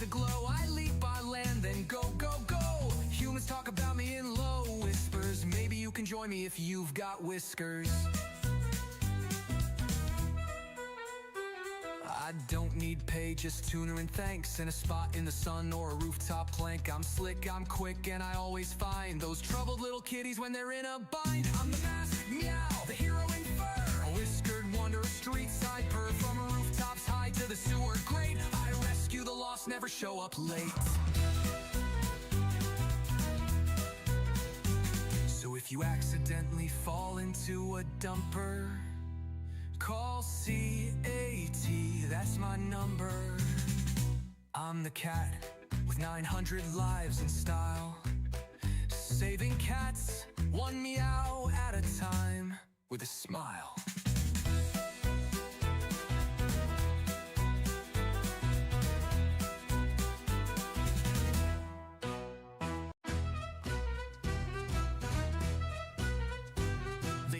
eyes aglow. I leap on land, then go, go, go. Humans talk about me in low whispers. Maybe you can join me if you've got whiskers. I don't need pay, just tuna and thanks, and a spot in the sun or a rooftop plank. I'm slick, I'm quick, and I always find those troubled little kitties when they're in a bind. I'm the masked meow, the hero in fur, a whiskered wonder, a street side purr. From a rooftops high to the sewer grate, I rescue the lost, never show up late. So if you accidentally fall into a dumper, call C-A-T, that's my number. I'm the cat with 900 lives in style, saving cats one meow at a time with a smile.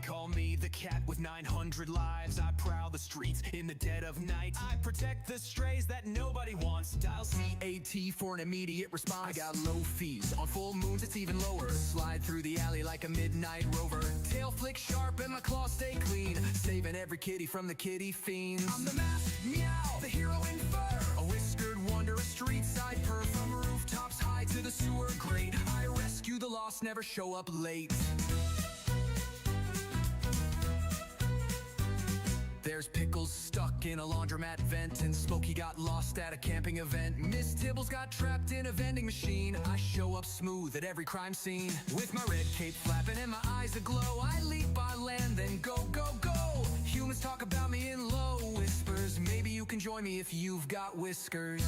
Call me the cat with 900 lives. I prowl the streets in the dead of night. I protect the strays that nobody wants. Dial C-A-T for an immediate response. I got low fees, on full moons it's even lower. Slide through the alley like a midnight rover. Tail flick sharp and my claws stay clean, saving every kitty from the kitty fiends. I'm the masked meow, the hero in fur, a whiskered wonder, a street side purr. From rooftops high to the sewer grate, I rescue the lost, never show up late. There's Pickles stuck in a laundromat vent, and Smokey got lost at a camping event. Miss Tibbles got trapped in a vending machine. I show up smooth at every crime scene, with my red cape flapping and my eyes aglow. I leap on land, then go, go, go. Humans talk about me in low whispers. Maybe you can join me if you've got whiskers.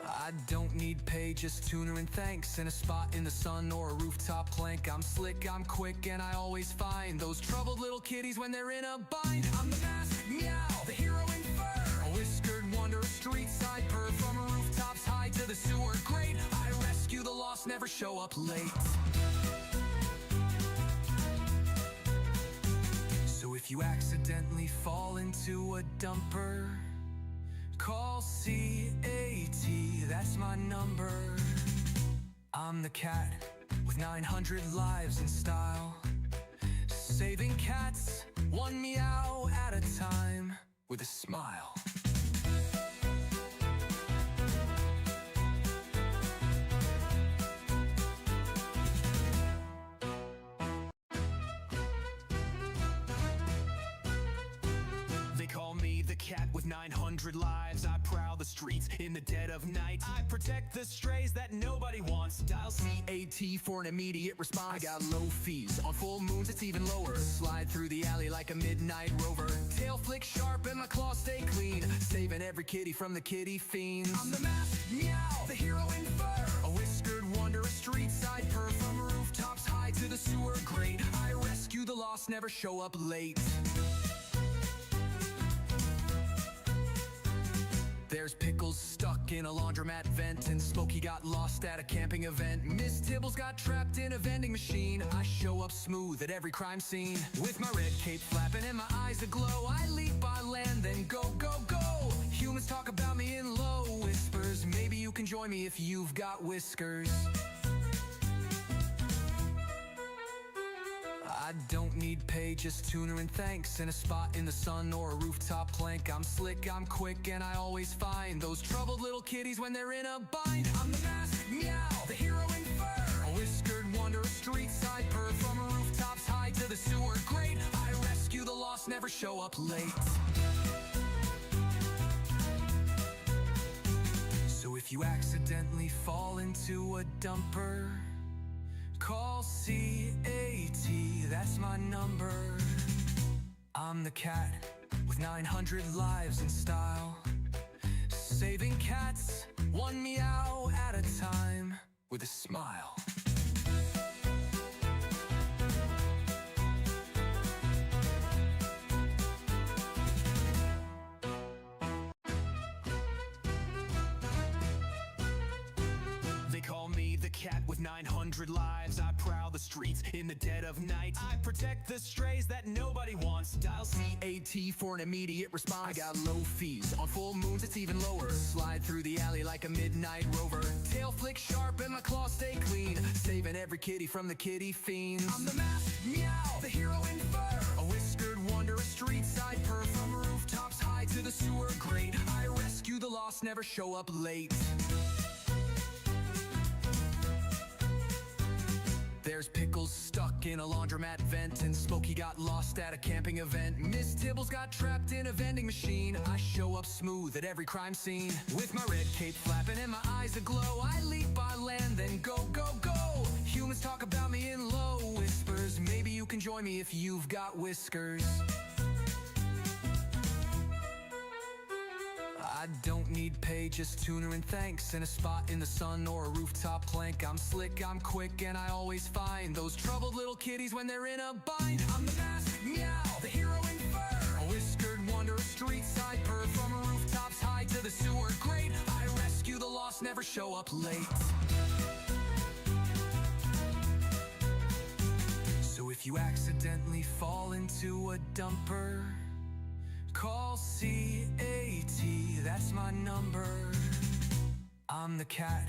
I don't need pay, just tuna and thanks, and a spot in the sun or a rooftop plank. I'm slick, I'm quick, and I always find those troubled little kitties when they're in a bind. I'm the masked meow, the hero in fur, a whiskered wonder, a street side purr. From rooftops high to the sewer grate, I rescue the lost, never show up late. So if you accidentally fall into a dumper, call C-A-T, that's my number. I'm the cat with 900 lives in style, saving cats one meow at a time with a smile. Call me the cat with 900 lives. I prowl the streets in the dead of night. I protect the strays that nobody wants. Dial C-A-T for an immediate response. I got low fees, on full moons it's even lower. Slide through the alley like a midnight rover. Tail flick sharp and my claws stay clean, saving every kitty from the kitty fiends. I'm the masked meow, the hero in fur, a whiskered wonder, a street side purr. From rooftops high to the sewer grate, I rescue the lost, never show up late. There's Pickles stuck in a laundromat vent, and Smokey got lost at a camping event. Miss Tibbles got trapped in a vending machine. I show up smooth at every crime scene, with my red cape flapping and my eyes aglow. I leap on land, then go, go, go. Humans talk about me in low whispers. Maybe you can join me if you've got whiskers. I don't need pay, just tuna and thanks, and a spot in the sun or a rooftop plank. I'm slick, I'm quick, and I always find those troubled little kitties when they're in a bind. I'm the masked meow, the hero in fur, a whiskered wonder, a street side purr. From rooftops high to the sewer grate, I rescue the lost, never show up late. So if you accidentally fall into a dumper, call C-A-T, that's my number. I'm the cat with 900 lives in style, saving cats one meow at a time with a smile. They call me the cat with 900 lives. I prowl the streets streets in the dead of night. I protect the strays that nobody wants. Dial CAT for an immediate response. I got low fees, on full moons it's even lower. Slide through the alley like a midnight rover. Tail flick sharp and my claws stay clean, saving every kitty from the kitty fiends. I'm the masked meow, the hero in fur, a whiskered wonder, a street side purr. From rooftops high to the sewer grate, I rescue the lost, never show up late. There's Pickles stuck in a laundromat vent, and Smokey got lost at a camping event. Miss Tibbles got trapped in a vending machine. I show up smooth at every crime scene, with my red cape flapping and my eyes aglow. I leap by land, then go, go, go. Humans talk about me in low whispers. Maybe you can join me if you've got whiskers. I don't need pay, just tuner and thanks, and a spot in the sun or a rooftop plank. I'm slick, I'm quick, and I always find those troubled little kitties when they're in a bind. I'm the masked meow, the hero in fur, a whiskered wonder, a street side purr. From rooftops high to the sewer grate, I rescue the lost, never show up late. So if you accidentally fall into a dumper, call CAT, that's my number. I'm the cat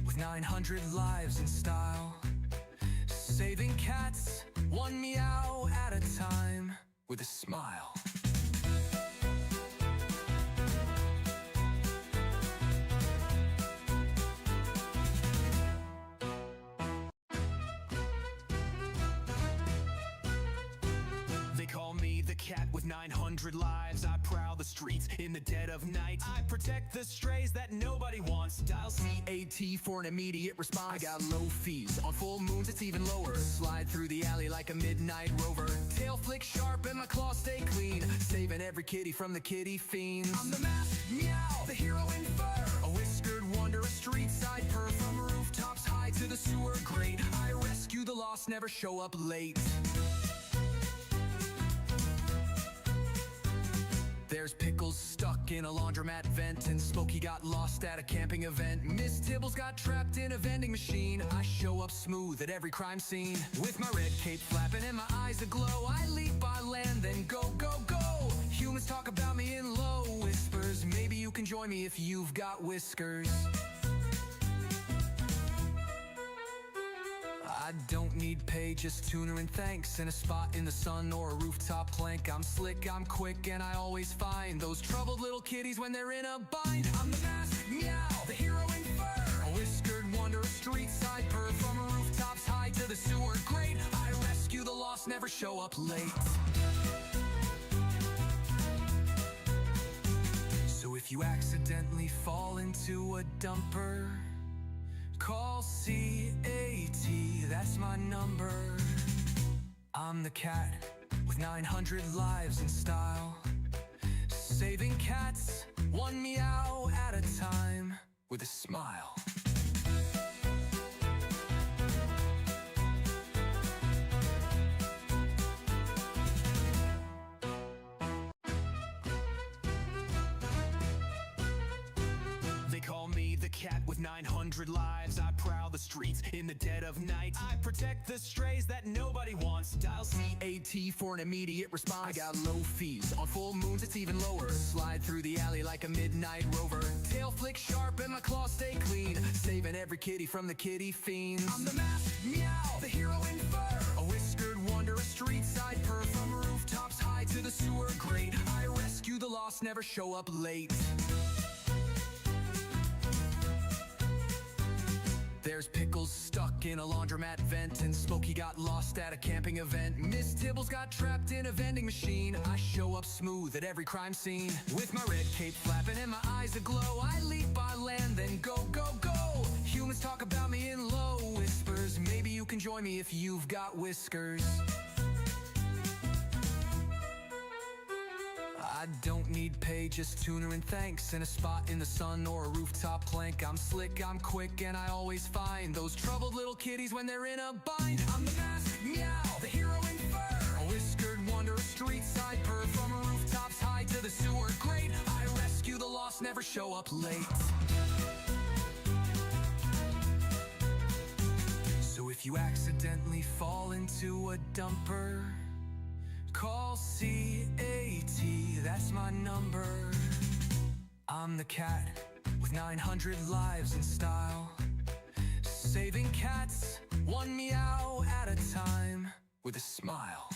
with 900 lives in style, saving cats one meow at a time with a smile. They call me the cat with 900 lives. I prowl the streets in the dead of night. I protect the strays that nobody wants. Dial CAT for an immediate response. I got low fees, on full moons it's even lower. Slide through the alley like a midnight rover. Tail flick sharp and my claws stay clean, saving every kitty from the kitty fiends. I'm the masked meow, the hero in fur, a whiskered wonder, a street side purr. From rooftops high to the sewer grate, I rescue the lost, never show up late. There's Pickles stuck in a laundromat vent, and Smokey got lost at a camping event. Miss Tibbles got trapped in a vending machine. I show up smooth at every crime scene, with my red cape flapping and my eyes aglow. I leap by land, then go, go, go. Humans talk about me in low whispers. Maybe you can join me if you've got whiskers. I don't need pay, just tuner and thanks, and a spot in the sun or a rooftop plank. I'm slick, I'm quick, and I always find those troubled little kitties when they're in a bind. I'm the masked meow, the hero in fur, a whiskered wonder, a street side purr. From rooftops high to the sewer grate, I rescue the lost, never show up late. So if you accidentally fall into a dumper, call CAT, that's my number. I'm the cat with 900 lives in style, saving cats one meow at a time with a smile. They call me the cat with 900 lives. I prowl the streets in the dead of night. I protect the strays that nobody wants. Dial CAT for an immediate response. I got low fees, on full moons it's even lower. Slide through the alley like a midnight rover. Tail flick sharp and my claws stay clean, saving every kitty from the kitty fiends. I'm the masked meow, the hero in fur, a whiskered wonder, a street side purr. From rooftops high to the sewer grate, I rescue the lost, never show up late. There's Pickles stuck in a laundromat vent, and Smokey got lost at a camping event. Miss Tibbles got trapped in a vending machine. I show up smooth at every crime scene, with my red cape flapping and my eyes aglow. I leap by land, then go, go, go. Humans talk about me in low whispers. Maybe you can join me if you've got whiskers. I don't need pay, just tuner and thanks, and a spot in the sun or a rooftop plank. I'm slick, I'm quick, and I always find those troubled little kitties when they're in a bind. I'm the masked meow, the hero in fur, a whiskered wonder, a street side purr. From rooftops high to the sewer grate, I rescue the lost, never show up late. So if If you accidentally fall into a dumper, call CAT, that's my number. I'm the cat with 900 lives in style, saving cats one meow at a time with a smile.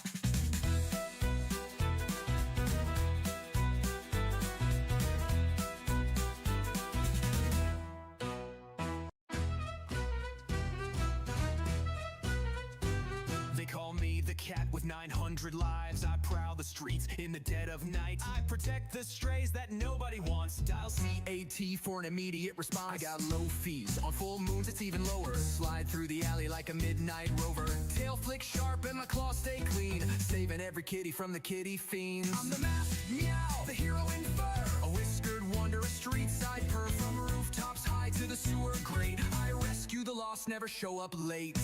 They call me the cat with 900 lives. I prowl the streets in the dead of night. I protect the strays that nobody wants. Dial CAT for an immediate response. I got low fees. On full moons it's even lower. Slide through the alley like a midnight rover. Tail flick sharp and my claws stay clean, saving every kitty from the kitty fiends. I'm the masked meow, the hero in fur, a whiskered wonder, a street side purr. From rooftops high to the sewer grate, I rescue the lost, never show up late.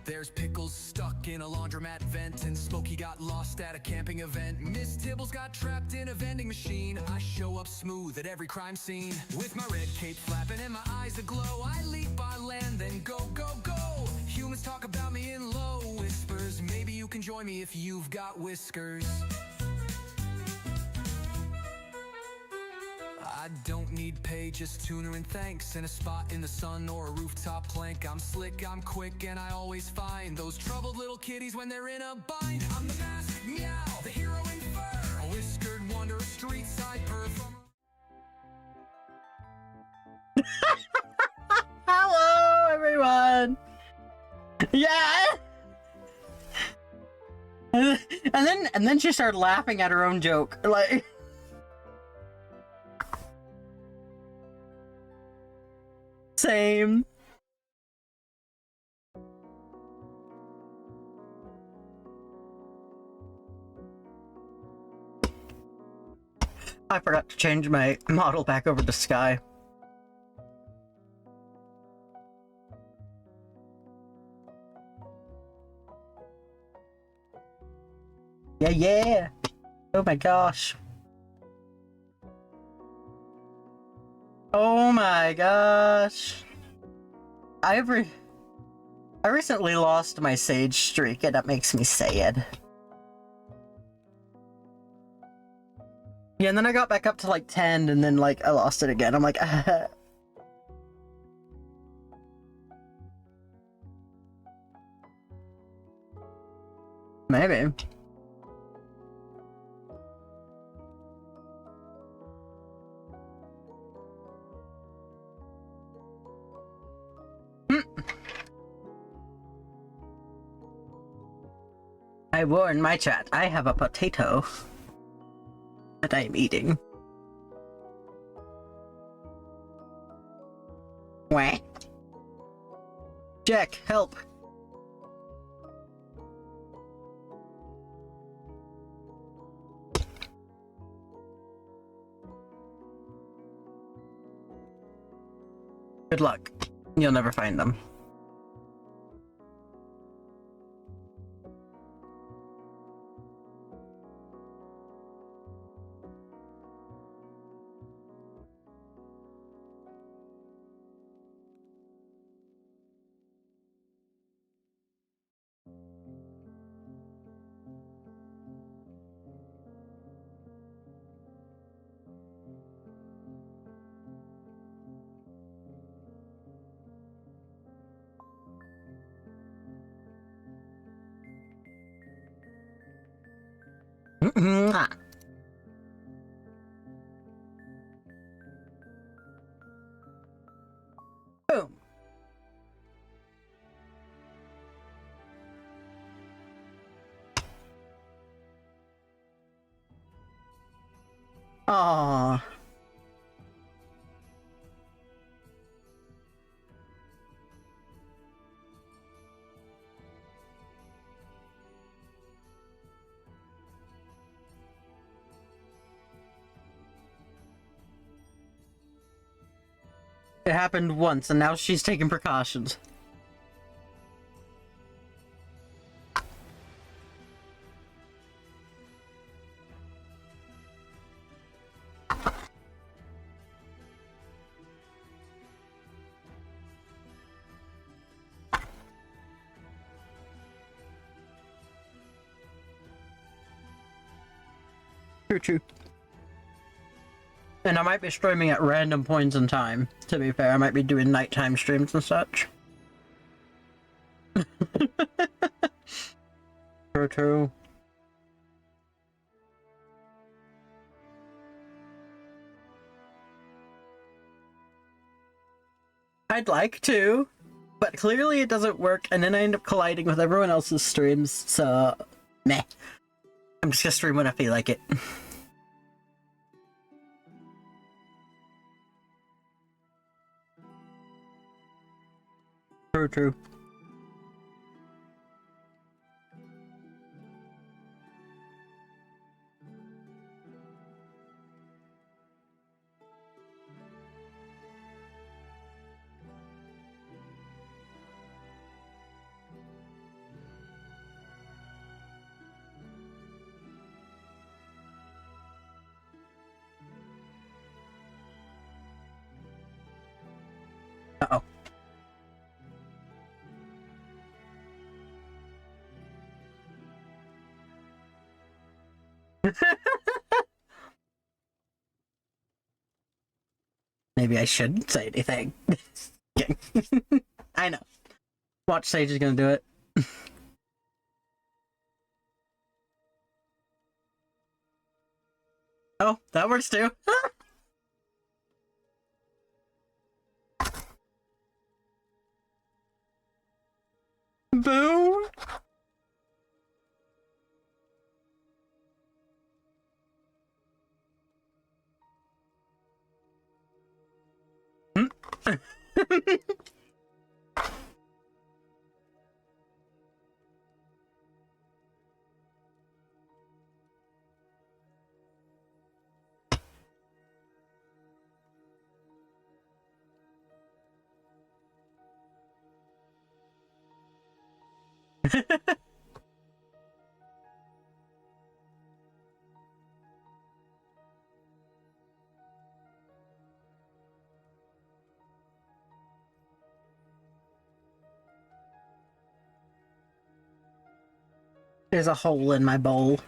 There's Pickles stuck in a laundromat vent, and Smokey got lost at a camping event. Miss Tibbles got trapped in a vending machine. I show up smooth at every crime scene, with my red cape flapping and my eyes aglow. I leap on land, then go, go, go. Humans talk about me in low whispers. Maybe you can join me if you've got whiskers. I don't need pay, just tuna and thanks, and a spot in the sun or a rooftop plank. I'm slick, I'm quick, and I always find those troubled little kitties when they're in a bind. I'm the masked meow, the hero in fur, a whiskered wonder, a street side purr. Hello, everyone. Yeah. And then she started laughing at her own joke, like. Same. I forgot to change my model back over to Sky. Yeah. Oh my gosh. Oh my gosh. I recently lost my sage streak, and that makes me sad. Yeah, and then I got back up to like 10, and then like I lost it again. I'm like, maybe. I warn my chat, I have a potato that I'm eating. Wah. Jack, help! Good luck. You'll never find them. Mwah. Boom. Aww. It happened once, and now she's taking precautions. True, true. And I might be streaming at random points in time, to be fair. I might be doing nighttime streams and such. True, true. I'd like to, but clearly it doesn't work, and then I end up colliding with everyone else's streams, so meh. I'm just gonna stream when I feel like it. True, true. Uh-oh. Maybe I shouldn't say anything. I know. Watch Sage is gonna do it. Oh, that works too. Boo! There's a hole in my bowl.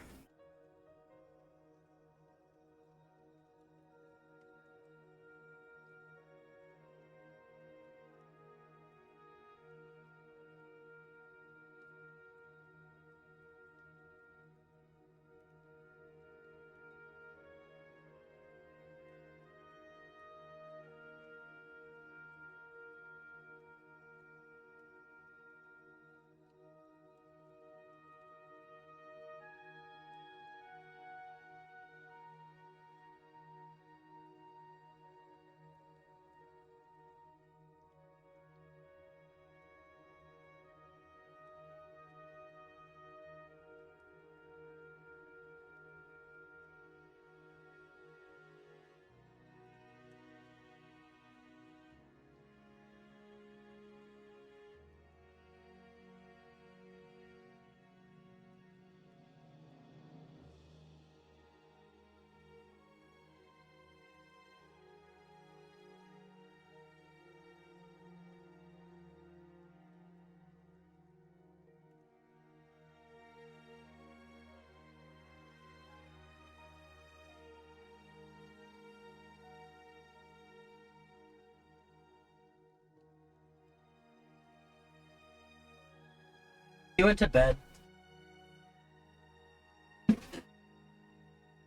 He went to bed.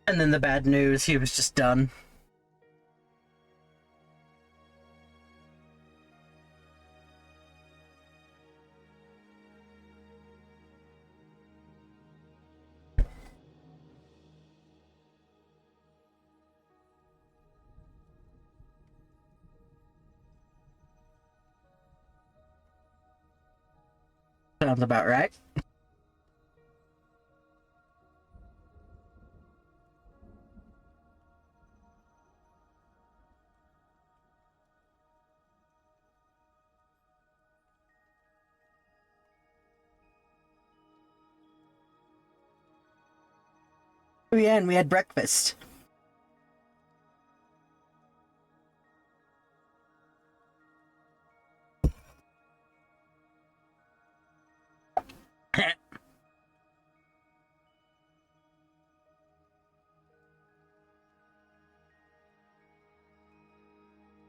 And then the bad news, he was just done. Sounds about right. Oh yeah, and we had breakfast.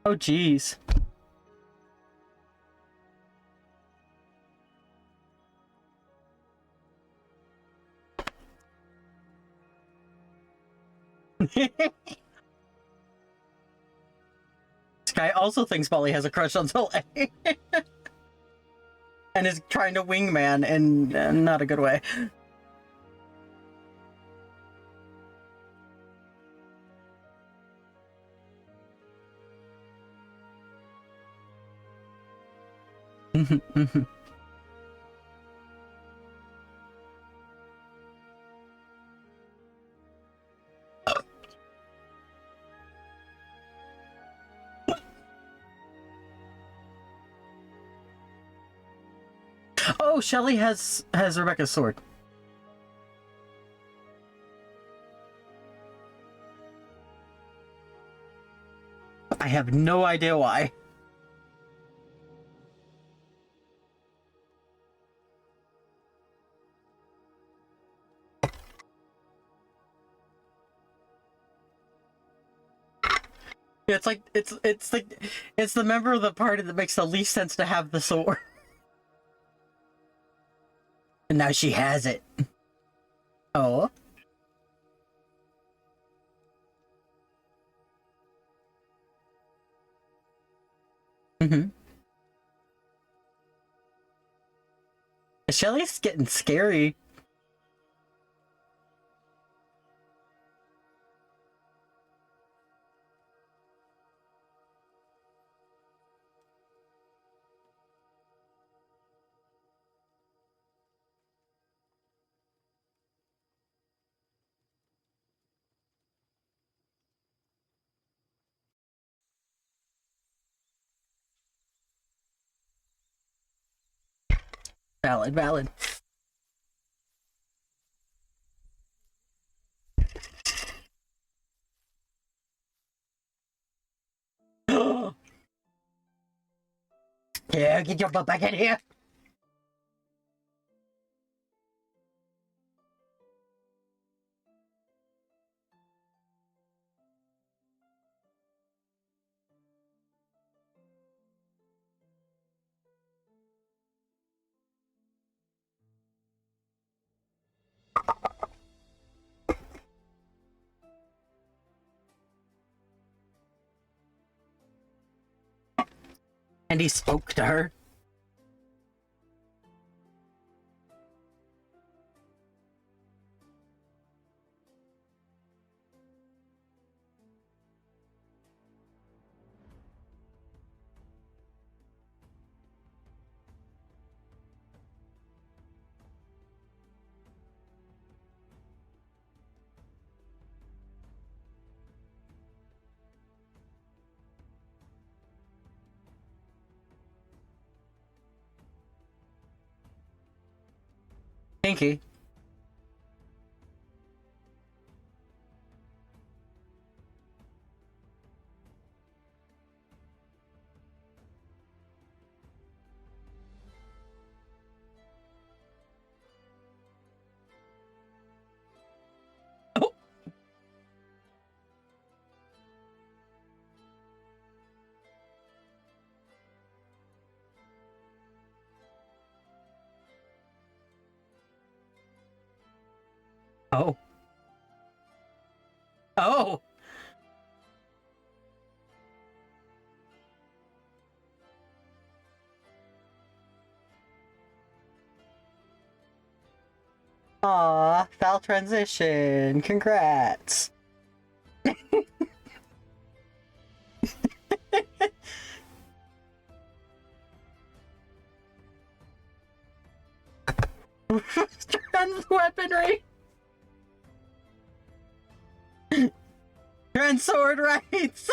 Oh, jeez. This guy also thinks Molly has a crush on Soleil. And is trying to wingman in not a good way. Oh, Shelly has Rebecca's sword. I have no idea why. It's like it's the member of the party that makes the least sense to have the sword. And now she has it. Oh. Mm-hmm. Shelly's getting scary. Valid, valid. Yeah, get your butt back in here. And he spoke to her. Pinky. Oh. Oh. Oh. Aw, foul transition. Congrats. Trans weaponry. Trans sword rights.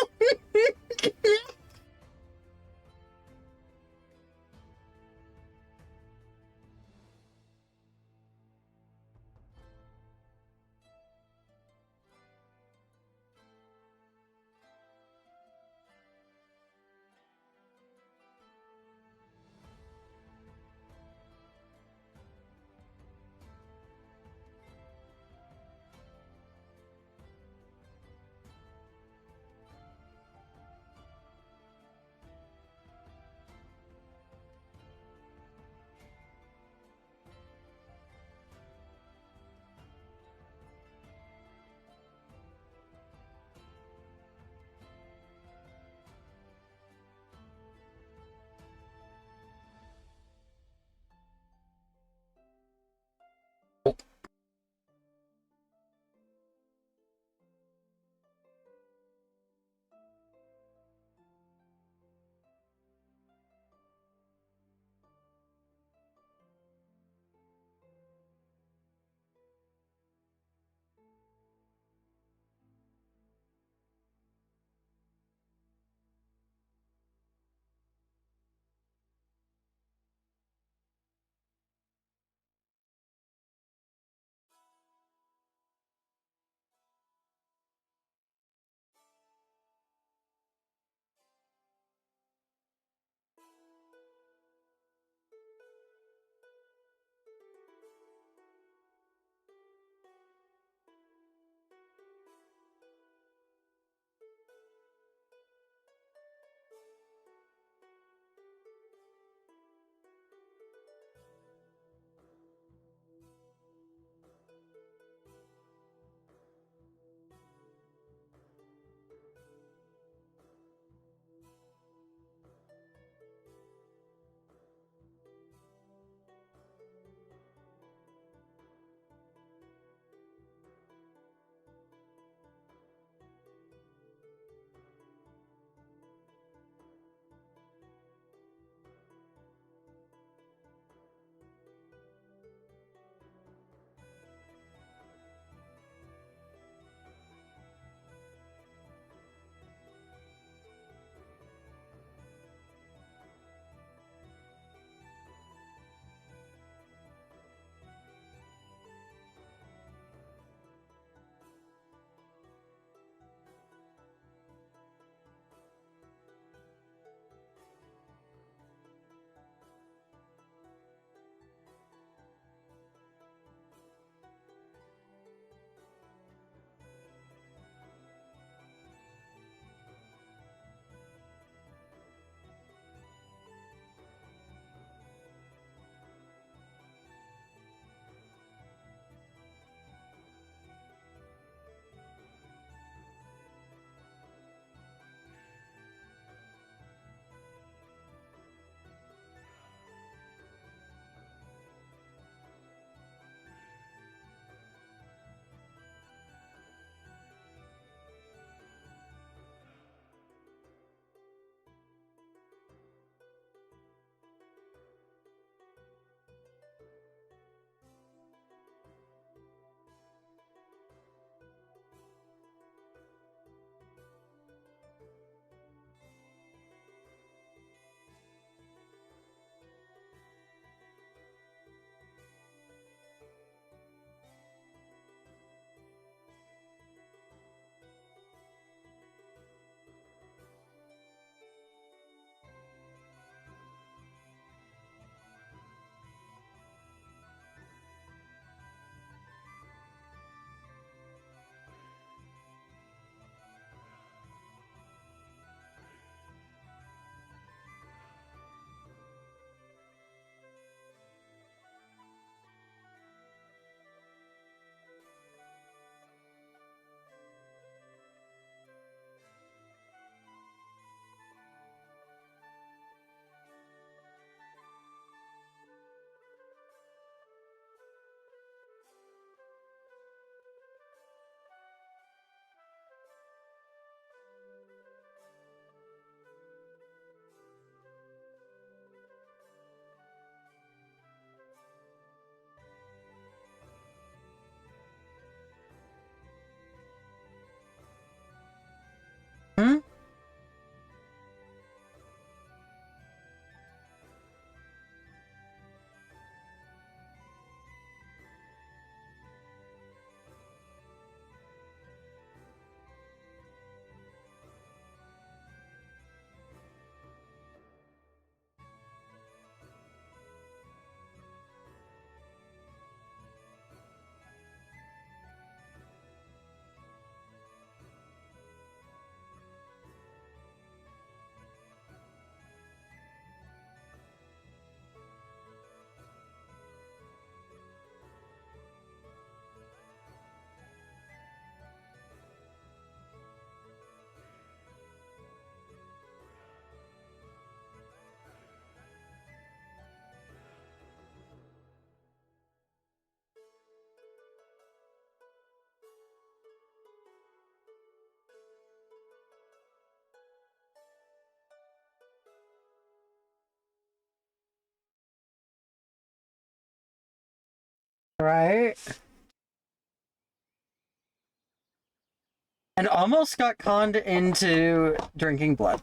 And almost got conned into drinking blood.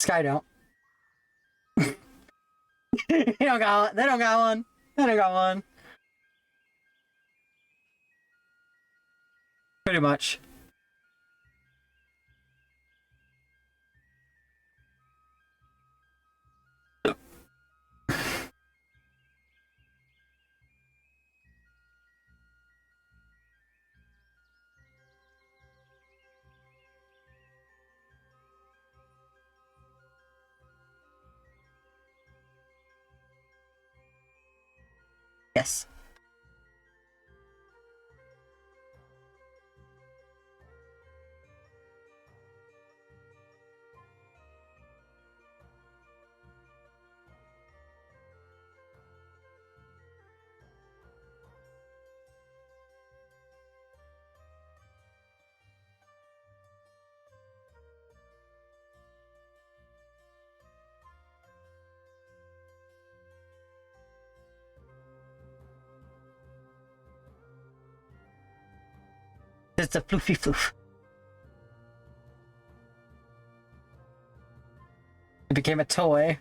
Sky don't. They don't got one. They don't got one. They don't got one. Pretty much. Yes. It's a floofy floof. It became a toy.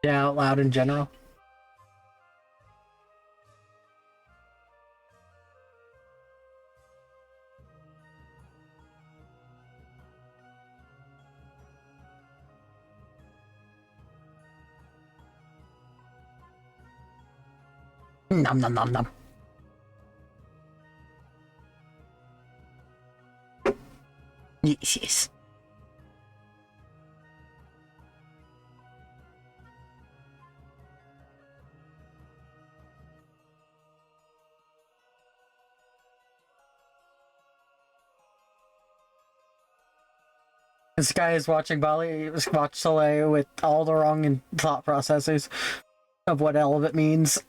Yeah, out loud in general. Nom nom nom nom. Yes, yes. This guy is watching Bali watch Soleil with all the wrong thought processes of what all of it means.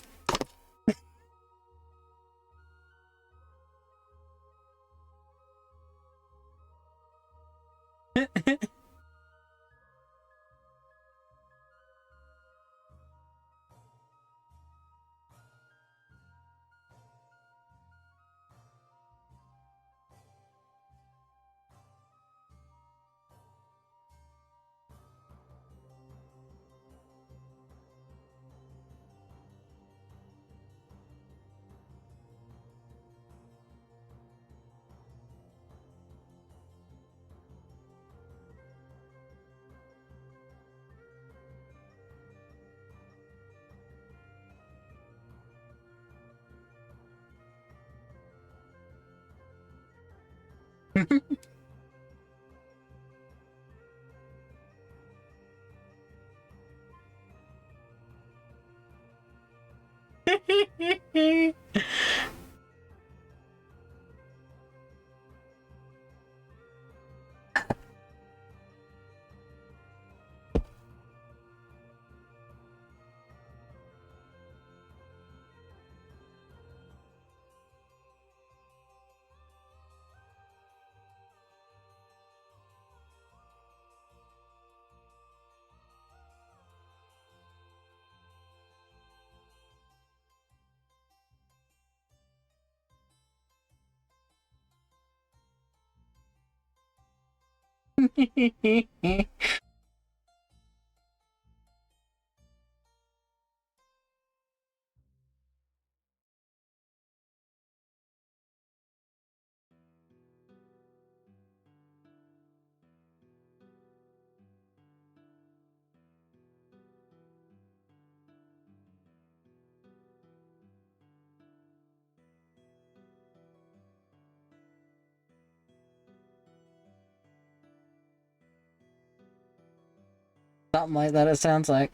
Something like that, it sounds like.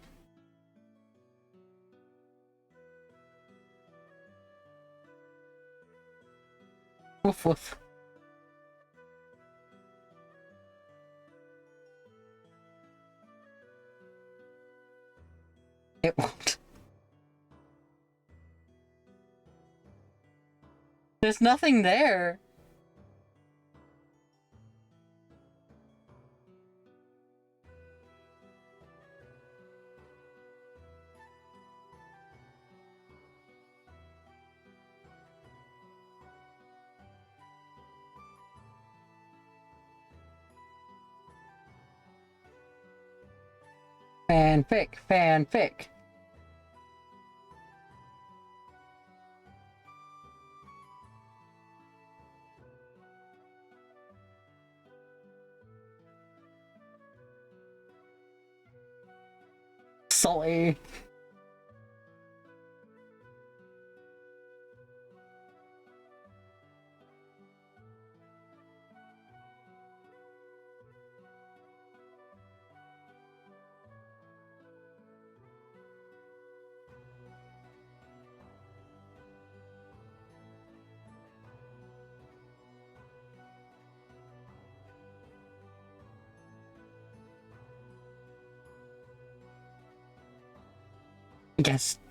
Woof woof. It won't. There's nothing there. Fanfic, fanfic. Salty.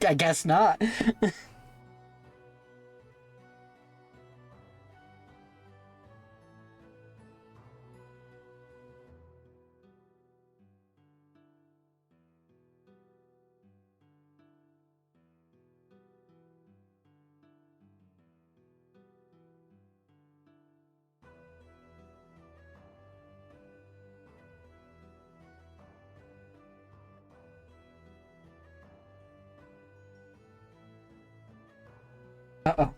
I guess not. Uh-oh.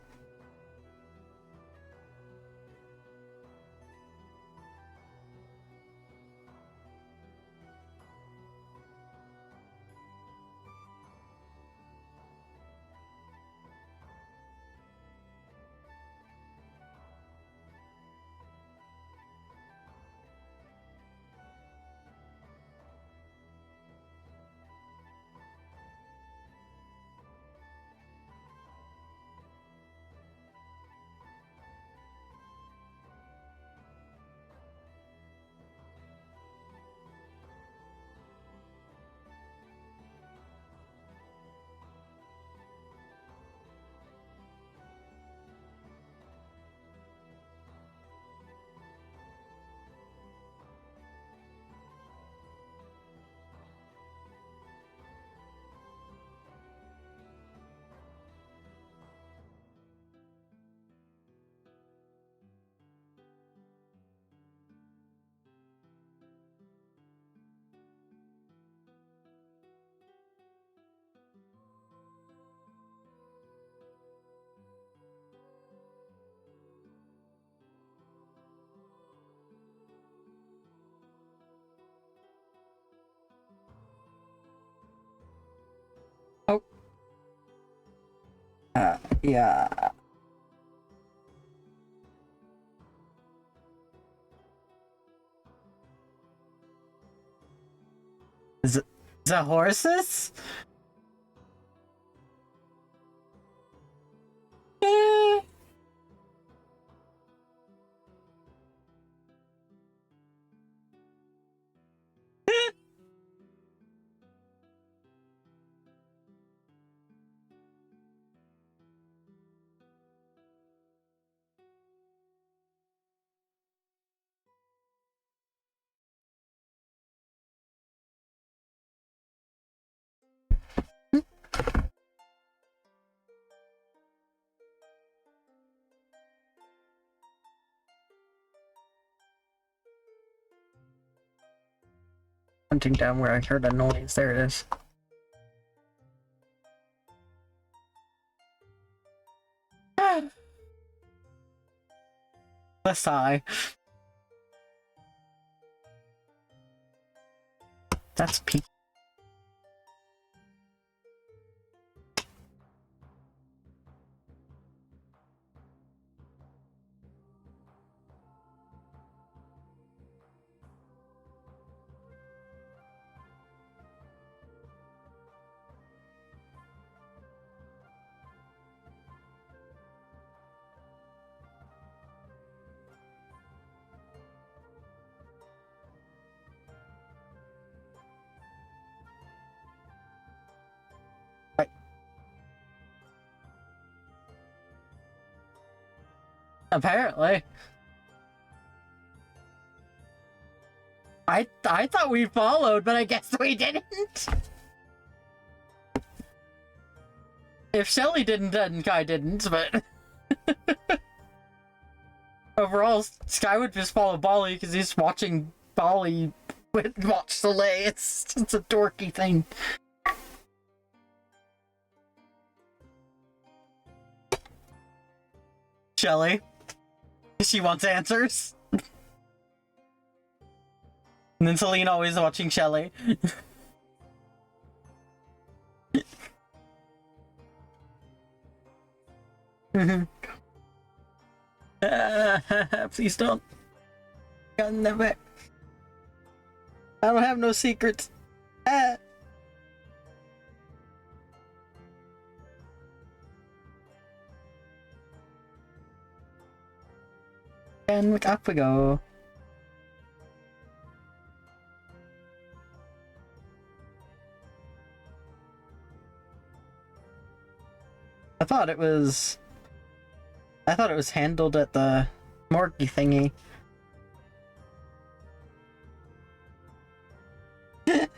Oh. Yeah. Is it the horses? Eh. Hunting down where I heard a noise. There it is. A sigh. That's peak. Apparently. I thought we followed, but I guess we didn't. If Shelly didn't, then Kai didn't, but... Overall, Sky would just follow Bali because he's watching Bali watch Soleil. It's a dorky thing. Shelly. She wants answers. And then Celine always watching Shelly. Please don't. God, never. I don't have no secrets. And up we go. I thought it was handled at the morgue thingy. Oh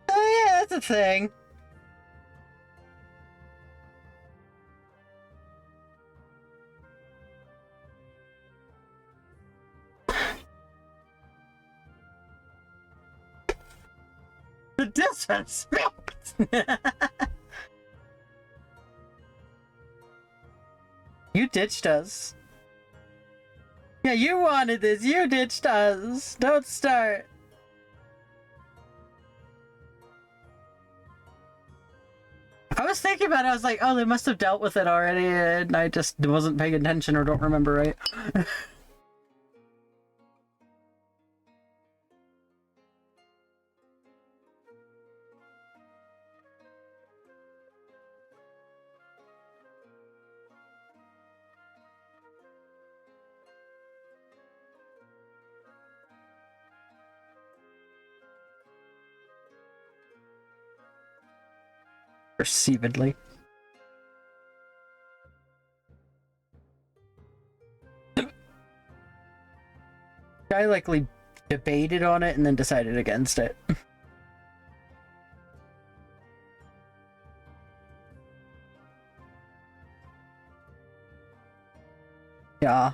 yeah, that's a thing. The disrespect! You ditched us. Yeah, you wanted this. You ditched us. Don't start. I was thinking about it. I was like, oh, they must have dealt with it already, and I just wasn't paying attention or don't remember right. Perceivedly. I likely debated on it and then decided against it. Yeah.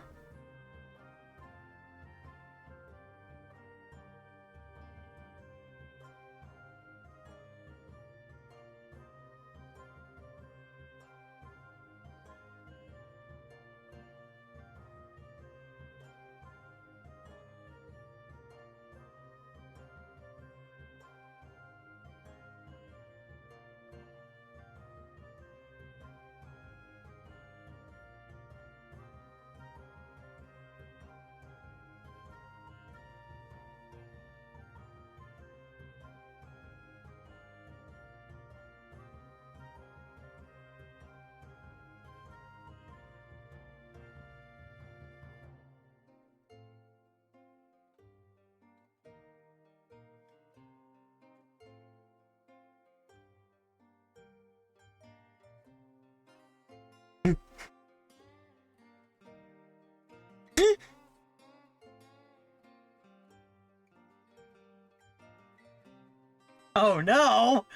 Oh no!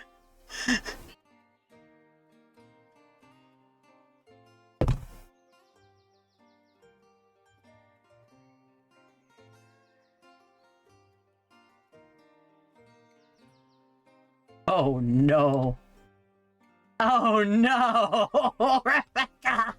Oh no! Oh no! Rebecca!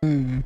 Hmm.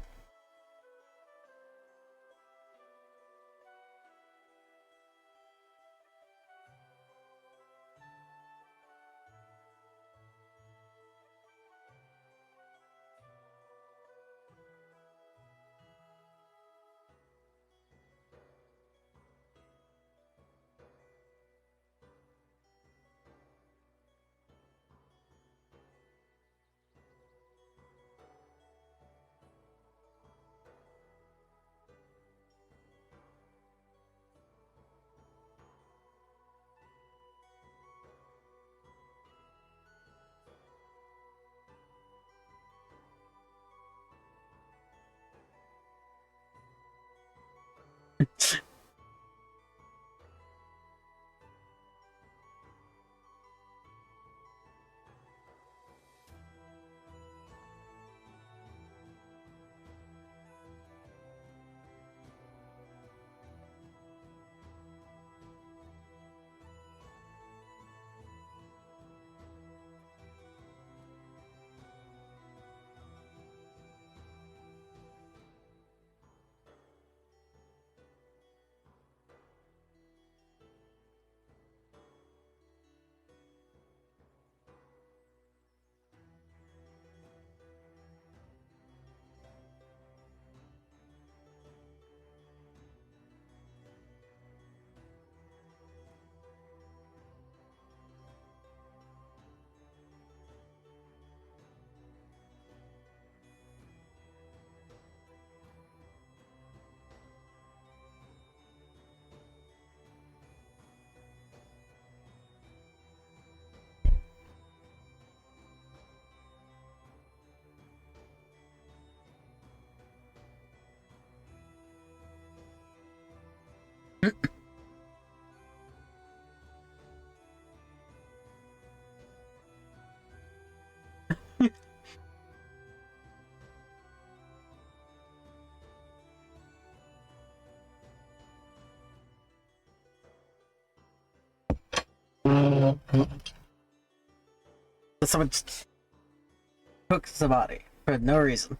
Someone just hooks the body for no reason.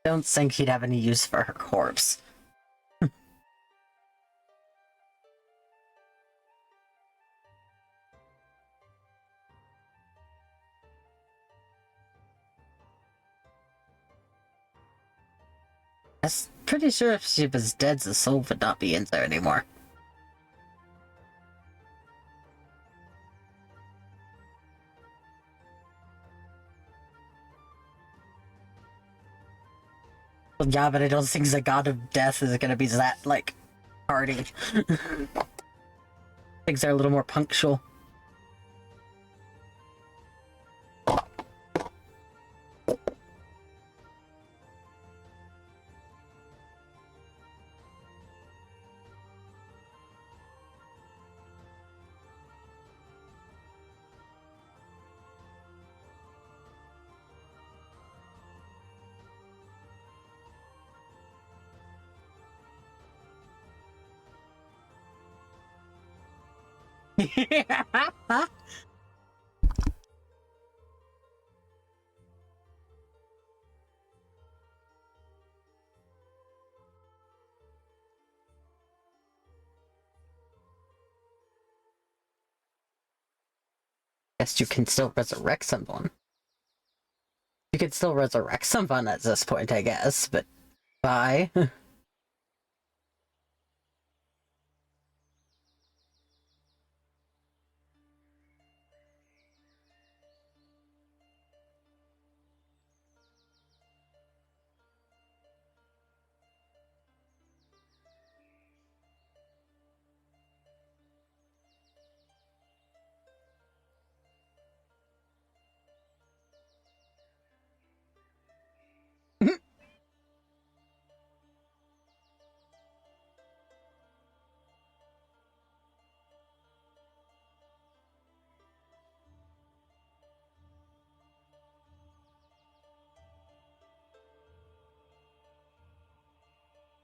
Don't think he'd have any use for her corpse. I'm pretty sure if she was dead, the soul would not be in there anymore. Well, yeah, but I don't think the god of death is gonna be that, like, hardy. Things are a little more punctual. Guess you can still resurrect someone. You can still resurrect someone at this point, I guess, but bye.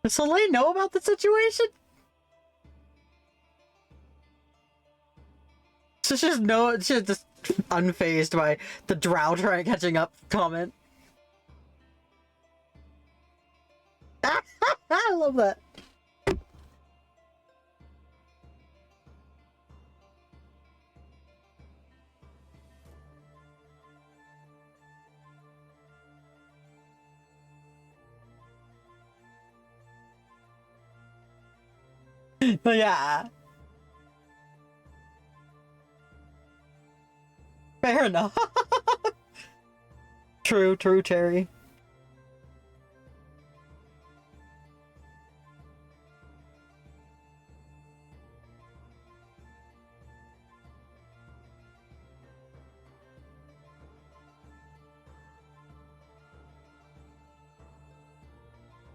Does Soleil know about the situation? So she's just unfazed by the drow trying catching up comment. I love that. But yeah. Fair enough. True, Terry.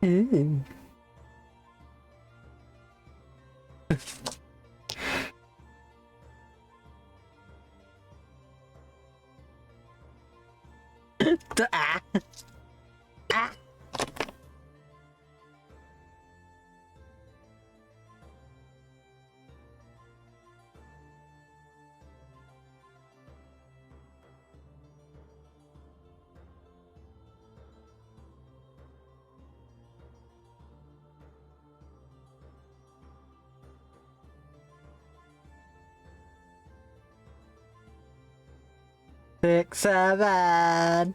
Ooh. Ah. Ah. Six, seven.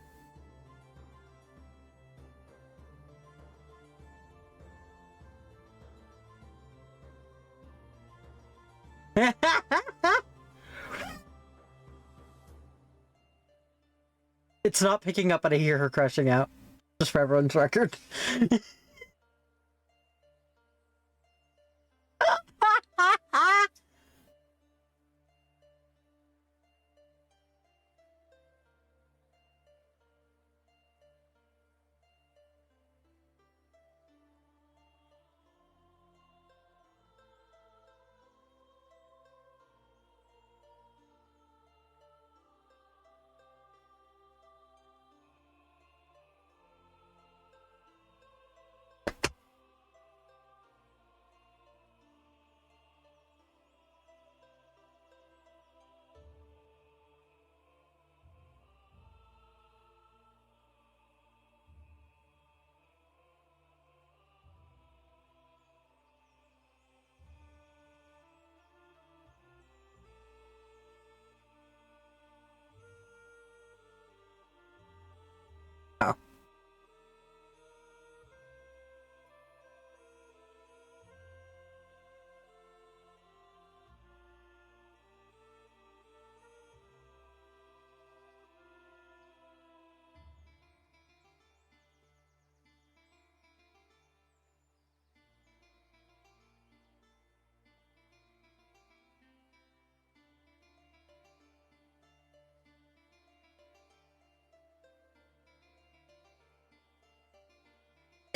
It's not picking up, but I hear her crashing out. Just for everyone's record.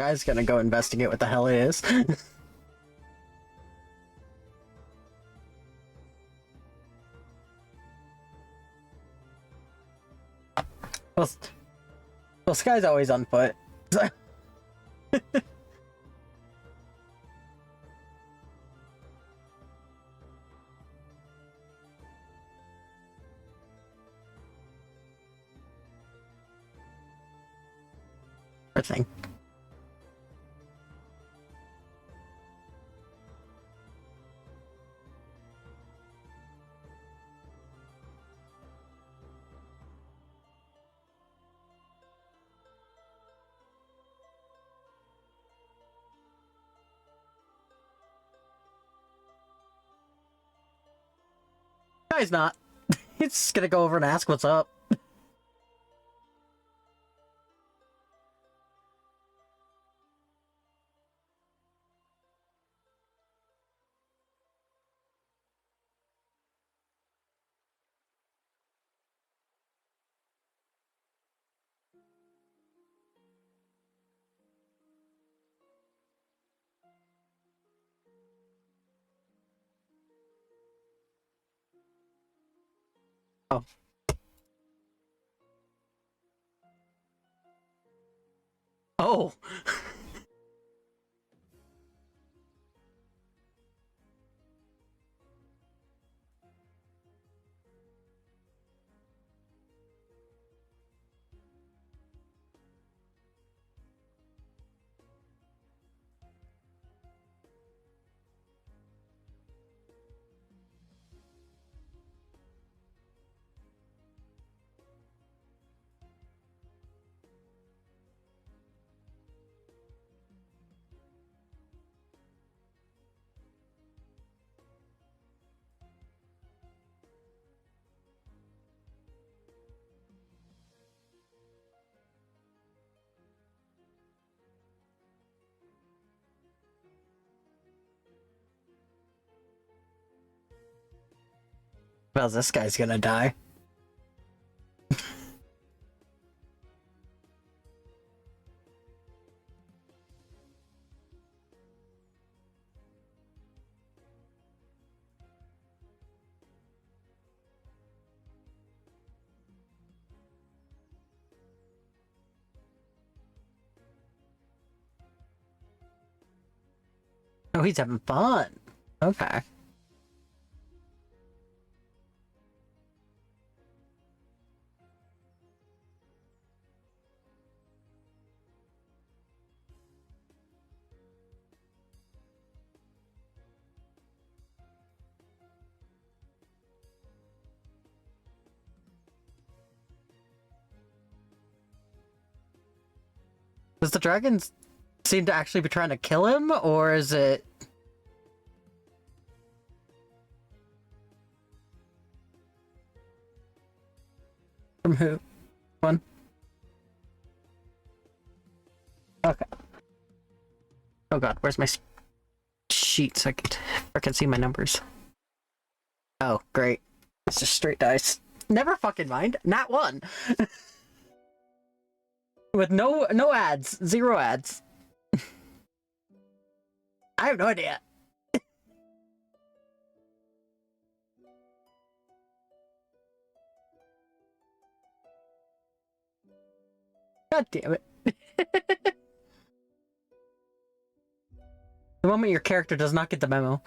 guy's gonna go investigate what the hell it is. well, well, Sky's always on foot. Thing. Guy's not. He's just gonna go over and ask what's up. Oh. Oh. Well, this guy's gonna die. Oh, he's having fun. Okay. Does the dragon seem to actually be trying to kill him, or is it... From who? One? Okay. Oh god, where's my sheet so I can see my numbers? Oh, great. It's just straight dice. Never fucking mind. Not one. With no ads. 0 ads. I have no idea. God damn it. The moment your character does not get the memo.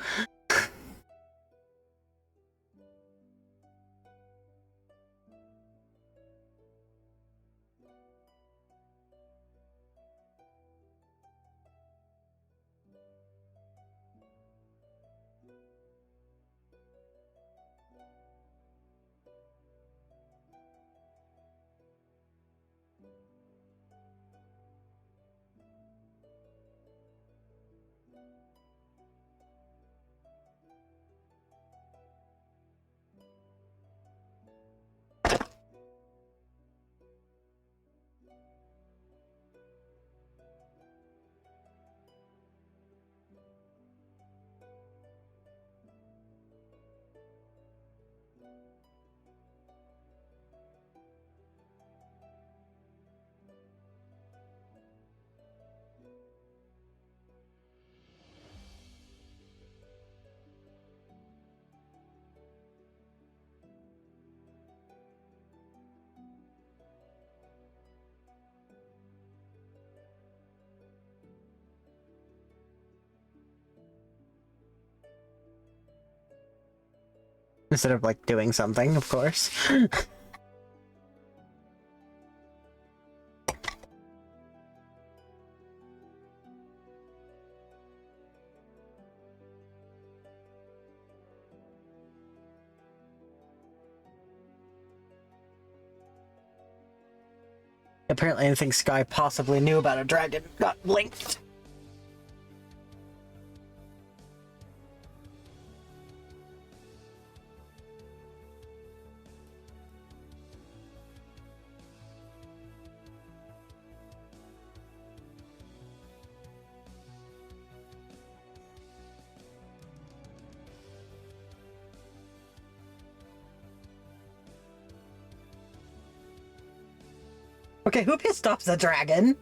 Instead of, like, doing something, of course. Apparently anything Sky possibly knew about a dragon got blinked. Okay, who pissed off the dragon?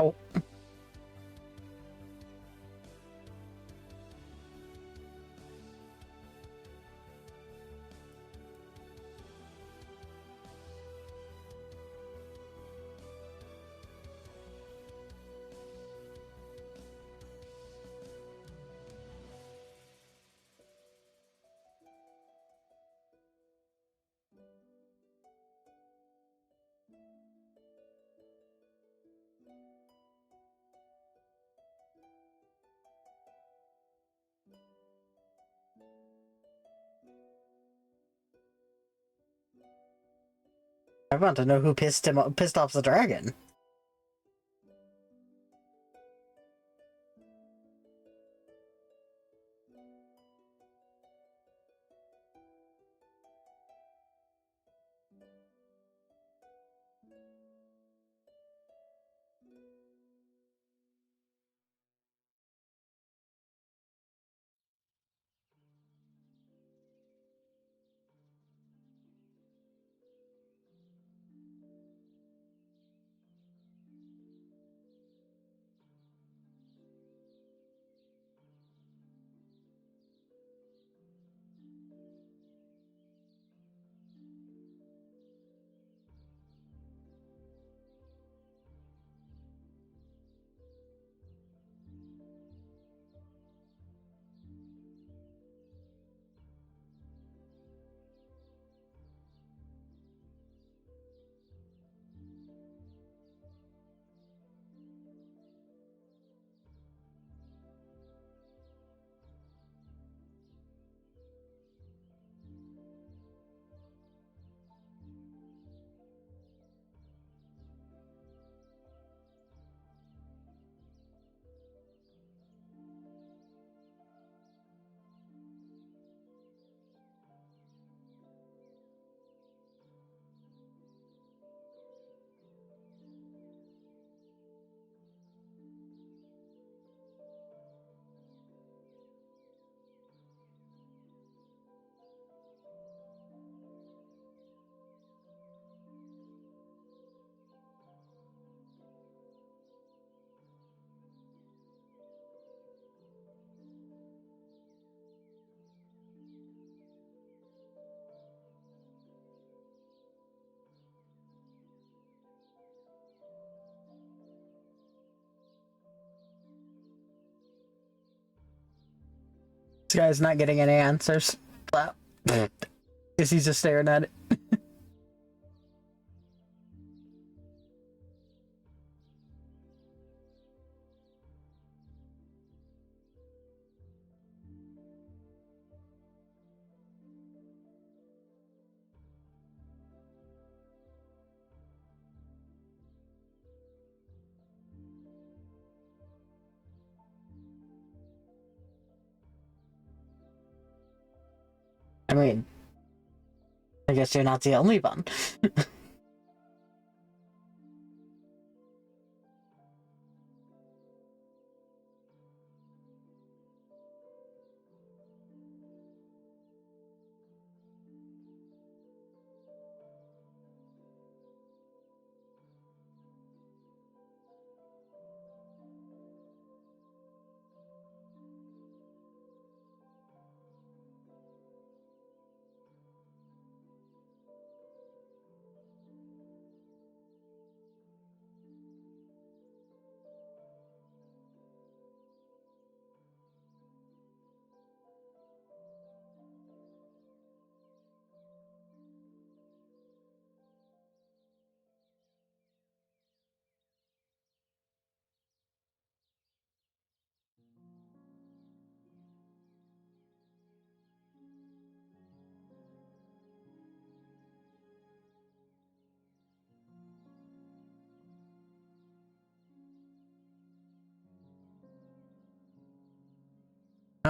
Oh. I want to know who pissed off the dragon. This guy's not getting any answers. Is he just staring at it? I mean, I guess you're not the only one.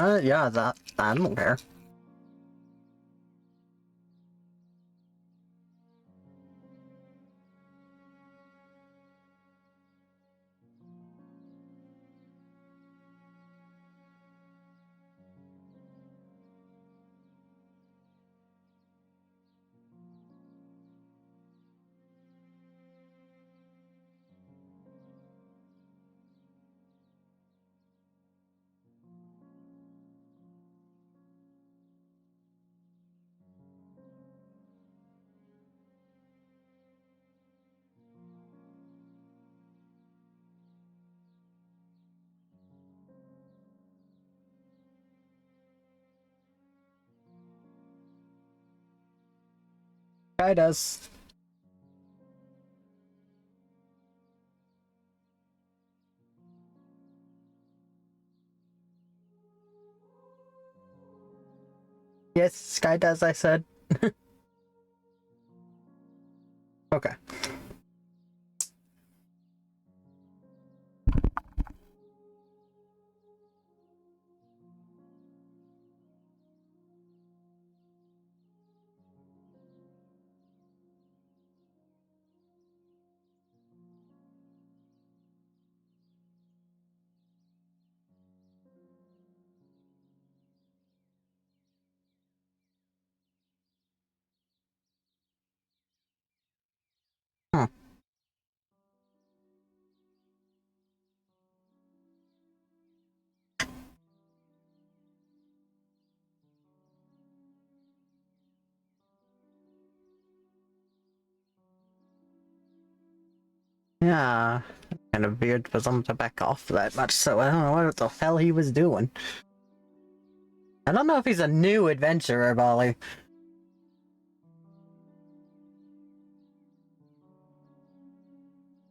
Yeah, that I don't care. Guy does. Yes, Sky does, I said. Okay. Huh. Yeah. Kind of weird for someone to back off that much, so I don't know what the hell he was doing. I don't know if he's a new adventurer, Bolly.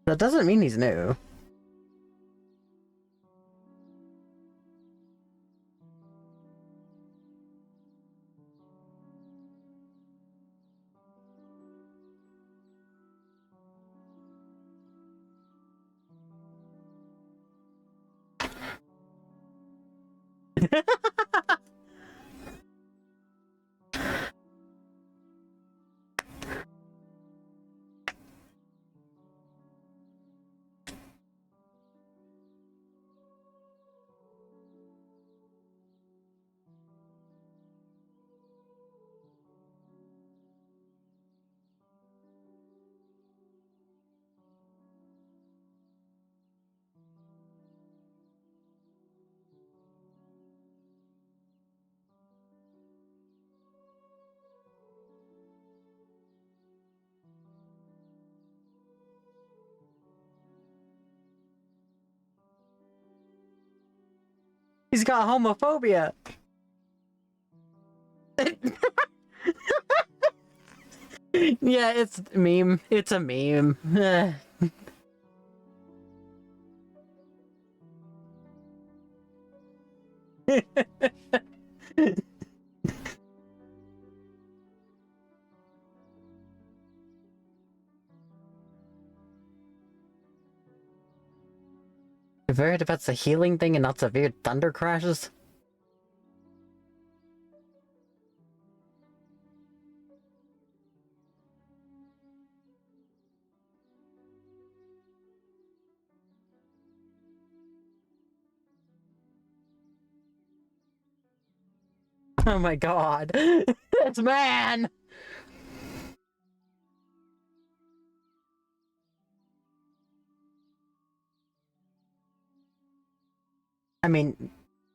That doesn't mean he's new. He's got homophobia. Yeah, it's a meme. It's a meme. You're worried about the healing thing and not the weird thunder crashes? Oh my god. It's man! I mean,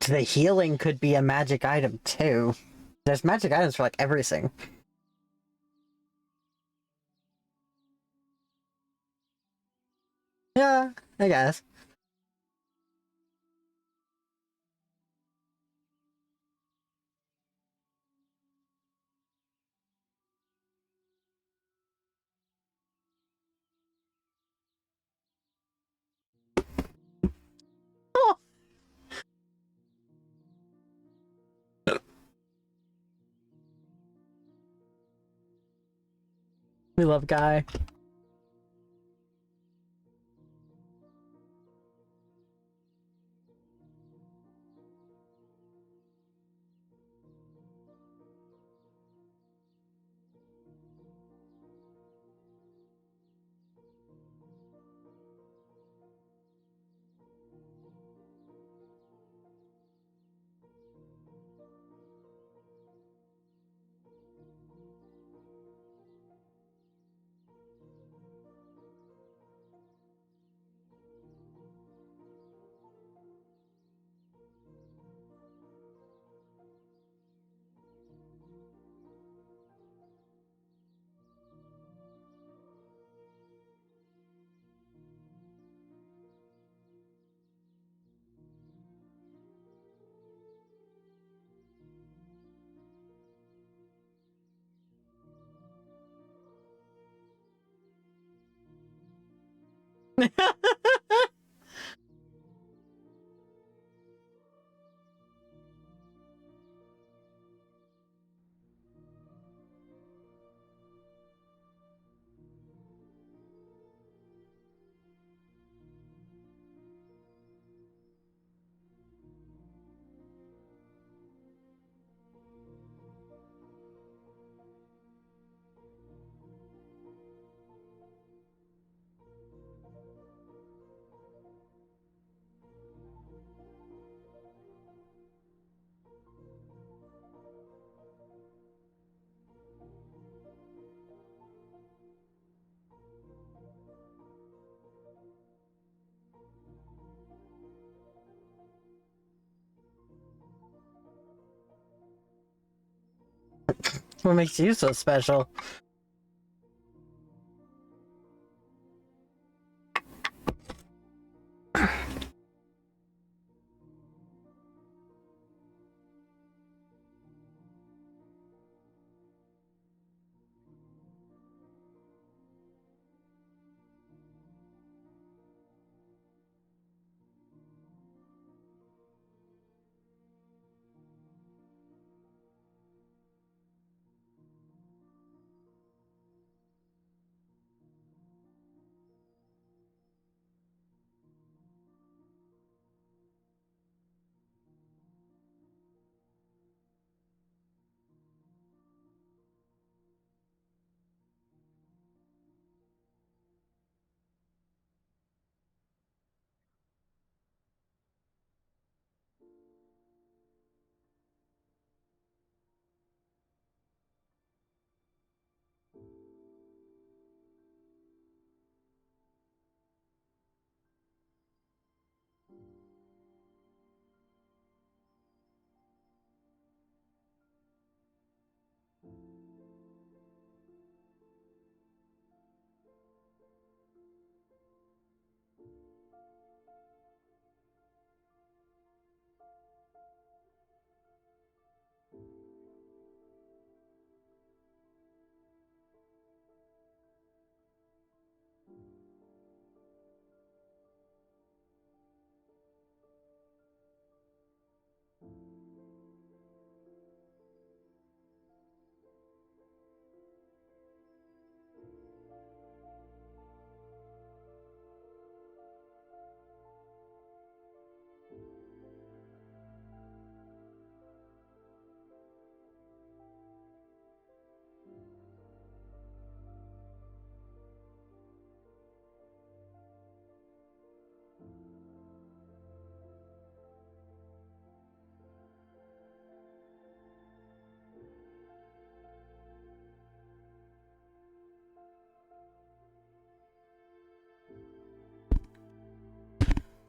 the healing could be a magic item too. There's magic items for like everything. Yeah, I guess. Oh, we love Guy. What makes you so special?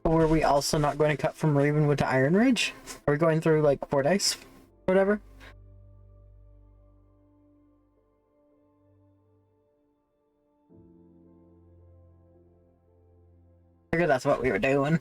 Were we also not going to cut from Ravenwood to Iron Ridge? Are we going through, like, Fordyce? Whatever? I figured that's what we were doing.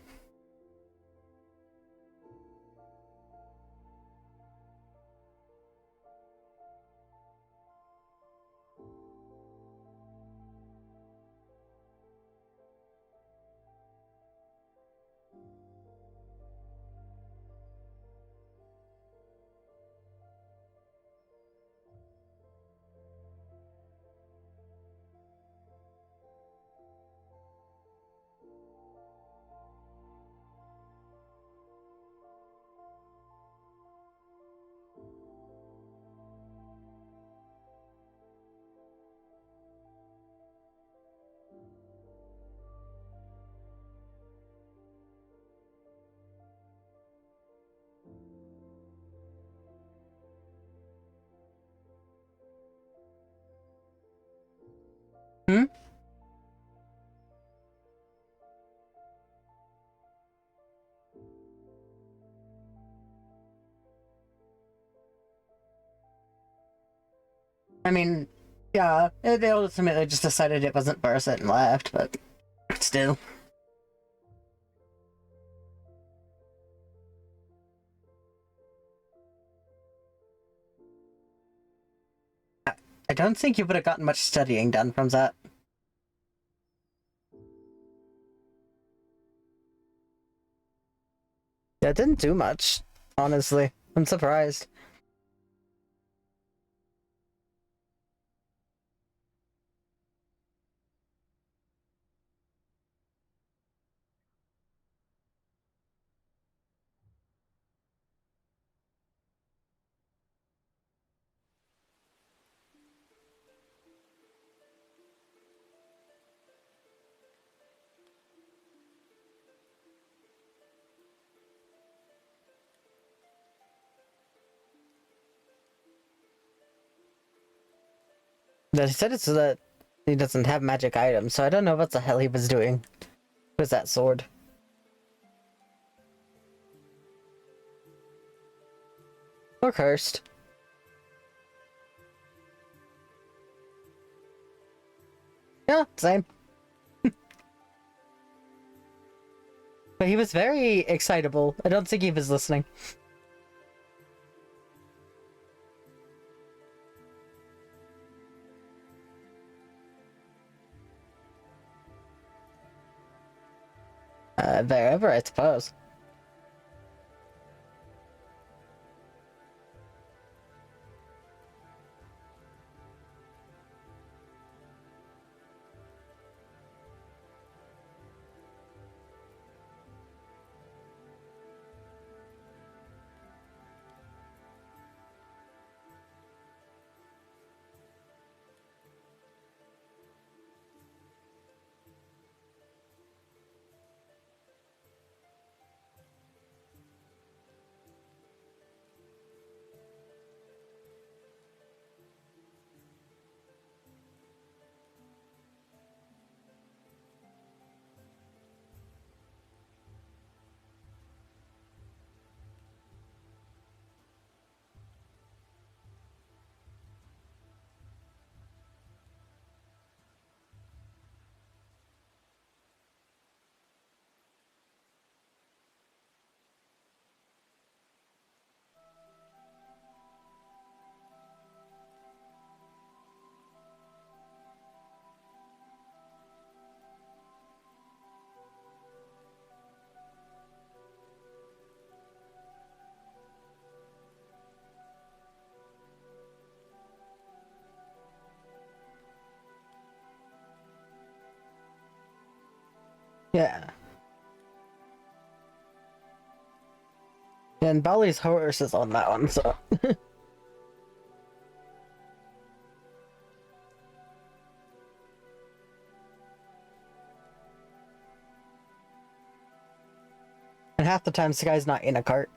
Hmm? I mean, yeah, they ultimately just decided it wasn't worth it and left, but still. I don't think you would have gotten much studying done from that. Yeah, it didn't do much, honestly. I'm surprised. He said it's that he doesn't have magic items, so I don't know what the hell he was doing with that sword. Or cursed. Yeah, same. But he was very excitable. I don't think he was listening. Wherever, I suppose. Yeah. And Bali's horse is on that one, so. And half the time, this guy's not in a cart.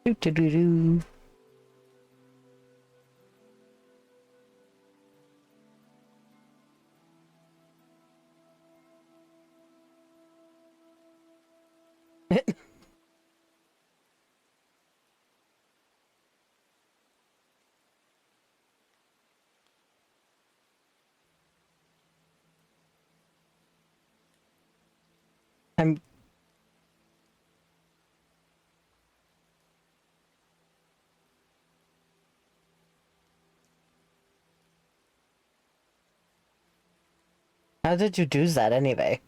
Do do do do. I'm. How did you do that anyway?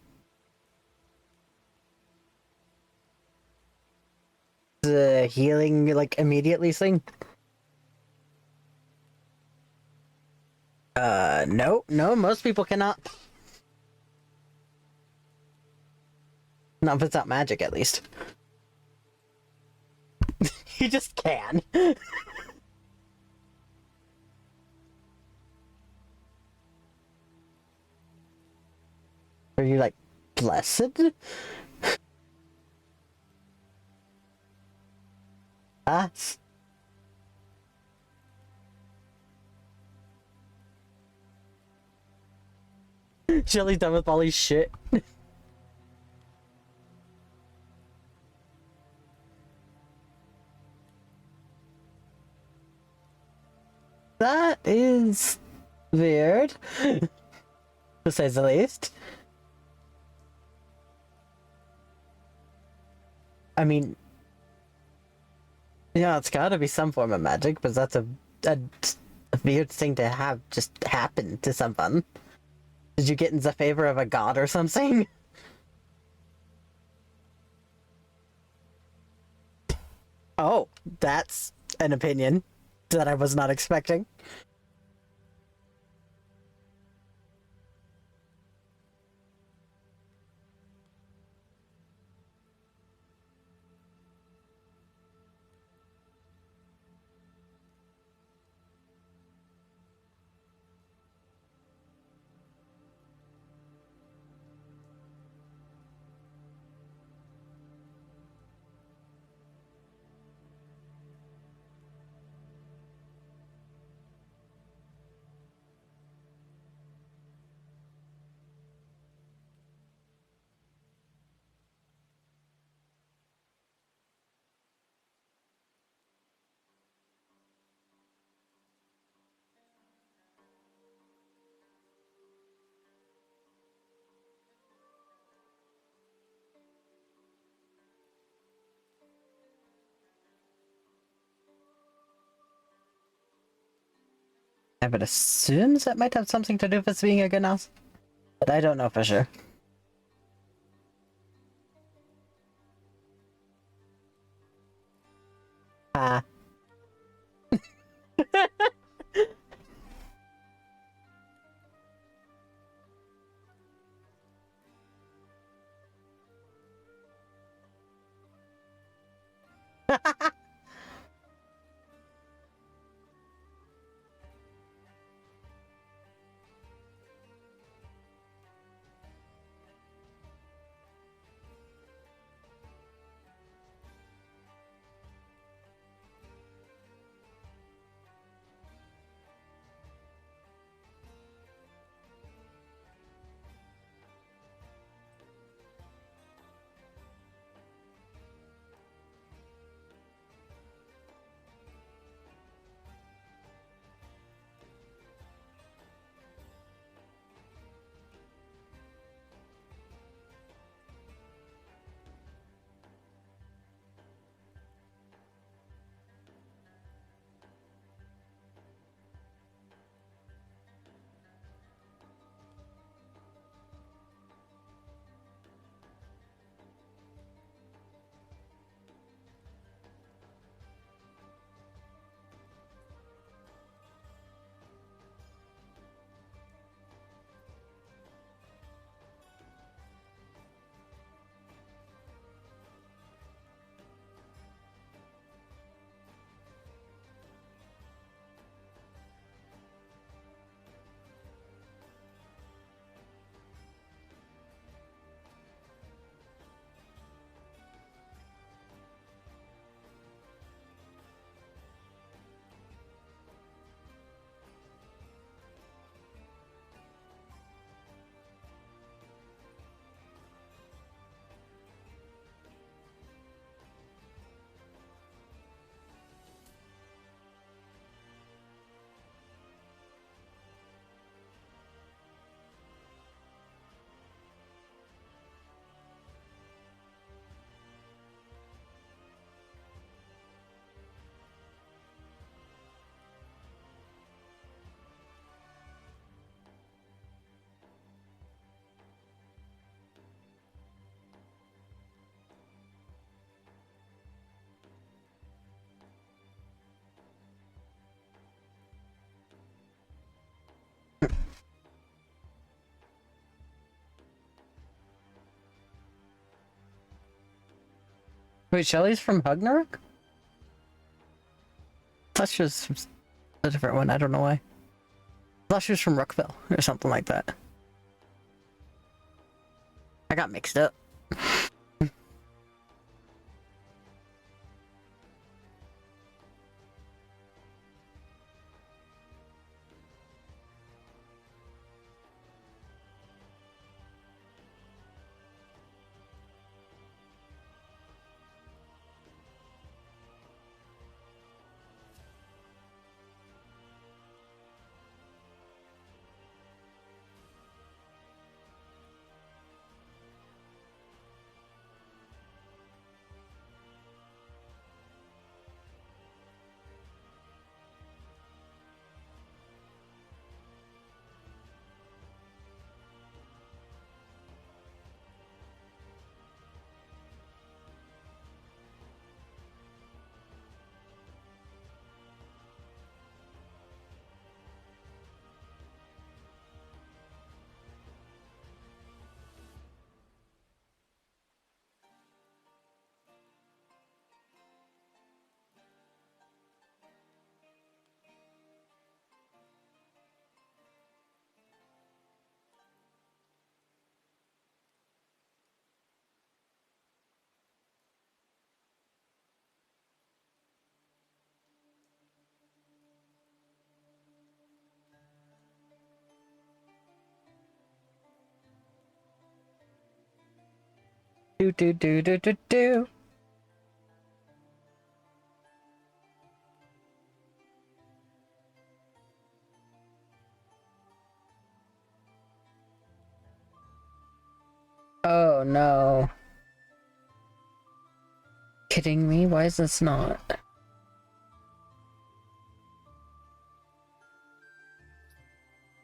The healing, like, immediately thing? No, no, most people cannot. Not if it's not magic, at least. You just can. Are you, like, blessed? Ah. Shelly's done with Molly's shit. That is Weird. To say the least. I mean, yeah, it's gotta be some form of magic, but that's a weird thing to have just happen to someone. Did you get in the favor of a god or something? Oh, that's an opinion that I was not expecting. I would assume that might have something to do with being a good mouse, but I don't know for sure. Ah. Wait, Shelly's from Ragnarok? I thought she was from a different one, I don't know why. I thought she was from Rookville, or something like that. I got mixed up. Do do do do do do. Oh no. Kidding me? Why is this not?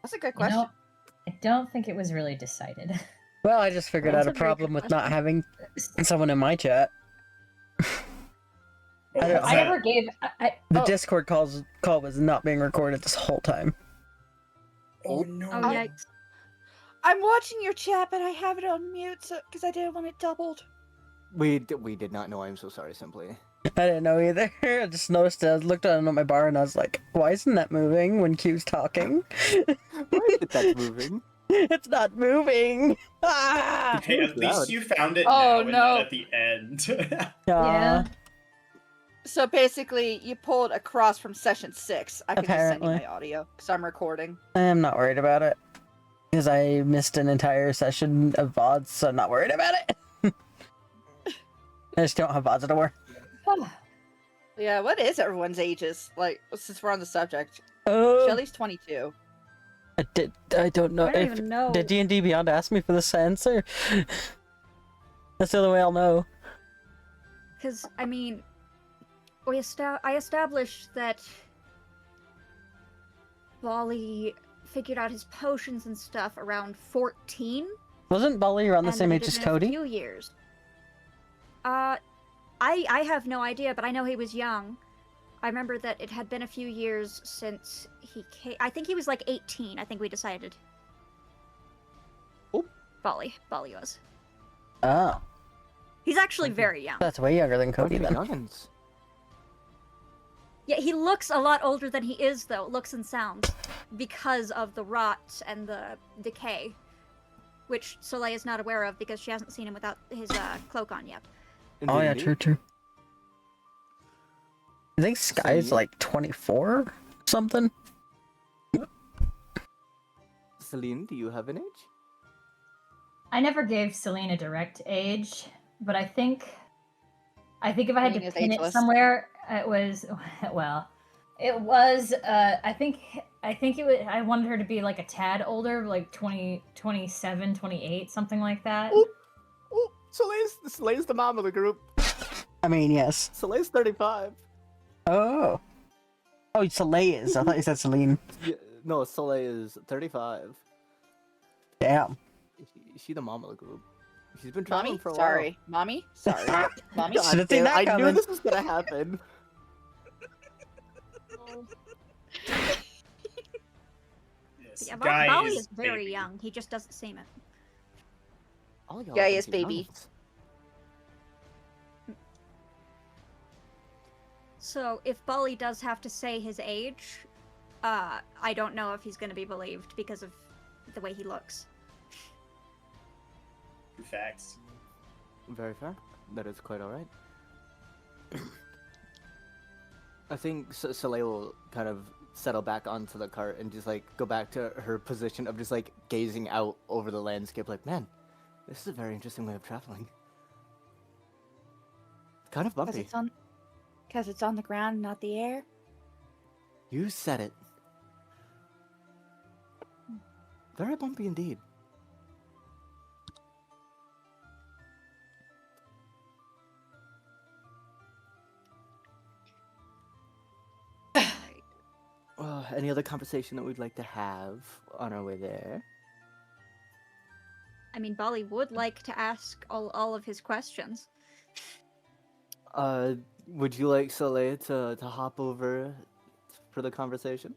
That's a good question. I don't think it was really decided. Well, I just figured That's out a a very problem good with not question. having someone in my chat. What don't- was I that? never gave. The Oh. Discord call was not being recorded this whole time. Oh no. Oh, yikes. I'm watching your chat, but I have it on mute because I didn't want it doubled. We did not know. I'm so sorry, Simply. I didn't know either. I just noticed it. I looked at my bar and I was like, why isn't that moving when Q's talking? Why is it that's moving? It's not moving! Ah! Hey, at least loud. you found it Oh, now and no. not at the end. Yeah. So basically, you pulled across from session 6. I can just send you Apparently. my audio because I'm recording. I'm not worried about it. Because I missed an entire session of VODs, so I'm not worried about it. I just don't have VODs anymore. Yeah, what is everyone's ages? Like, since we're on the subject. Oh, Shelly's 22. I don't know I don't if even know. did D&D Beyond ask me for this answer. That's the only way I'll know. Because, I mean, I established that Bali figured out his potions and stuff around 14. Wasn't Bolly around the and same that age it as had been a Cody? few years. I have no idea, but I know he was young. I remember that it had been a few years since he came. I think he was like 18. I think we decided. Oh. Bali was. Oh, He's actually Okay. very young. that's way younger than Cody Okay, then. youngins. Yeah, he looks a lot older than he is, though. Looks and sounds, because of the rot and the decay, which Soleil is not aware of because she hasn't seen him without his cloak on yet. Oh yeah, Indeed. true. I think Sky's yeah. like 24 or something. Celine, do you have an age? I never gave Celine a direct age, but I think if I had Celine to is pin it ageless. somewhere, it was it was. I think it was. I wanted her to be like a tad older, like 20, 27, 28, something like that. Ooh. Oh, Soleil's the mom of the group. I mean, yes. Soleil's 35. Oh. Oh, Soleil is. I thought you said Celine. Yeah, no, Soleil is 35. Damn. She the mom of the group. She's been traveling Mommy? for a while. Sorry. Mommy? Sorry. Mommy? God Should've seen damn, that I knew coming. this was gonna happen. Yes, Yeah, Guy Bali is is very baby. young. He just doesn't seem it. All y'all Yeah, are yes, too baby. youngins. So if Bali does have to say his age, I don't know if he's going to be believed because of the way he looks. Facts. Very fair. That is quite alright. I think Soleil will kind of settle back onto the cart and just like go back to her position of just like gazing out over the landscape like, man, this is a very interesting way of traveling. Kind of bumpy. Because it's on the ground, not the air. You said it. Very bumpy indeed. Any other conversation that we'd like to have on our way there? I mean, Bali would like to ask all of his questions. Would you like Soleil to hop over for the conversation?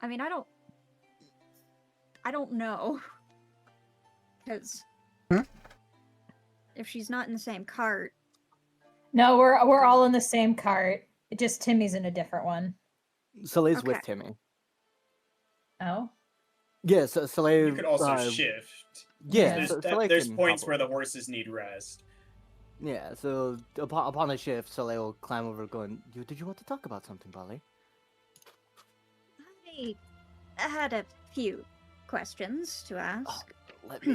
I mean, I don't know. Because Hmm? if she's not in the same cart, No, we're all in the same cart. Just Timmy's in a different one. Soleil's with Okay. Timmy. Oh. Yeah, so Soleil. You could also shift. Yeah, Yeah. Soleil There's can points hop where the over. horses need rest. Yeah, so upon the shift, Soleil will climb over, going, Did you want to talk about something, Bali?" I had a few questions to ask. Let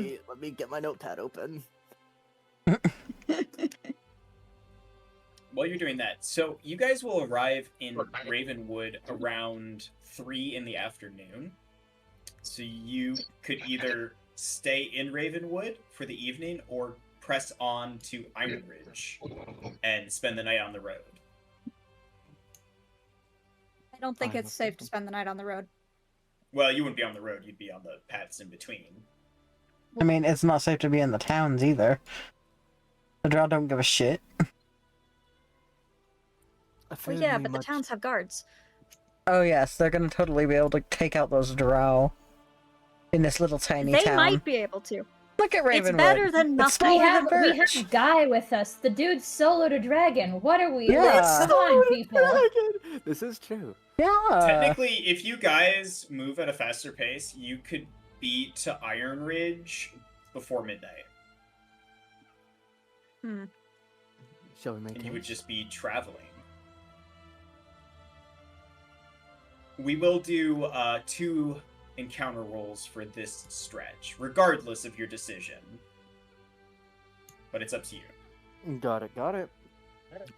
me get my notepad open. While you're doing that, so you guys will arrive in Ravenwood around 3 in the afternoon. So you could either stay in Ravenwood for the evening or press on to Iron Ridge and spend the night on the road. I don't think it's safe to spend the night on the road. Well, you wouldn't be on the road, you'd be on the paths in between. I mean, it's not safe to be in the towns either. The Drow don't give a shit. Well, yeah, but the towns have guards. Oh yes, they're gonna totally be able to take out those Drow in this little tiny They town. might be able to. Look at Ravenwood. It's better than It's nothing. still We have Birch. Guy with us. The dude soloed a dragon. What are we? Yeah. Come on, people. This is true. Yeah. Technically, if you guys move at a faster pace, you could be to Iron Ridge before midnight. Shall we make And you would haste? just be traveling. We will do 2 encounter rolls for this stretch, regardless of your decision. But it's up to you. Got it.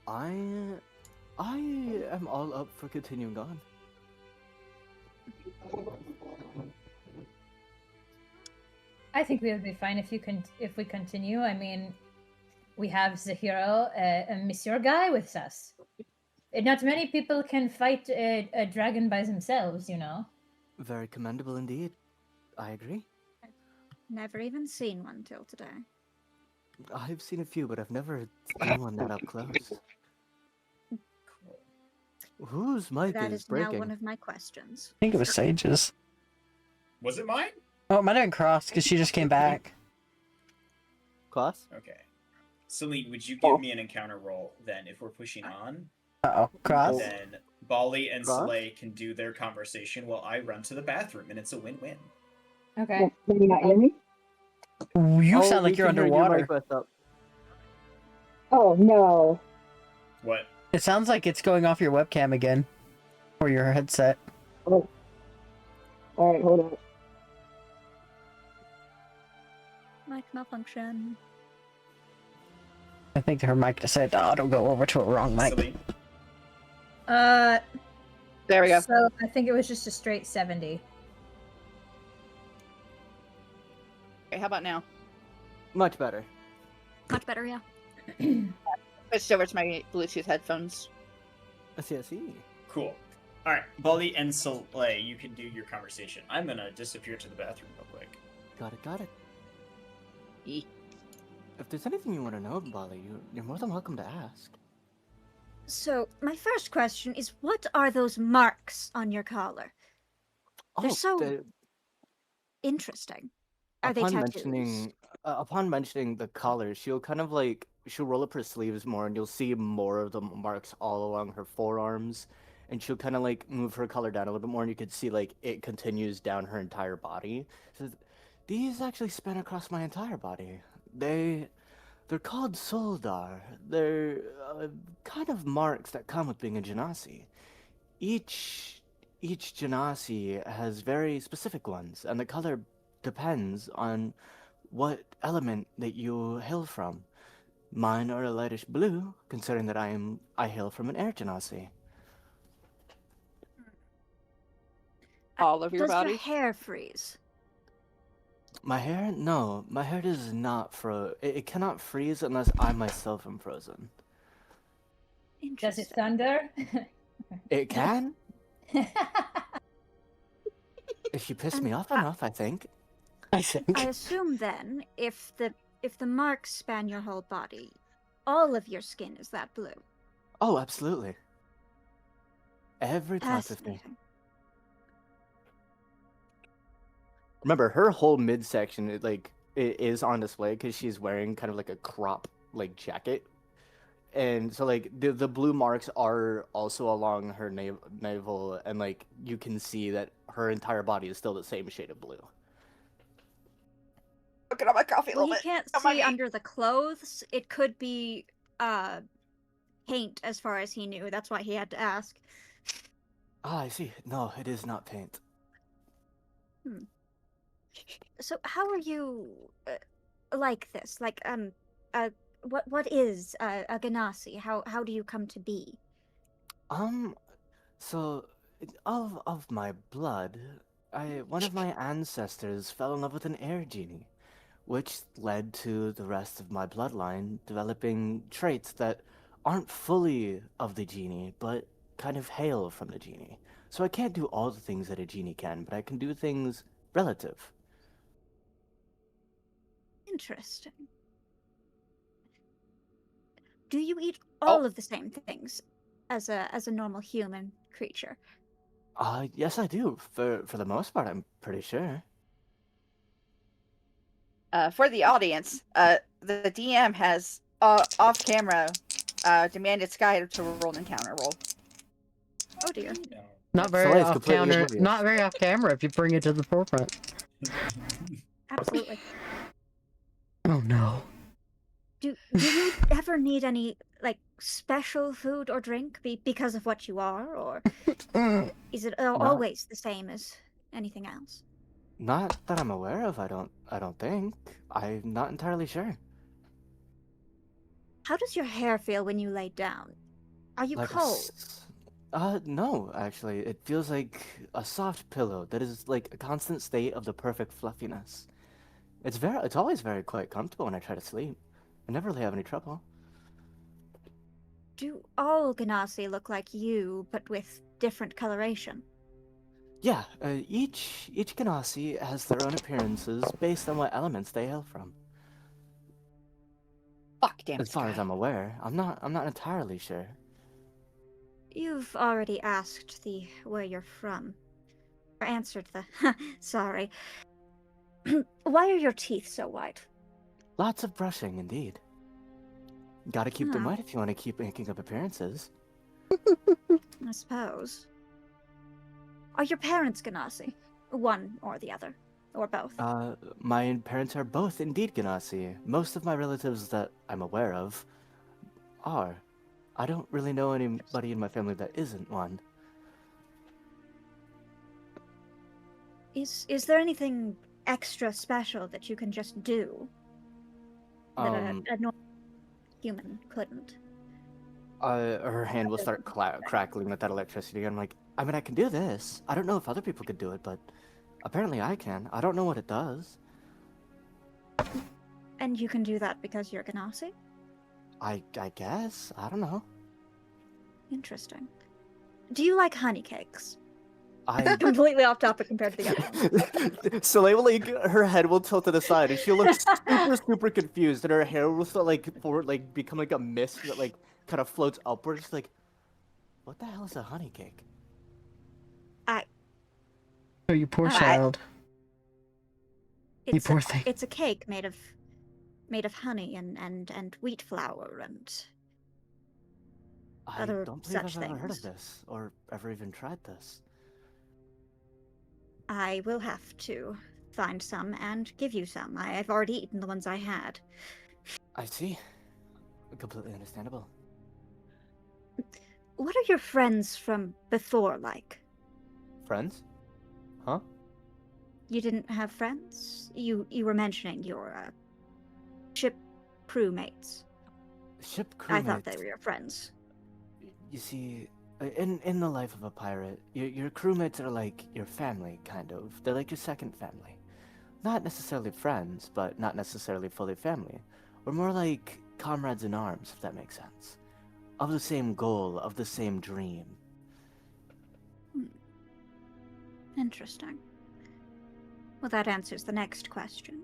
I am all up for continuing on. I think we'll be fine if we continue. I mean, we have Zahiro and Monsieur Guy with us. Not many people can fight a dragon by themselves, you know. Very commendable indeed. I agree. Never even seen one till today. I've seen a few, but I've never seen one that up close. Whose mic That is is now breaking? one of my questions. I think it was Sage's. Was it mine? Oh, it might have been Cross because she just came back. Class? Okay. Celine, would you give me an encounter roll then if we're pushing on? Uh-oh. Cross? Then Bali and Cross? Soleil can do their conversation while I run to the bathroom, and it's a win-win. Okay. Can you not hear me? You Oh, sound we like you're can hear your underwater. mic messed up. Oh no. What? It sounds like it's going off your webcam again. Or your headset. Oh. Alright, hold on. Mic malfunction. I think her mic decided to auto go over to a wrong mic. Celine? There we go. So I think it was just a straight 70. Okay, how about now? Much better. Much better, yeah. Switched over to my Bluetooth headphones. I see. Cool. Alright, Bali and Soleil, you can do your conversation. I'm gonna disappear to the bathroom real quick. Got it. Yee. If there's anything you want to know, Bali, you're more than welcome to ask. So, my first question is, what are those marks on your collar? They're so interesting. Are they tattoos? Upon mentioning the collar, she'll kind of she'll roll up her sleeves more, and you'll see more of the marks all along her forearms, and she'll kind of move her collar down a little bit more, and you can see it continues down her entire body. So these actually span across my entire body. They're called Soldar. They're kind of marks that come with being a Genasi. Each Genasi has very specific ones, and the color depends on what element that you hail from. Mine are a lightish blue, considering that I hail from an air Genasi. All of your Does body? your hair freeze? My hair? No, my hair does not it cannot freeze unless I myself am frozen. Does Interesting. it thunder? It can? If you piss me off enough, I think. I think. I assume then, if the marks span your whole body, all of your skin is that blue. Oh, absolutely. Every type of thing. Fascinating. Remember, her whole midsection it is on display because she's wearing kind of like a crop jacket, and so the blue marks are also along her navel, and you can see that her entire body is still the same shade of blue. Looking at my coffee a Well, little you bit. can't on my see knee. under the clothes. It could be paint, as far as he knew. That's why he had to ask. Ah, I see. No, it is not paint. So how are you like this? Like what is a ganassi? How do you come to be? Um, so of my blood, one of my ancestors fell in love with an air genie, which led to the rest of my bloodline developing traits that aren't fully of the genie, but kind of hail from the genie. So I can't do all the things that a genie can, but I can do things relative. Interesting. Do you eat Oh. all of the same things as a normal human creature? Yes, I do. For the most part, I'm pretty sure. For the audience, the DM has off camera demanded Sky to roll an encounter roll. Oh dear. No. Not very Soleil's off completely counter. oblivious. Not very off camera if you bring it to the forefront. Absolutely. Oh no. Do you ever need any like special food or drink because of what you are, or is it always the same as anything else? Not that I'm aware of, I don't think. I'm not entirely sure. How does your hair feel when you lay down? Are you Like a cold? no, actually. It feels like a soft pillow that is like a constant state of the perfect fluffiness. It's always very quite comfortable when I try to sleep. I never really have any trouble. Do all ganassi look like you, but with different coloration? Yeah, each Ganassi has their own appearances based on what elements they hail from. Fuck, damn As it, far as Sky. I'm aware, I'm not entirely sure. You've already asked the where you're from. Or answered the sorry. Why are your teeth so white? Lots of brushing, indeed. Gotta keep them Oh, white if you want to keep making up appearances. I suppose. Are your parents ganassi? One or the other, or both? My parents are both indeed Ganassi. Most of my relatives that I'm aware of are. I don't really know anybody in my family that isn't one. Is there anything extra special that you can just do that a normal human couldn't? Her hand will start crackling with that electricity. I'm like, I mean, I can do this. I don't know if other people could do it, but apparently I can. I don't know what it does. And you can do that because you're ganassi? I guess. I don't know. Interesting. Do you like honey cakes? I Completely off topic compared to the other one. Soleil will like her head will tilt to the side and she'll look super confused and her hair will start like forward like become like a mist that like kind of floats upwards like what the hell is a honey cake? Oh, you poor I- child. You It's poor a, thing. it's a cake made of honey and wheat flour and I other don't believe such I've ever heard of things. this or ever even tried this. I will have to find some and give you some. I've already eaten the ones I had. I see. Completely understandable. What are your friends from before like? Friends? Huh? You didn't have friends? You were mentioning your ship crewmates. Ship I thought they crewmates. were your friends. You see, in the life of a pirate, your crewmates are like your family, kind of. They're like your second family. Not necessarily friends, but not necessarily fully family. We're more like comrades in arms, if that makes sense. Of the same goal, of the same dream. Interesting. Well, that answers the next question.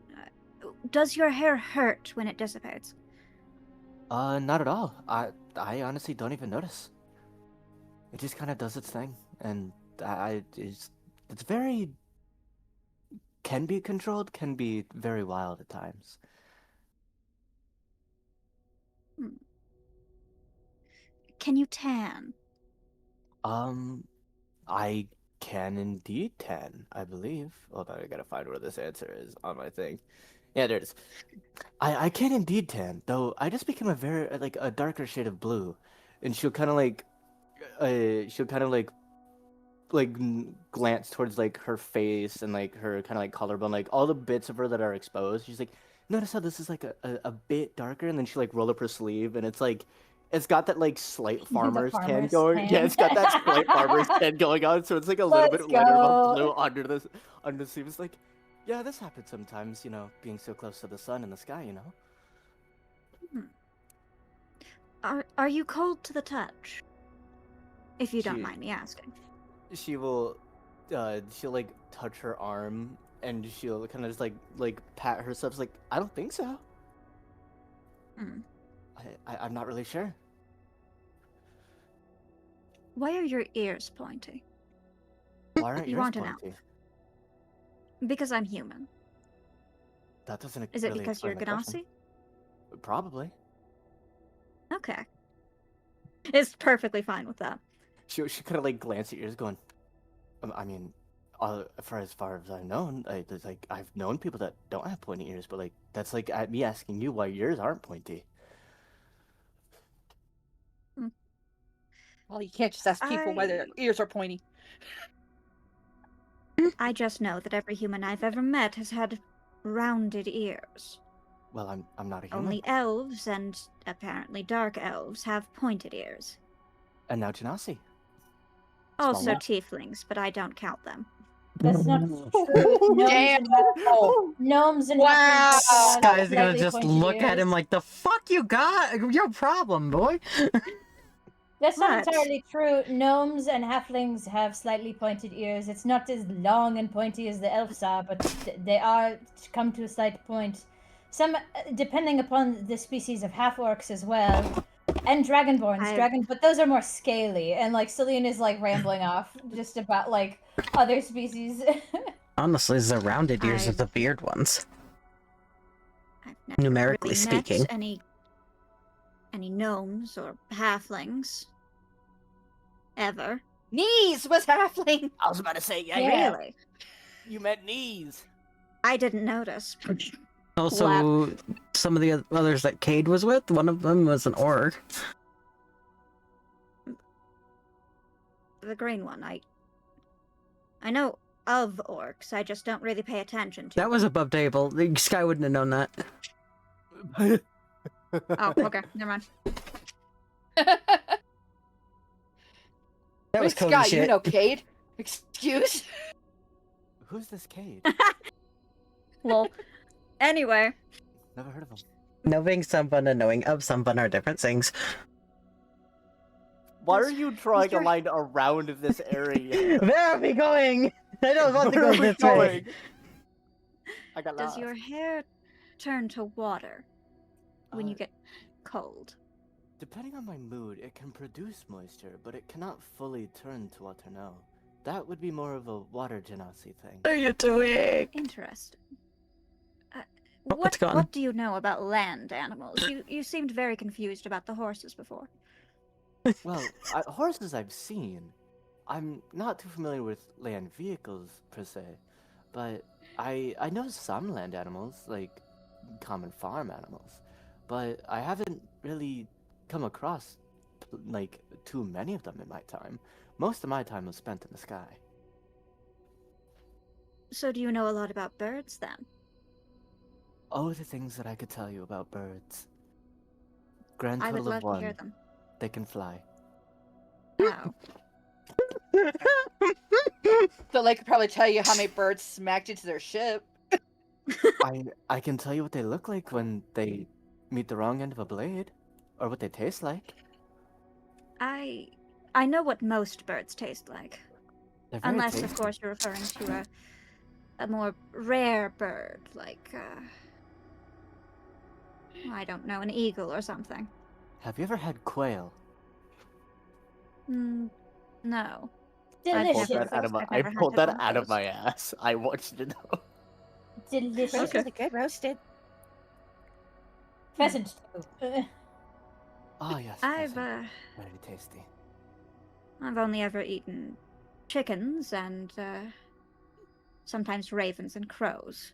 Does your hair hurt when it dissipates? Not at all. I honestly don't even notice. It just kind of does its thing, and it's very can be controlled, can be very wild at times. Hmm. Can you tan? I can indeed tan, I believe. Hold on, I gotta find where this answer is on my thing. Yeah, there it is. I can indeed tan, though I just became a very like a darker shade of blue, and she'll kind of like glance towards like her face and like her kind of like collarbone, like all the bits of her that are exposed. She's like, notice how this is like a bit darker, and then she like roll up her sleeve, and it's got that like slight farmer's tan farmer's going. Yeah, tan. it's got that slight farmer's tan going on, so it's like a little Let's bit lighter of a go. blue under the sleeve. It's like, yeah, this happens sometimes, being so close to the sun and the sky, Are you cold to the touch? If you don't She- mind me asking. She will, she'll like touch her arm, and she'll kind of just like pat herself. It's like, I don't think so. Hmm. I'm not really sure. Why are your ears pointy? Why aren't You yours aren't an elf. pointy? Because I'm human. That doesn't. Is it really because you're explain the question. Ganassi? Probably. Okay. It's perfectly fine with that. She kind of like glance at yours, going, I mean, for as far as I've known, I've known people that don't have pointy ears, but like that's like me asking you why yours aren't pointy. Well, you can't just ask people why their ears are pointy. I just know that every human I've ever met has had rounded ears. Well, I'm not a human. Only elves and apparently dark elves have pointed ears. And now Genasi. Also one. tieflings, but I don't count them. That's not true. Damn. Gnomes and Wow. halflings have Guys are gonna slightly just pointed look at him ears. like, the fuck you got? Your problem, boy. That's not What? entirely true. Gnomes and halflings have slightly pointed ears. It's not as long and pointy as the elves are, but they are come to a slight point. Some, depending upon the species of half-orcs as well, and dragonborns. But those are more scaly, and like Cillian is like rambling off just about like other species. Honestly, the rounded ears are I've- the weird ones. I've never Numerically really speaking. met any gnomes or halflings. Ever. Knees was halfling. I was about to say, Yeah. Really? you meant knees. I didn't notice. Also, some of the others that Cade was with, one of them was an orc. The green one, I know of orcs, I just don't really pay attention to That was above table. The Sky wouldn't have known that. Oh, okay, never mind. That was Wait, Cody Scott, shit. you know Cade. Excuse? Who's this Cade? Well, anyway, Never heard of him. Knowing someone and knowing of someone are different things. Why are you drawing a Mr. line around this area? Where are we going? I don't want to Where go are we this way. going? I got does lost. your hair turn to water when you Uh, get cold? Depending on my mood, it can produce moisture, but it cannot fully turn to water, no. That would be more of a water genasi thing. What are you doing? Interesting. Oh, it's gone. What do you know about land animals? You seemed very confused about the horses before. Well, horses I've seen. I'm not too familiar with land vehicles, per se. But I know some land animals, like common farm animals. But I haven't really come across, like, too many of them in my time. Most of my time was spent in the sky. So do you know a lot about birds then? Oh, the things that I could tell you about birds. Grand I would total love of to one. hear them. They can fly. Oh. So they could probably tell you how many birds smacked into their ship. I can tell you what they look like when they meet the wrong end of a blade, or what they taste like. I know what most birds taste like. They're very Unless, of tasty. course, you're referring to a more rare bird, like, I don't know, an eagle or something. Have you ever had quail? No. I pulled Delicious. that out of my, I've I never had pulled one that of out of those. my ass. I want you to know. Delicious. Those really good roasted. Pheasant too. Oh yes. I've pheasant. Very tasty. I've only ever eaten chickens and sometimes ravens and crows.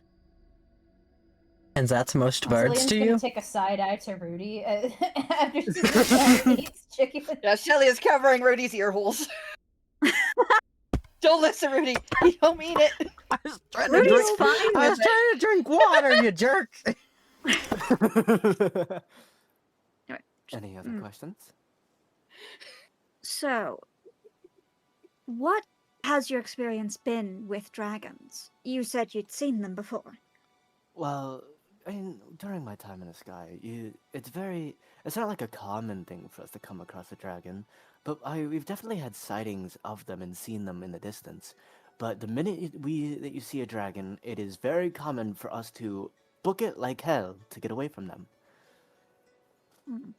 And that's most birds Cillian's to gonna you? take a side eye to Rudy after he eats chicken. Yeah, Shelly is covering Rudy's ear holes. Don't listen, Rudy. You don't mean it. I was trying Rudy's to drink. fine I was with it. trying to drink water, you jerk. Anyway, Any other Mm. questions? So, what has your experience been with dragons? You said you'd seen them before. Well, I mean, during my time in the sky, it's not like a common thing for us to come across a dragon, but we've definitely had sightings of them and seen them in the distance. But the minute that you see a dragon, it is very common for us to book it like hell to get away from them. Hmm.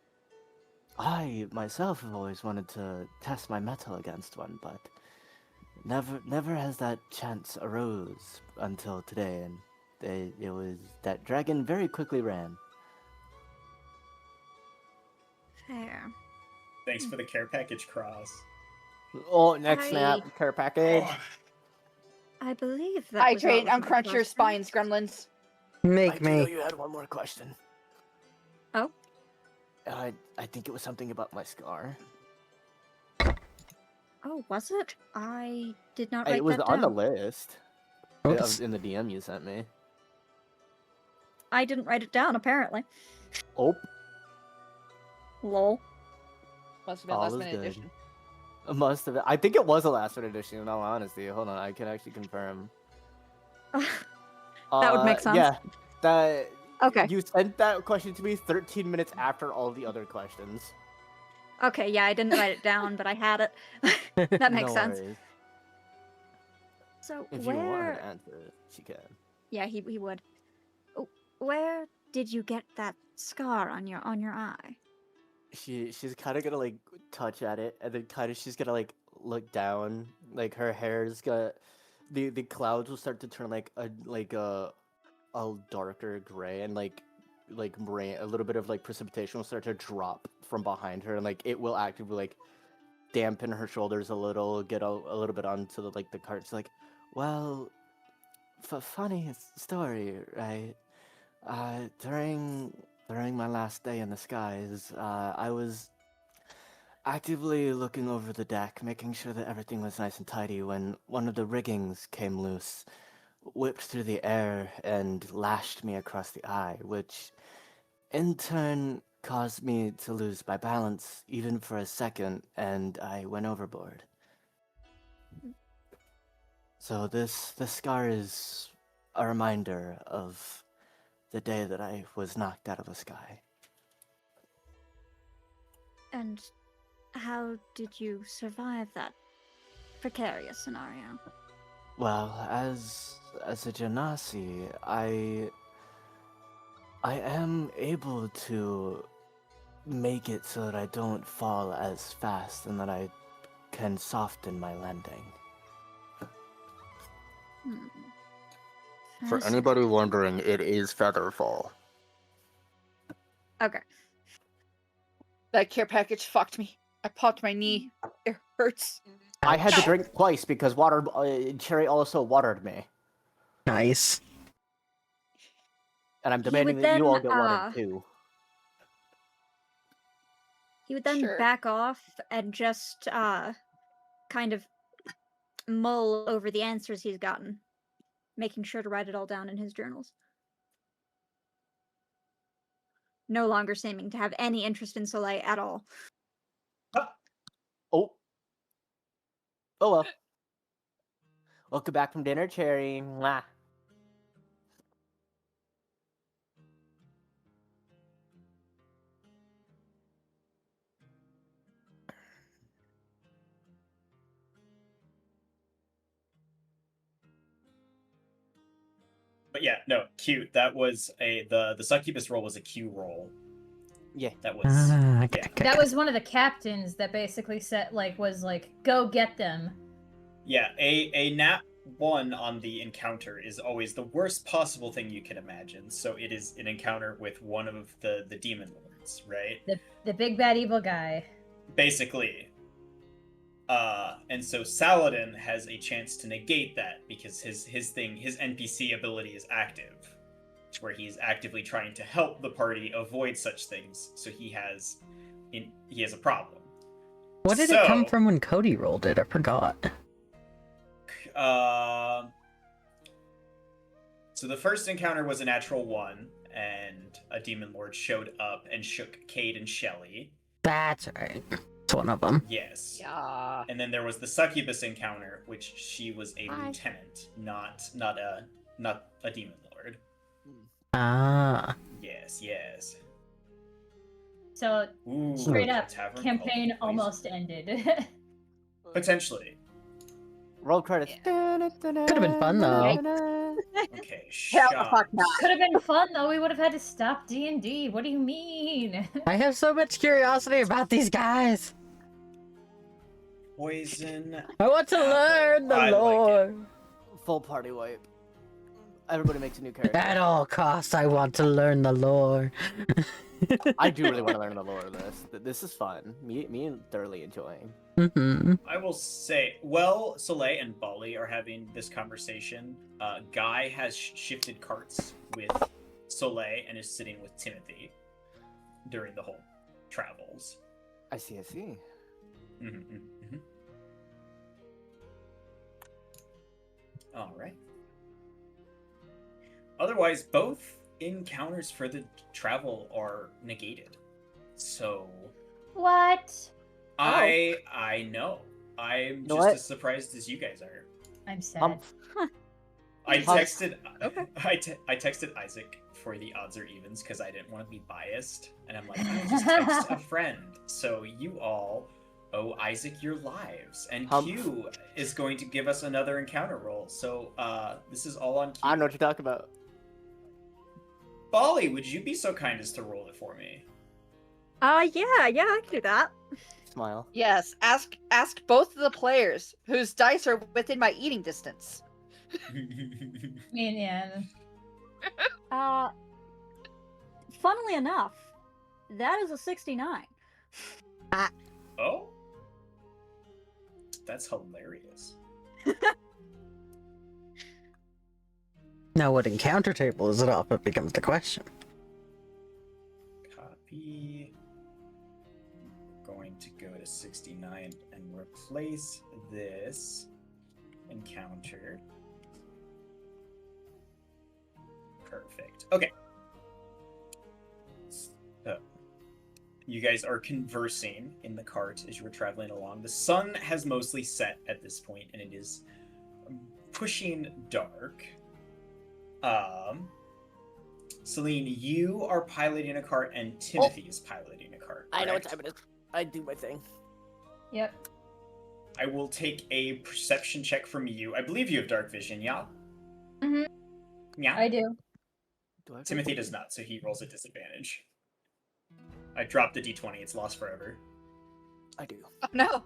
I myself have always wanted to test my mettle against one, but never has that chance arose until today, and it was that dragon very quickly ran. Fair. Thanks for the care package, Cross. Oh, next I- snap, care package. I believe that was Hydrate, all of my uncrunch your questions. spines, gremlins. I Make do know me. you had one more question. Oh? I think it was something about my scar. Oh, was it? I did not write It was that on the down. list. Oops. In the DM you sent me. I didn't write it down, apparently. Oh, Lol. Must have been all last is minute good. edition. Must have. I think it was a last minute edition. In all honesty, hold on, I can actually confirm. That would make sense. Yeah, that. Okay. You sent that question to me 13 minutes after all the other questions. Okay, yeah, I didn't write it down, but I had it. That makes No sense. worries. So If you want her where? to answer it, she can. Yeah, he would. Oh, where did you get that scar on your eye? She's kind of gonna like touch at it, and then kind of she's gonna like look down. Like her hair's gonna, the clouds will start to turn like a darker gray, and like rain, a little bit of like precipitation will start to drop from behind her, and like it will actively like dampen her shoulders a little, get a little bit onto the cart. She's like, well, funny story, right? During my last day in the skies, I was actively looking over the deck, making sure that everything was nice and tidy, when one of the riggings came loose, whipped through the air, and lashed me across the eye, which in turn caused me to lose my balance even for a second, and I went overboard. So this scar is a reminder of the day that I was knocked out of the sky. And how did you survive that precarious scenario? Well, as a Genasi, I am able to make it so that I don't fall as fast and that I can soften my landing. Hmm. For Fascinating. anybody wondering, it is Featherfall. Okay. That care package fucked me. I popped my knee. It hurts. I had to Ouch. drink twice because Cherry also watered me. Nice. And I'm He would demanding that you all then, get watered too. He would then Sure. back off and just kind of mull over the answers he's gotten, making sure to write it all down in his journals. No longer seeming to have any interest in Soleil at all. Oh. Oh well. Welcome back from dinner, Cherry. Mwah. But yeah, no, cute. That was the succubus roll was a Q roll. Yeah. That was Okay, yeah. okay. That was one of the captains that basically said, was like, go get them. Yeah, a nat 1 on the encounter is always the worst possible thing you can imagine. So it is an encounter with one of the demon lords, right? The big bad evil guy. Basically. And so Saladin has a chance to negate that because his NPC ability is active, where he's actively trying to help the party avoid such things. So he has a problem. What did it come from when Cody rolled it? I forgot. So the first encounter was a natural 1, and a demon lord showed up and shook Cade and Shelly. That's right. It's one of them. Yes. Yeah. And then there was the succubus encounter, which she was a Hi. lieutenant, not a demon lord. Ah. Yes. So Ooh, straight a up, tavern campaign called almost Poison. ended. Potentially. Roll credits. Yeah. Could have been fun, though. Okay, Hell the fuck shots. not. Could have been fun though. We would have had to stop D&D. What do you mean? I have so much curiosity about these guys. Poison. I want to learn the I like it. lore. Full party wipe. Everybody makes a new character. At all costs, I want to learn the lore. I do really want to learn the lore of this. This is fun. Me thoroughly enjoying. Mm-hmm. I will say, well, Soleil and Bali are having this conversation. Guy has shifted carts with Soleil and is sitting with Timothy during the whole travels. I see. Mm-hmm. All right. Otherwise, both encounters for the travel are negated. So What? I know. I'm know just what? as surprised as you guys are. I'm sad. I Huh. texted I texted Isaac for the odds or evens because I didn't want to be biased, and I'm like, I just text a friend. So you all owe Isaac your lives, and Hump. Q is going to give us another encounter roll. So this is all on Q. I don't know what you're talking about. Bali, would you be so kind as to roll it for me? Yeah, I can do that. Smile. Yes, ask both of the players whose dice are within my eating distance. Me and Ian. Funnily enough, that is a 69. Oh, that's hilarious. Now, what encounter table is it off? It becomes the question. Copy. We're going to go to 69 and replace this encounter. Perfect. Okay. So, you guys are conversing in the cart as you were traveling along. The sun has mostly set at this point, and it is pushing dark. Celine, you are piloting a cart, and Timothy is piloting a cart. I know what correct? time it is. I do my thing. Yep. I will take a perception check from you. I believe you have dark vision, yeah? Mhm. Yeah. I do. Do I have Timothy does not, so he rolls a disadvantage. I dropped the d20, it's lost forever. I do. Oh no.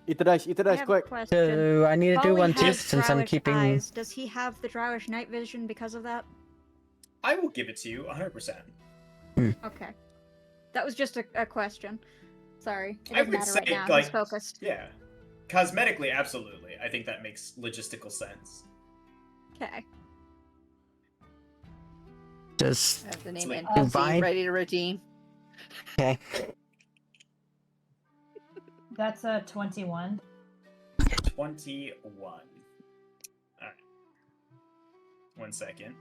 Eat the dice, I have a quick. question. So I need to do Bali one too, has since I'm Drowish keeping. eyes. Does he have the Drowish night vision because of that? I will give it to you, 100%. Okay. That was just a question. Sorry. It I doesn't would matter say, right now. like, He's focused. Yeah. Cosmetically, absolutely. I think that makes logistical sense. Okay. Just I have the name Like- NPC Divine- ready to redeem. okay. That's a 21. 21. Alright. 1 second.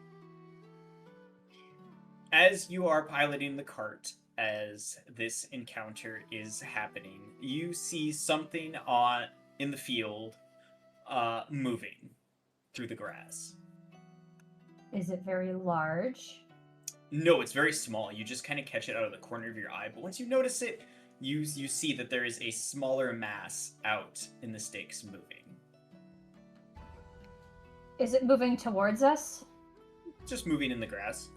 As you are piloting the cart, as this encounter is happening, you see something in the field moving through the grass. Is it very large? No, it's very small. You just kind of catch it out of the corner of your eye, but once you notice it, you see that there is a smaller mass out in the stakes moving. Is it moving towards us? Just moving in the grass.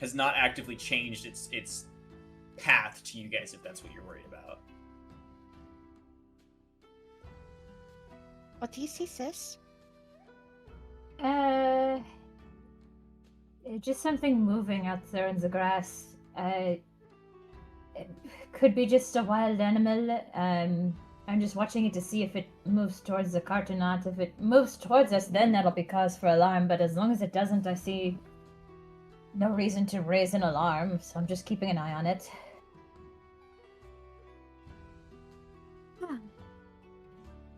Has not actively changed its path to you guys, if that's what you're worried about. What do you see, sis? Just something moving out there in the grass. It could be just a wild animal. I'm just watching it to see if it moves towards the cart or not. If it moves towards us, then that'll be cause for alarm. But as long as it doesn't, I see no reason to raise an alarm. So I'm just keeping an eye on it.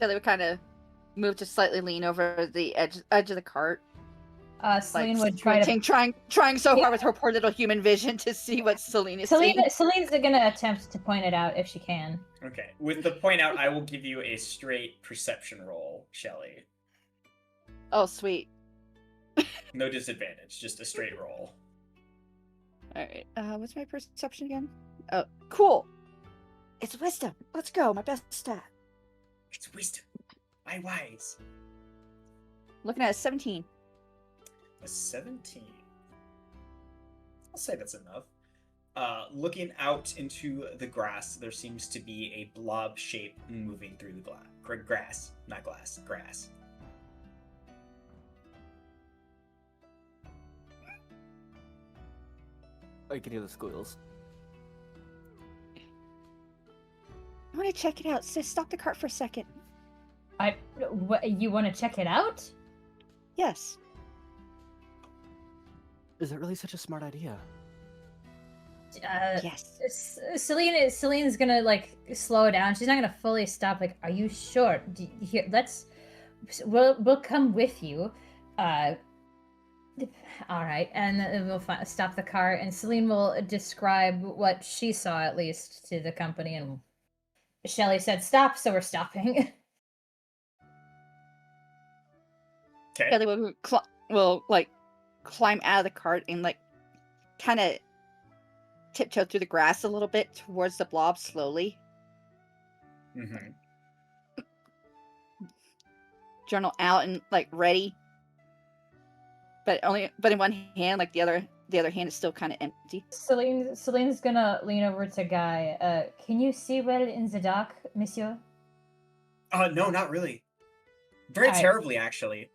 Shelly would kind of move to slightly lean over the edge of the cart. Celine would try to. trying so hard with her poor little human vision to see what Celine is seeing. Celine's gonna attempt to point it out if she can. Okay. With the point out, I will give you a straight perception roll, Shelly. Oh, sweet. No disadvantage, just a straight roll. Alright, what's my perception again? Oh, cool! It's wisdom! Let's go, my best stat. It's wisdom. My wise. Looking at a 17. A 17. I'll say that's enough. Looking out into the grass, there seems to be a blob shape moving through the grass. Not glass, grass. I can hear the squeals. I want to check it out. Sis, stop the cart for a second. You want to check it out? Yes. Is that really such a smart idea? Yes. Celine's gonna like slow down. She's not gonna fully stop. Like, are you sure? Here, we'll come with you. All right, and then we'll stop the car, and Celine will describe what she saw at least to the company. And Shelly said, "Stop," so we're stopping. Okay. Shelly will like climb out of the cart and like kind of tiptoe through the grass a little bit towards the blob slowly. Mm-hmm. Journal out and like ready, but in one hand, like the other hand is still kind of empty. Celine's gonna lean over to Guy. Can you see well in the dark, Monsieur? No, not really. Very All right. terribly, actually.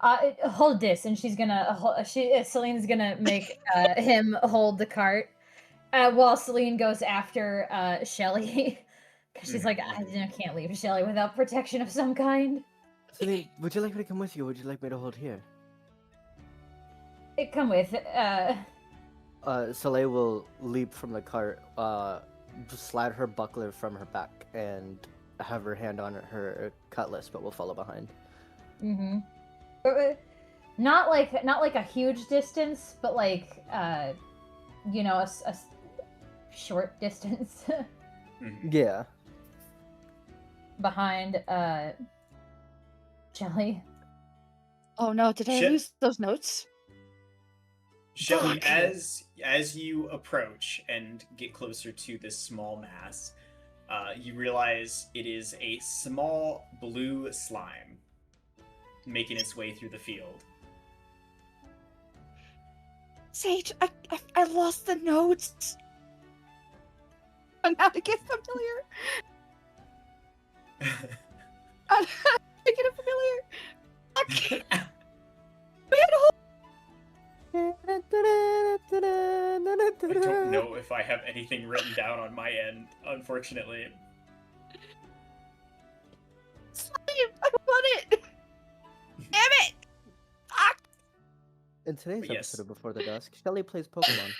Hold this, and she's gonna. Celine's gonna make him hold the cart, while Celine goes after Shelly, because she's like, I can't leave Shelly without protection of some kind. Celine, would you like me to come with you, or would you like me to hold here? Come with. Soleil will leap from the cart, just slide her buckler from her back, and have her hand on her cutlass, but will follow behind. Mm-hmm. Not like a huge distance, but like a short distance. Yeah. Behind Shelly. Oh no! Did I lose those notes? Shelly, as you approach and get closer to this small mass, you realize it is a small blue slime making its way through the field. Sage, I lost the notes. On how to get familiar. On how to get familiar. Okay. We had a whole. I don't know if I have anything written down on my end, unfortunately. Slime! I want it! Damn it! Fuck! In today's But yes. episode of Before the Dusk, Shelly plays Pokemon.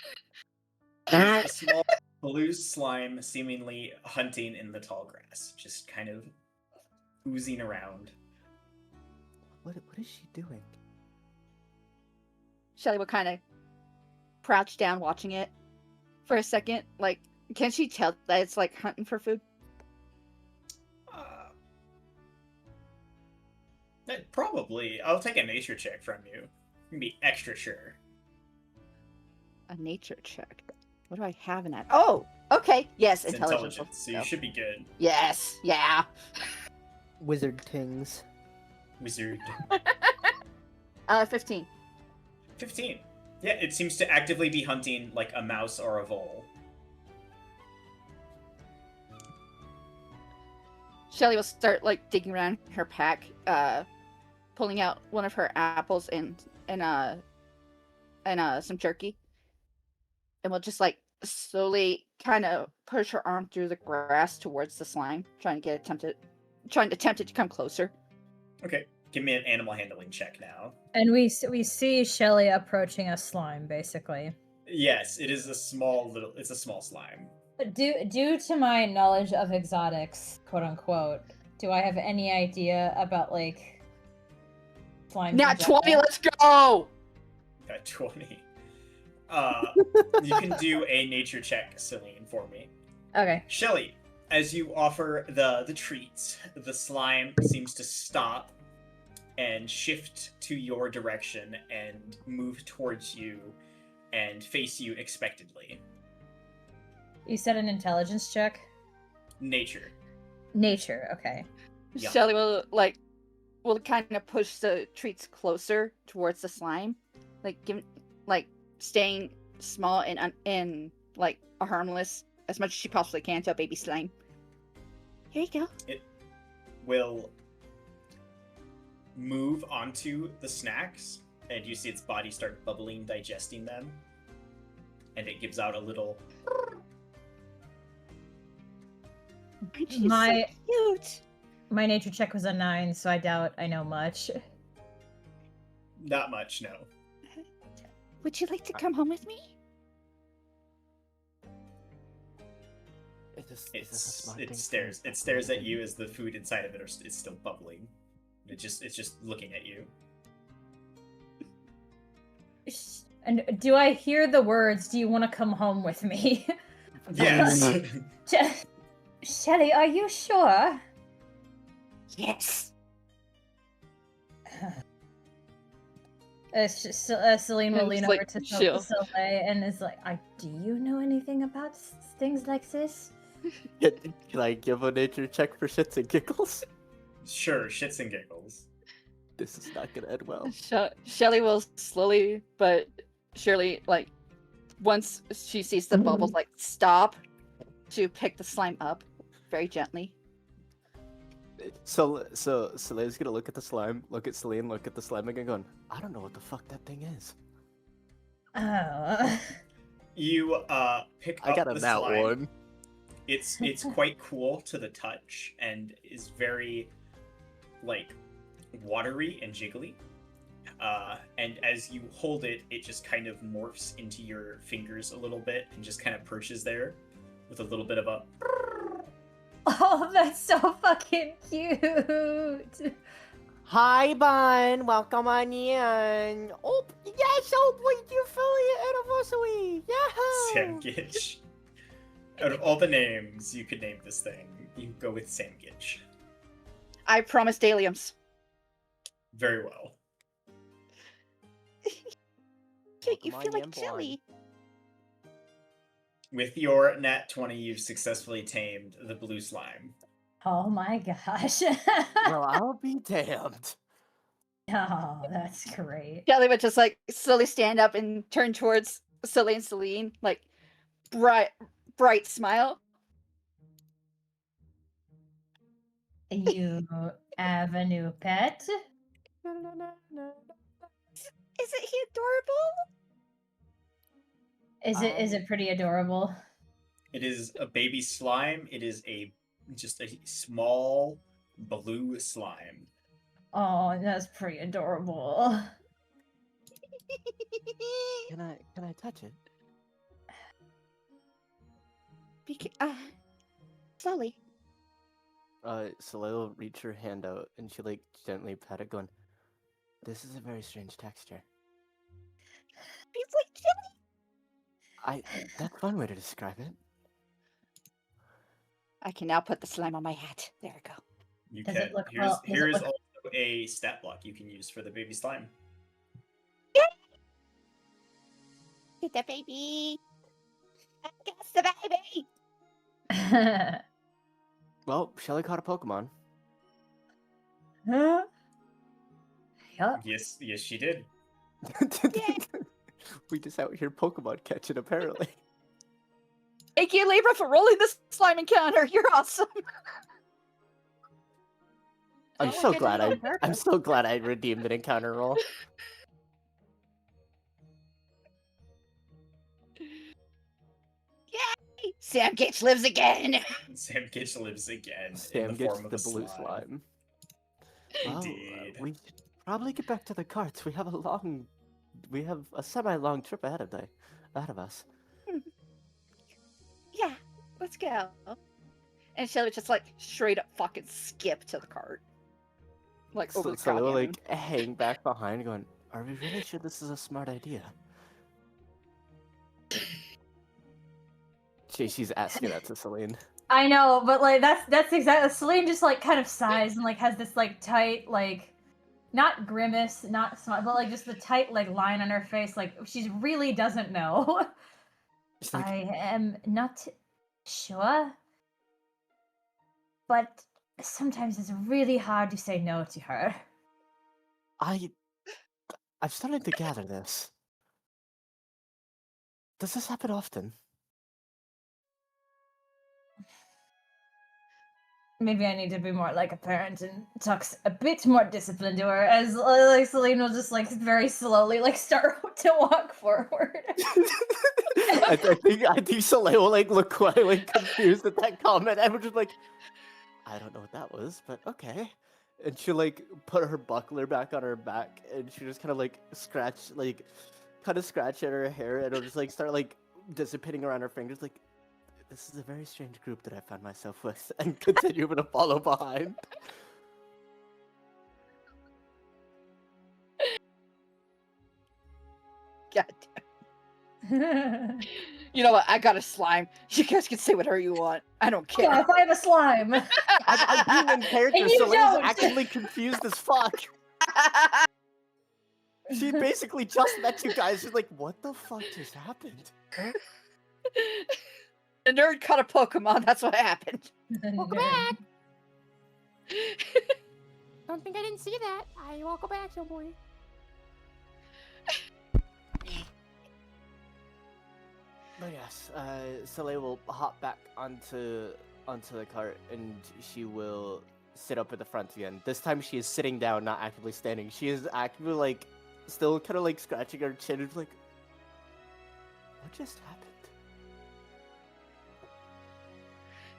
A small blue slime seemingly hunting in the tall grass, just kind of oozing around. What is she doing? Shelly will kind of crouch down watching it for a second. Like, can she tell that it's like hunting for food? Probably. I'll take a nature check from you. You can be extra sure. A nature check. What do I have in that? Oh, okay. Yes, It's intelligence. intelligence, so you should be good. Yes, yeah. Wizard Tings. Wizard. 15. 15. Yeah, it seems to actively be hunting like a mouse or a vole. Shelly will start like digging around her pack, pulling out one of her apples and some jerky, and will just like slowly kind of push her arm through the grass towards the slime, trying to tempt it to come closer. Okay, give me an animal handling check now. And we see Shelly approaching a slime, basically. Yes, it is a small slime. Due to my knowledge of exotics, quote unquote, Do I have any idea about like slime? Nat 20, let's go! Got 20. You can do a nature check, Celine, for me. Okay. Shelly, as you offer the treats, the slime seems to stop and shift to your direction and move towards you and face you expectantly. You said an intelligence check? Nature. Nature, okay. Yeah. Shelly will kind of push the treats closer towards the slime, staying small and like a harmless as much as she possibly can to a baby slime. Here you go. It will move onto the snacks, and you see its body start bubbling, digesting them, and it gives out a little. She's My- so cute. My nature check was a 9, so I doubt I know much. Not much, no. Would you like to come home with me? It stares at you as the food inside of it is still bubbling. It's just looking at you. And do I hear the words, "Do you want to come home with me?" Yes. Shelly, are you sure? Yes. Celine will And lean just, over like, to chill. Soleil and is like, "Do you know anything about things like this?" Can I give a nature check for shits and giggles? Sure, shits and giggles. This is not gonna end well. Shelly will slowly but surely, like, once she sees the bubbles, like, stop to pick the slime up very gently. So Celine's gonna look at the slime, look at Celine, look at the slime again, going, I don't know what the fuck that thing is. Oh. You pick up I got a the nat slime. one. It's quite cool to the touch and is very like watery and jiggly. And as you hold it, it just kind of morphs into your fingers a little bit and just kind of perches there with a little bit of a. Oh, that's so fucking cute. Hi, Bun. Welcome on in. Oh, yes, wait, you for your anniversary. Yeah. Samgitch. Out of all the names you could name this thing, you go with Samgitch. I promise Daliums. Very well. You Welcome feel on like in, jelly. With your nat 20, you've successfully tamed the blue slime. Oh my gosh. Well, I'll be damned. Oh, that's great. Shelly would just, like, slowly stand up and turn towards Celine, like, bright smile. You have a new pet? Isn't he adorable? Is it pretty adorable? It is a baby slime. It is just a small blue slime. Oh, that's pretty adorable. Can I touch it? Slowly. Soleil will reach her hand out and she like gently pat it, going, "This is a very strange texture." He's like jelly. That's one way to describe it. I can now put the slime on my hat. There we go. You Does can. it look Here's well- does it here is look- also a stat block you can use for the baby slime. Get the baby. Get the baby. Well, Shelly caught a Pokemon. Huh? Yup. Yes, she did. We just out here Pokemon catching, apparently. Thank you, Libra, for rolling this slime encounter. You're awesome. I'm Oh, so look, I glad did it on I'm purpose. so glad I redeemed an encounter roll. Sam Gates lives again. Sam Gitch lives again Sam in the gets form of the a blue slime. slime. Well, Indeed. we should probably get back to the carts. We have a semi-long trip ahead of us. Yeah, let's go. And Shelly would just like straight up fucking skip to the cart. Like over the So they cow will canyon. like hang back behind, going, "Are we really sure this is a smart idea?" She's asking that to Celine. I know, but like that's exactly. Celine just like kind of sighs and like has this like tight like, not grimace, not smile, but like just the tight like line on her face, like she really doesn't know. She's like, I am not sure, but sometimes it's really hard to say no to her. I'm starting to gather this. Does this happen often? Maybe I need to be more like a parent and talk a bit more discipline to her, as like Celine will just like very slowly like start to walk forward. I think Soleil will like look quite like confused at that comment. And we're just like, I don't know what that was, but okay. And she'll like put her buckler back on her back, and she just kind of like scratch at her hair, and it'll just like start like dissipating around her fingers. Like, this is a very strange group that I found myself with, and continue to follow behind. God damn. You know what? I got a slime. You guys can say whatever you want. I don't care. Yeah, if I have a slime. I'm being in character, And you Soleil's don't. actually confused as fuck. She basically just met you guys. She's like, what the fuck just happened? The nerd caught a Pokemon. That's what happened. Welcome back. Don't think I didn't see that. I welcome back, so boy. But yes, Soleil will hop back onto the cart, and she will sit up at the front again. This time she is sitting down, not actively standing. She is actively like still kind of like scratching her chin, and like, what just happened?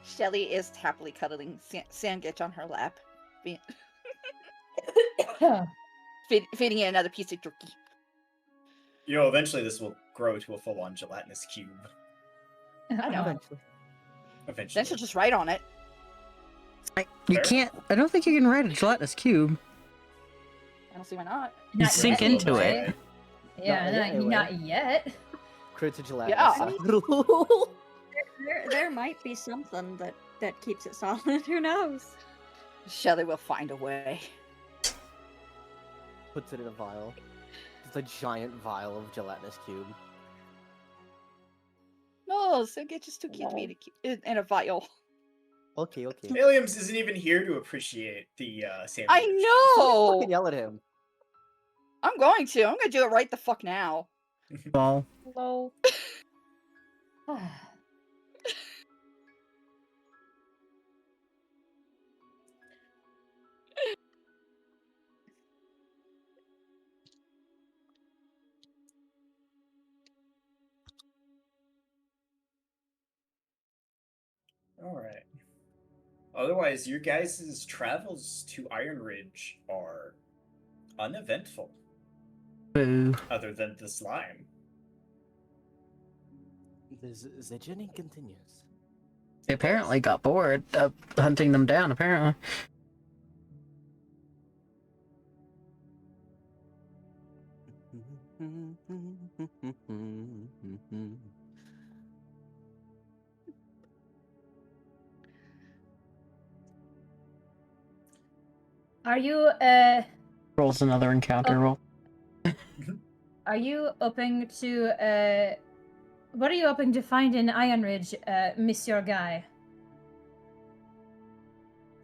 Shelly is happily cuddling Sandwich on her lap, feeding it another piece of jerky. You know, eventually this will grow to a full-on gelatinous cube. I know. Eventually. Eventually. Then she'll just write on it. You Fair. can't. I don't think you can write a gelatinous cube. I don't see why not. You Not sink yet, into anyway. it. Yeah, not yet. Creates a gelatinous. Yeah. There might be something that keeps it solid. Who knows? Shelly will find a way. Puts it in a vial. Just a giant vial of gelatinous cube. No, Sandwich is too cute to be in a vial. Okay. Williams isn't even here to appreciate the sandwich. I know! Fucking yell at him. I'm going to do it right the fuck now. Well, Hello. Alright. Otherwise, your guys' travels to Iron Ridge are uneventful, boo. other than the slime. The journey continues. They apparently got bored of hunting them down, apparently. Are you Rolls another encounter roll. Are you hoping to what are you hoping to find in Iron Ridge, Monsieur Guy?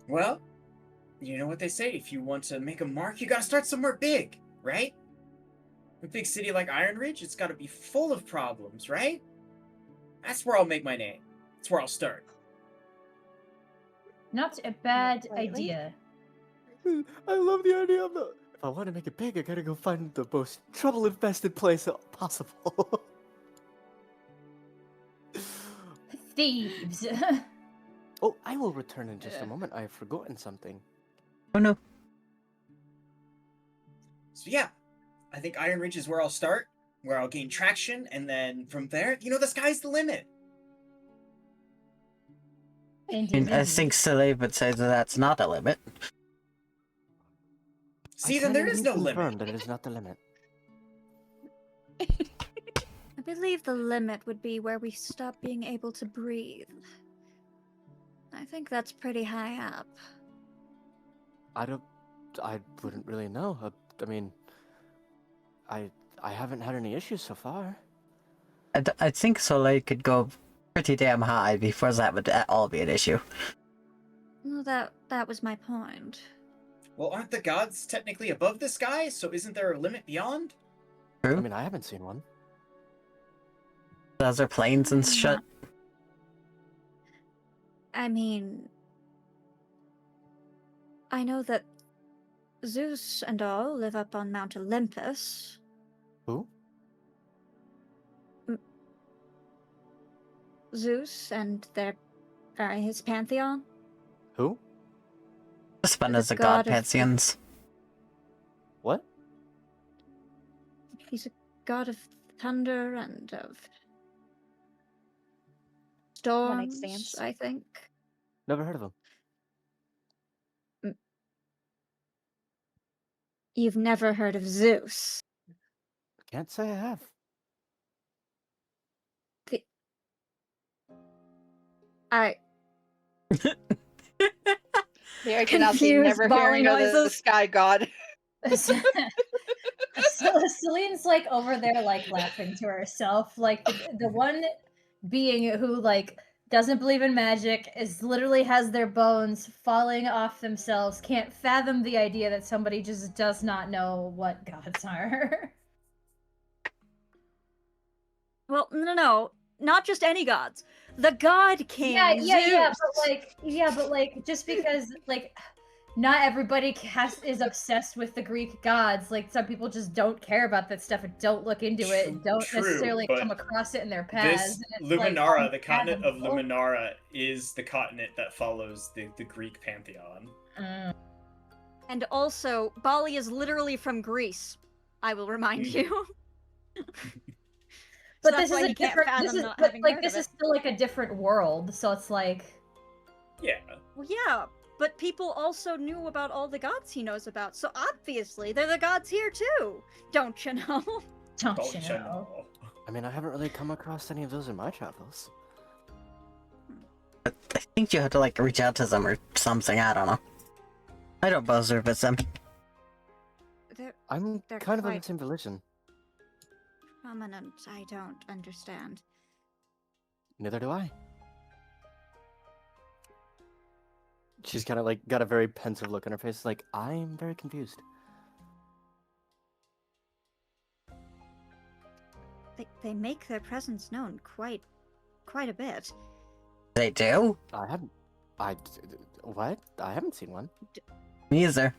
Well, you know what they say, if you want to make a mark, you gotta start somewhere big, right? A big city like Iron Ridge, it's gotta be full of problems, right? That's where I'll make my name. That's where I'll start. Not a bad Lately? idea. I love the idea of the. If I want to make it big, I gotta go find the most trouble-infested place possible. Thieves. Oh, I will return in just a moment. I have forgotten something. Oh no. So yeah, I think Iron Ridge is where I'll start, where I'll gain traction, and then from there, you know, the sky's the limit. Indeed, I indeed. think Soleil would say that that's not a limit. See, I then there can is no confirm limit. that it is not the limit. I believe the limit would be where we stop being able to breathe. I think that's pretty high up. I wouldn't really know. I mean, I haven't had any issues so far. I think Soleil could go pretty damn high before that would at all be an issue. Well, that was my point. Well, aren't the gods technically above the sky? So isn't there a limit beyond? True. I mean, I haven't seen one. Those are planes and shit. I mean, I know that Zeus and all live up on Mount Olympus. Who? Zeus and his pantheon. Who? This one The is a god god of- pantheons. What? He's a god of thunder and of storms, sense. I think. Never heard of him. You've never heard of Zeus. Can't say I have. Very cannot be Confused never hearing bawling of the noises. sky god. Celine's like over there, like laughing to herself. Like the one being who like doesn't believe in magic is literally has their bones falling off themselves. Can't fathom the idea that somebody just does not know what gods are. Well, no, not just any gods. The God King. Yeah, Zeus. but like just because like not everybody is obsessed with the Greek gods. Like some people just don't care about that stuff and don't look into it and don't True, necessarily but come across it in their paths. This And it's like, Luminara, the continent of unfathomable. Luminara, is the continent that follows the Greek pantheon. Mm. And also, Bali is literally from Greece. I will remind Mhm. you. But that's this why is a you can't different. fathom This is not but, having like heard this of is it. still like a different world. So it's like Yeah. Well, yeah, but people also knew about all the gods he knows about, so obviously they're the gods here too. Don't you know? don't Don't you you know? know? I mean, I haven't really come across any of those in my travels. I think you have to like reach out to them or something. I don't know. I don't buzzer with them. I'm They're kind of of quite- the same religion. Prominent, I don't understand. Neither do I. She's kind of like got a very pensive look on her face. Like, I'm very confused. They make their presence known quite a bit. They do? I haven't. What? I haven't seen one. Me either.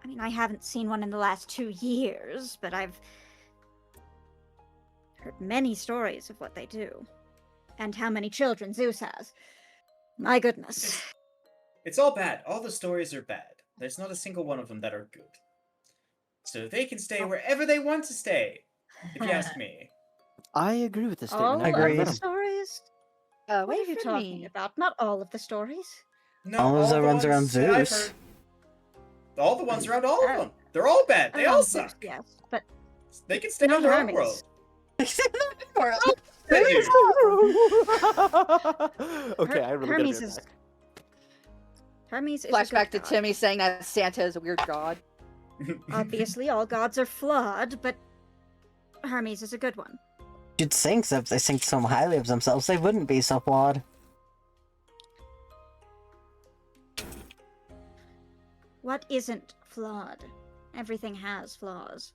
I mean, I haven't seen one in the last 2 years, but I've heard many stories of what they do. And how many children Zeus has. My goodness. It's all bad. All the stories are bad. There's not a single one of them that are good. So they can stay wherever they want to stay, if you ask me. I agree with this All statement. of Agreed. the stories? What are you Wait for talking me. about? Not all of the stories. No, All of the the ones around that I've Zeus. heard- All the ones around all of them. They're all bad. They all Around Zeus, suck. yes, but They can stay not on their own Hermes. world. okay, Her- I really Hermes gotta is- be back. Hermes is a Flashback to good god. Timmy saying that Santa is a weird god. Obviously, all gods are flawed, but Hermes is a good one. You'd think that if they think so highly of themselves, they wouldn't be so flawed. What isn't flawed? Everything has flaws.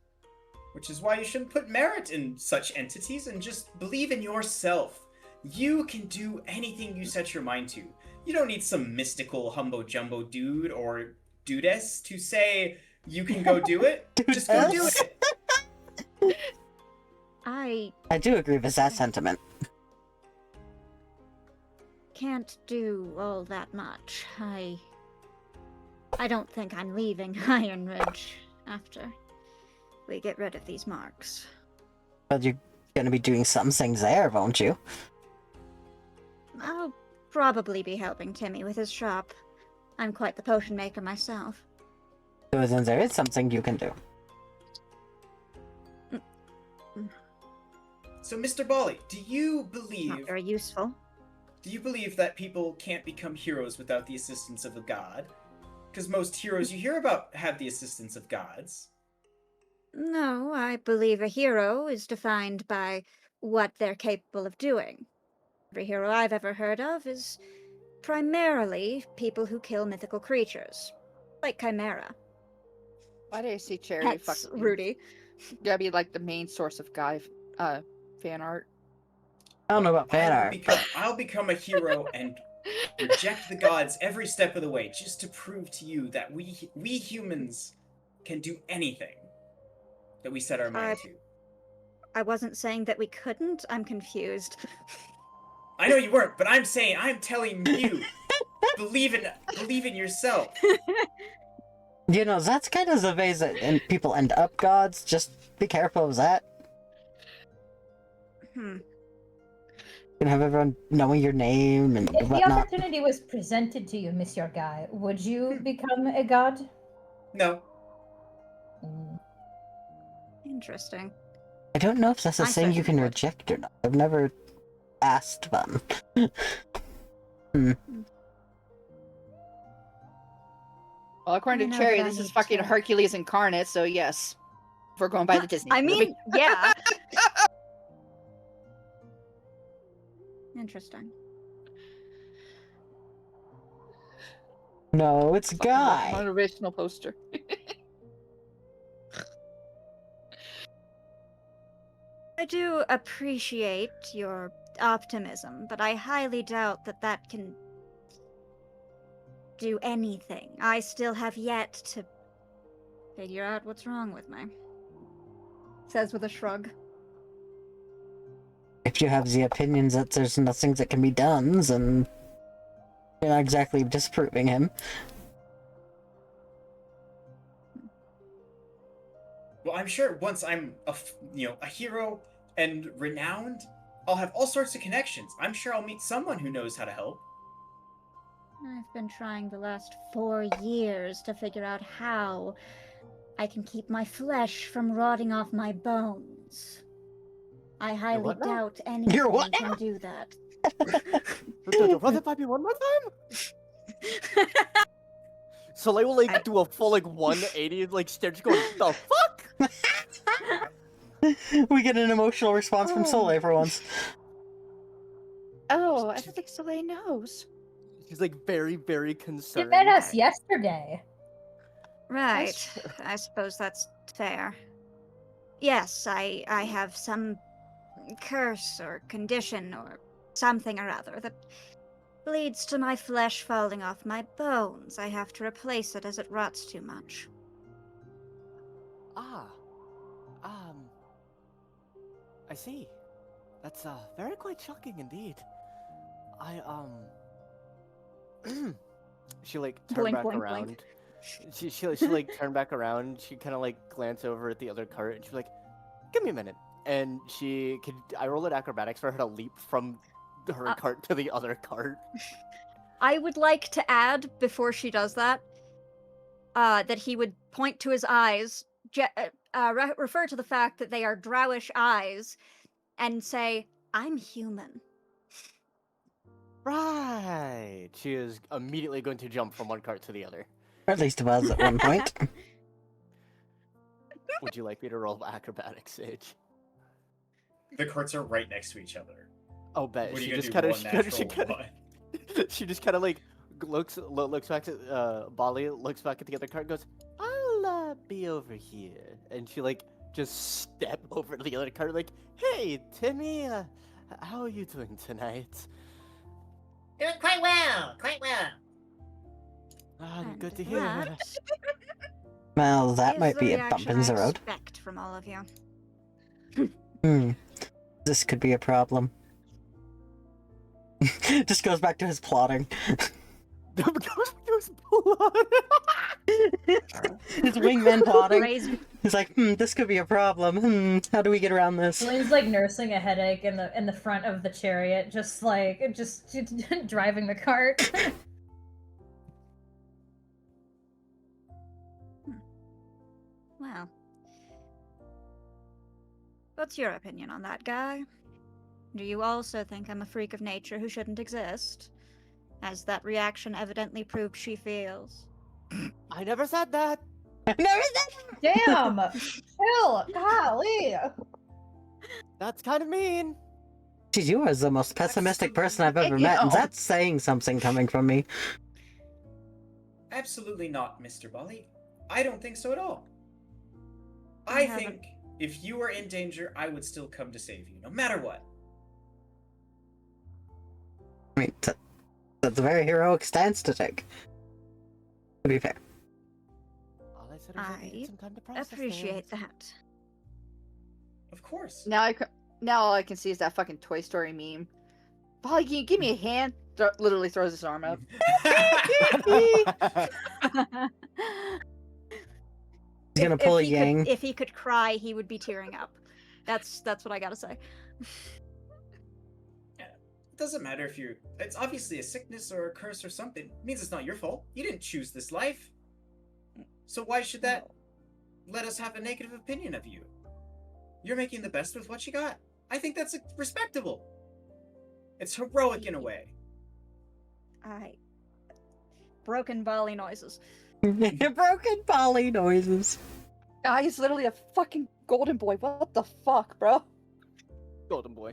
Which is why you shouldn't put merit in such entities and just believe in yourself. You can do anything you set your mind to. You don't need some mystical humbo jumbo dude or dudess to say you can go do it. Just go do it. I I do agree with that sentiment. can't do all that much. I don't think I'm leaving Iron Ridge after we get rid of these marks. But you're gonna be doing some things there, won't you? probably be helping Timmy with his shop. I'm quite the potion maker myself. So then there is something you can do. So, Mr. Bali, do you Not believe very useful. that people can't become heroes without the assistance of a god? Because most heroes you hear about have the assistance of gods. No, I believe a hero is defined by what they're capable of doing. Every hero I've ever heard of is primarily people who kill mythical creatures, like Chimera. Why did I see Cherry That's fucking Rudy. gotta be like the main source of guy fan art? I don't know about fan art. I'll become a hero and reject the gods every step of the way, just to prove to you that we humans can do anything that we set our mind to. I wasn't saying that we couldn't. I'm confused. I know you weren't, but I'm telling you, believe in yourself. You know, that's kind of the ways that people end up gods. Just be careful of that. You can have everyone knowing your name and If the whatnot. opportunity was presented to you, Monsieur Guy, would you become a god? No. Interesting. I don't know if that's a I thing you certainly can would. reject or not. I've never asked them. Well, according I to know Cherry, that I this is need fucking to- Hercules incarnate, so yes. If we're going by the Disney I movie. mean, yeah. Interesting. No, it's Guy. Motivational poster. I do appreciate your optimism, but I highly doubt that that can do anything. I still have yet to figure out what's wrong with me. Says with a shrug. If you have the opinions that there's nothing that can be done, then you're not exactly disproving him. Well, I'm sure once I'm a hero and renowned, I'll have all sorts of connections. I'm sure I'll meet someone who knows how to help. I've been trying the last 4 years to figure out how I can keep my flesh from rotting off my bones. I highly what now? doubt anyone You're what can now? do that. Run that by me one more time? Soleil will do a full 180 stare, just going, the fuck? We get an emotional response from Soleil for once. Oh, I don't think Soleil knows. She's very, very You concerned. met us yesterday. Right. I suppose that's fair. Yes, I have some curse or condition or something or other that leads to my flesh falling off my bones. I have to replace it as it rots too much. I see. That's very quite shocking indeed. She turned Blink, back blink, around. blink. She turned back around. She kind of glanced over at the other cart and she's like, "Give me a minute." And I roll at acrobatics for her to leap from her cart to the other cart. I would like to add, before she does that, that he would point to his eyes, refer to the fact that they are drowish eyes, and say, "I'm human." Right. She is immediately going to jump from one cart to the other. Or at least was at one point. Would you like me to roll acrobatics, Sage? The carts are right next to each other. Oh, bet. What are She you just gonna kind do? of, One natural one. she just kind of looks back to Bali, looks back at the other cart, and goes, "I'll be over here," and she just step over to the other cart, "Hey, Timmy, how are you doing tonight?" Doing quite well, quite well. Ah, good And to hear. that Well, that is might the be a bump reaction in I the road. expect from all of you. This could be a problem. Just goes back to his plotting. Goes to Dusk's blood. His wingman plotting. Raise He's like, this could be a problem. How do we get around this? Celine's like nursing a headache in the front of the chariot, just driving the cart. Well, what's your opinion on that, guy? Do you also think I'm a freak of nature who shouldn't exist? As that reaction evidently proved she feels. I never said that. Never said Damn! Chill! Golly! That's kind of mean. Jeez, you are the most pessimistic person I've ever You met, and know. that's saying something coming from me. Absolutely not, Mr. Bali. I don't think so at all. I I haven't- think if you were in danger, I would still come to save you, no matter what. I mean, that's a very heroic stance to take. To be fair. All I said was I needed I some time to process Appreciate things. that. Of course. Now all I can see is that fucking Toy Story meme. Polly, can you give me a hand? Literally throws his arm up. He's gonna pull a yang. If he could cry, he would be tearing up. That's what I gotta say. It doesn't matter if you're. It's obviously a sickness or a curse or something. It means it's not your fault. You didn't choose this life. So why should that let us have a negative opinion of you? You're making the best with what you got. I think that's respectable. It's heroic in a way. Broken volley noises. Broken poly noises. Ah, he's literally a fucking golden boy. What the fuck, bro? Golden boy.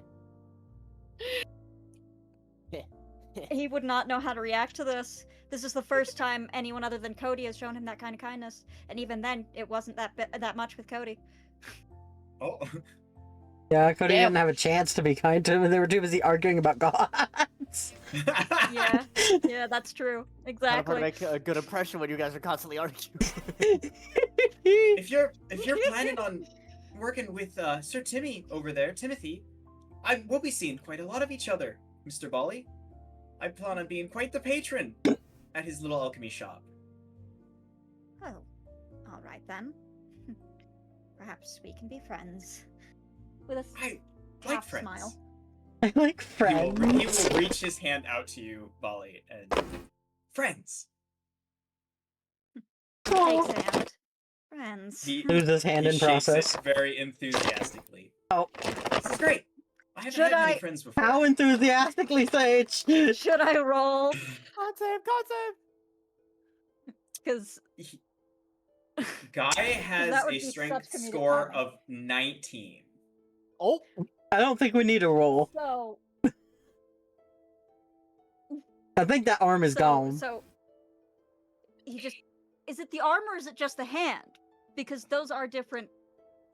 He would not know how to react to this. This is the first time anyone other than Cody has shown him that kind of kindness, and even then, it wasn't that much with Cody. Oh. Yeah, Cody Damn. didn't have a chance to be kind to him. They were too busy arguing about gods. Yeah, that's true. Kind of hard to Exactly. make a good impression when you guys are constantly arguing. if you're planning on working with Sir Timothy, we'll be seeing quite a lot of each other, Mr. Bali. I plan on being quite the patron at his little alchemy shop. Oh, all right then. Perhaps we can be friends. With a I like half friends. smile. I like He friends. will reach his hand out to you, Bali, and friends. Shakes hand. Friends. He, Lose his hand he in shakes process. it very enthusiastically. Oh, This is great. I haven't Should had many I- friends before. how enthusiastically, Sage! Should I roll? Concept. Because He- Guy has That would a be strength such comedic score timing. of 19. Oh, I don't think we need a roll. so I think that arm is gone. So he just is it the arm or is it just the hand? Because those are different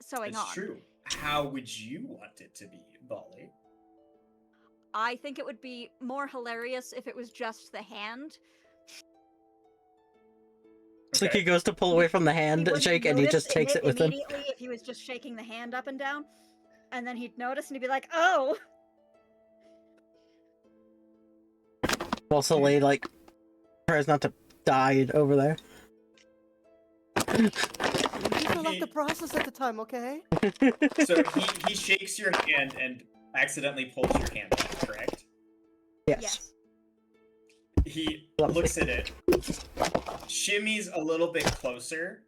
sewing It's on. true. How would you want it to be, Bali? I think it would be more hilarious if it was just the hand. It's like he goes to pull away from the hand wouldn't shake and he notice just takes it with him. immediately if he was just shaking the hand up and down, and then he'd notice and he'd be like, "Oh." While Soleil, like, tries not to die over there. you feel like the process at the time, okay? So he shakes your hand and accidentally pulls your hand back, correct? Yes. He Lovely. looks at it, shimmies a little bit closer,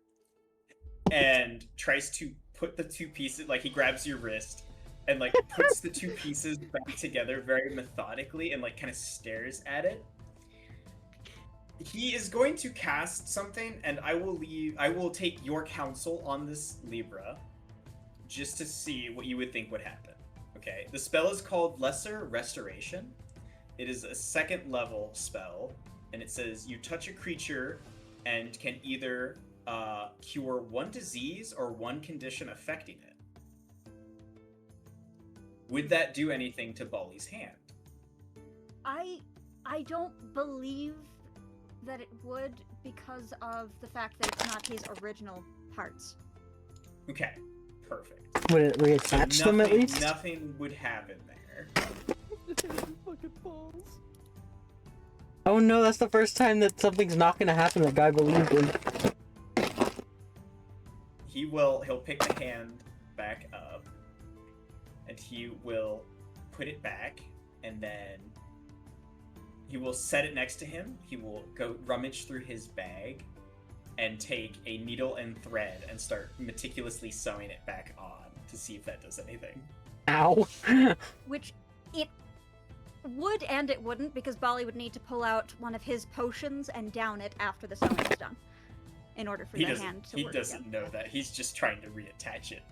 and tries to put the two pieces, like he grabs your wrist and like puts the two pieces back together very methodically and like kind of stares at it. He is going to cast something, and I will take your counsel on this, Libra, just to see what you would think would happen. Okay, the spell is called Lesser Restoration. It is a 2nd level spell, and it says you touch a creature and can either cure one disease or one condition affecting it. Would that do anything to Bali's hand? I don't believe that it would because of the fact that it's not his original parts. Okay, perfect. Would it reattach them at least? Nothing would happen there. Fucking balls. Oh no, that's the first time that something's not gonna happen that Guy believed in. He'll pick the hand back up, and he will put it back, and then he will set it next to him. He will go rummage through his bag and take a needle and thread and start meticulously sewing it back on to see if that does anything. Ow. Which it would and it wouldn't, because Bali would need to pull out one of his potions and down it after the sewing is done, in order for the hand to He work doesn't again. know that. He's just trying to reattach it.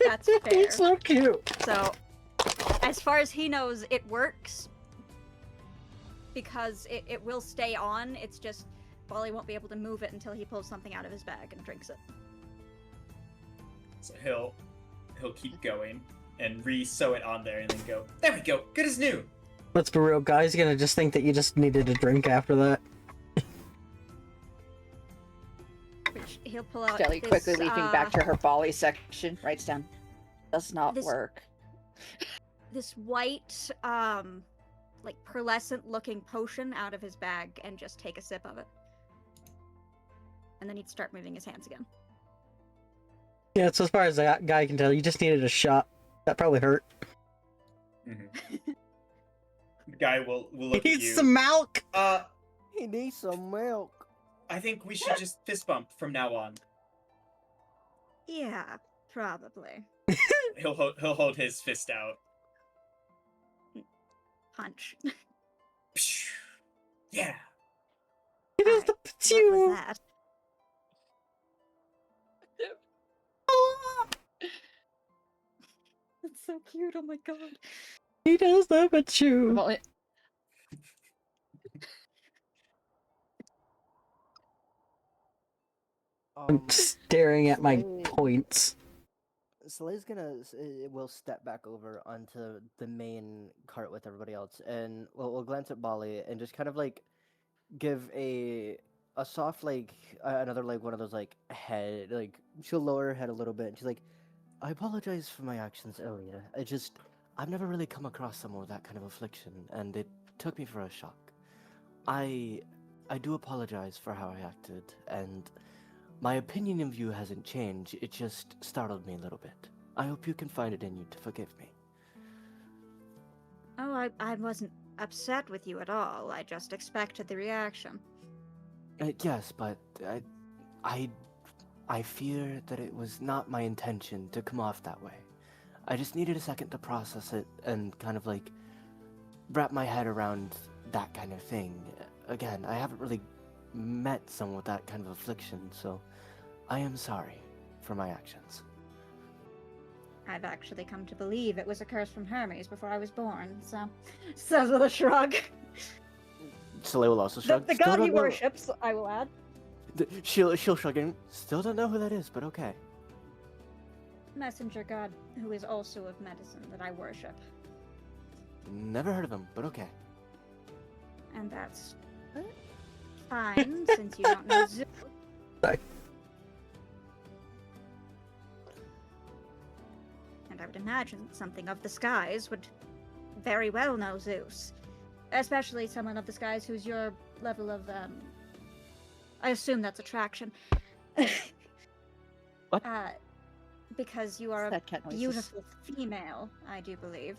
That's fair. It's so cute. So, as far as he knows, it works because it will stay on. It's just Bali won't be able to move it until he pulls something out of his bag and drinks it. So he'll keep going and re-sew it on there and then go, there we go, good as new. Let's be real, Guy's gonna just think that you just needed a drink after that. Which he'll pull out. Jelly this, quickly leaping back to her volley section, writes down, does not This- work. this white, like pearlescent-looking potion out of his bag and just take a sip of it. And then he'd start moving his hands again. Yeah, so as far as that Guy can tell, you just needed a shot. That probably hurt. Mm-hmm. The guy will look He at needs you. some milk! He needs some milk. I think we should just fist bump from now on. Yeah, probably. He'll hold his fist out. Punch. Yeah. He does the What was pachoo! that? That's so cute, oh my god. He does the I've pachoo! only- I'm staring at my Slay- points. Slay's will step back over onto the main cart with everybody else, and we'll glance at Bali and just kind of like give a soft like another like one of those like head like she'll lower her head a little bit and she's like, I apologize for my actions earlier. I've never really come across someone with that kind of affliction, and it took me for a shock. I do apologize for how I acted, and my opinion of you hasn't changed, it just startled me a little bit. I hope you can find it in you to forgive me. Oh, I wasn't upset with you at all. I just expected the reaction. Yes, but I fear that it was not my intention to come off that way. I just needed a second to process it and kind of like wrap my head around that kind of thing. Again, I haven't really met someone with that kind of affliction, so I am sorry for my actions. I've actually come to believe it was a curse from Hermes before I was born, so... Says with a shrug. Soleil will also shrug. The Still god don't he know- worships, I will add. She'll shrug and still don't know who that is, but okay. Messenger god who is also of medicine that I worship. Never heard of him, but okay. And that's fine, since you don't know Zeus. Sorry. And I would imagine something of the skies would very well know Zeus. Especially someone of the skies who's your level of, I assume that's attraction. What? Because you are a Sad cat noises. beautiful female, I do believe.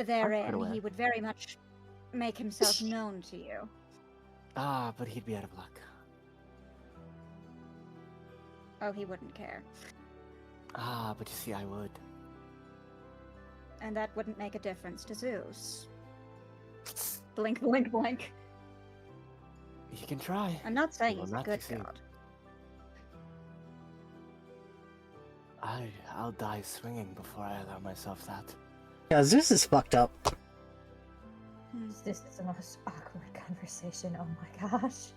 Therein, aware. he would very much make himself known to you. Ah, but he'd be out of luck. Oh, he wouldn't care. Ah, but you see, I would. And that wouldn't make a difference to Zeus. Blink, blink, blink. He can try. I'm not saying Will he's a not good succeed. god. I'll die swinging before I allow myself that. Yeah, Zeus is fucked up. This is the most awkward conversation. Oh my gosh.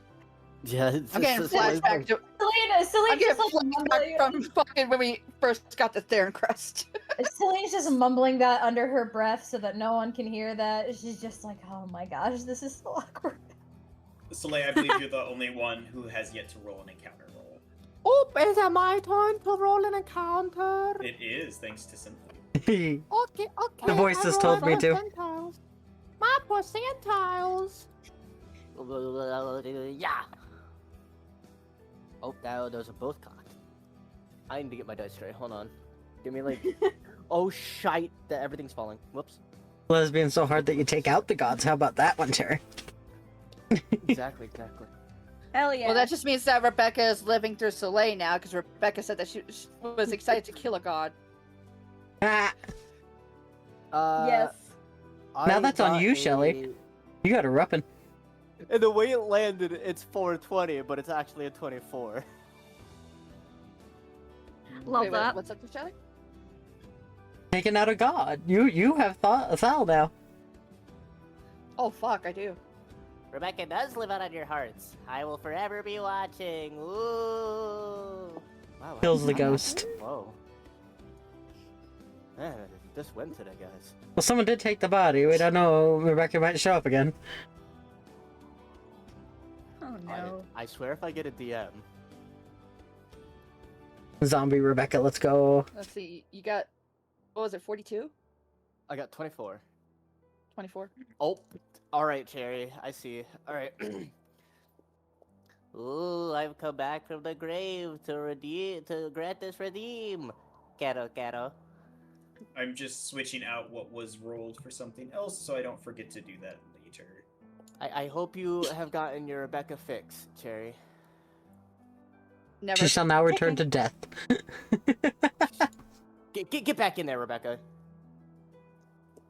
Yeah, it's I'm getting just like- flashback to Celine's I'm getting just like mumbling. flashback from fucking when we first got the Theron crest. Celine's just mumbling that under her breath so that no one can hear that. She's just like, oh my gosh, this is so awkward. Soleil, I believe you're the only one who has yet to roll an encounter roll. Oh, is it my turn to roll an encounter? It is, thanks to Simply. Okay, okay. The voice I has roll told me to. percentiles. My percentiles. Yeah. Oh, now those are both cocked. I need to get my dice straight. Hold on. Give me like. Oh shite! That everything's falling. Whoops. Lesbian so hard that you take out the gods. How about that one, Cherry? Exactly. Hell yeah. Well, that just means that Rebecca is living through Soleil now, because Rebecca said that she was excited to kill a god. Ah, Yes. Now I that's on got you, Shelley. you got a ruppin'. And the way it landed, it's 420, but it's actually a 24. Love Wait, that. what's up with Shelly? Taking out a god. You have a Thal now. Oh, fuck, I do. Rebecca does live out on your hearts. I will forever be watching. Ooh. Wow. Kills the ghost. Whoa. Man, this went today, guys. Well, someone did take the body. We don't know. Rebecca might show up again. Oh no. I swear if I get a DM. Zombie Rebecca, let's go. Let's see, you got, what was it, 42? I got 24. 24? Oh, alright, Cherry. I see. Alright. Ooh, I've come back from the grave to grant this redeem. Caro. I'm just switching out what was rolled for something else so I don't forget to do that later. I hope you have gotten your Rebecca fix, Cherry. Never. She shall now return to death. Get back in there, Rebecca.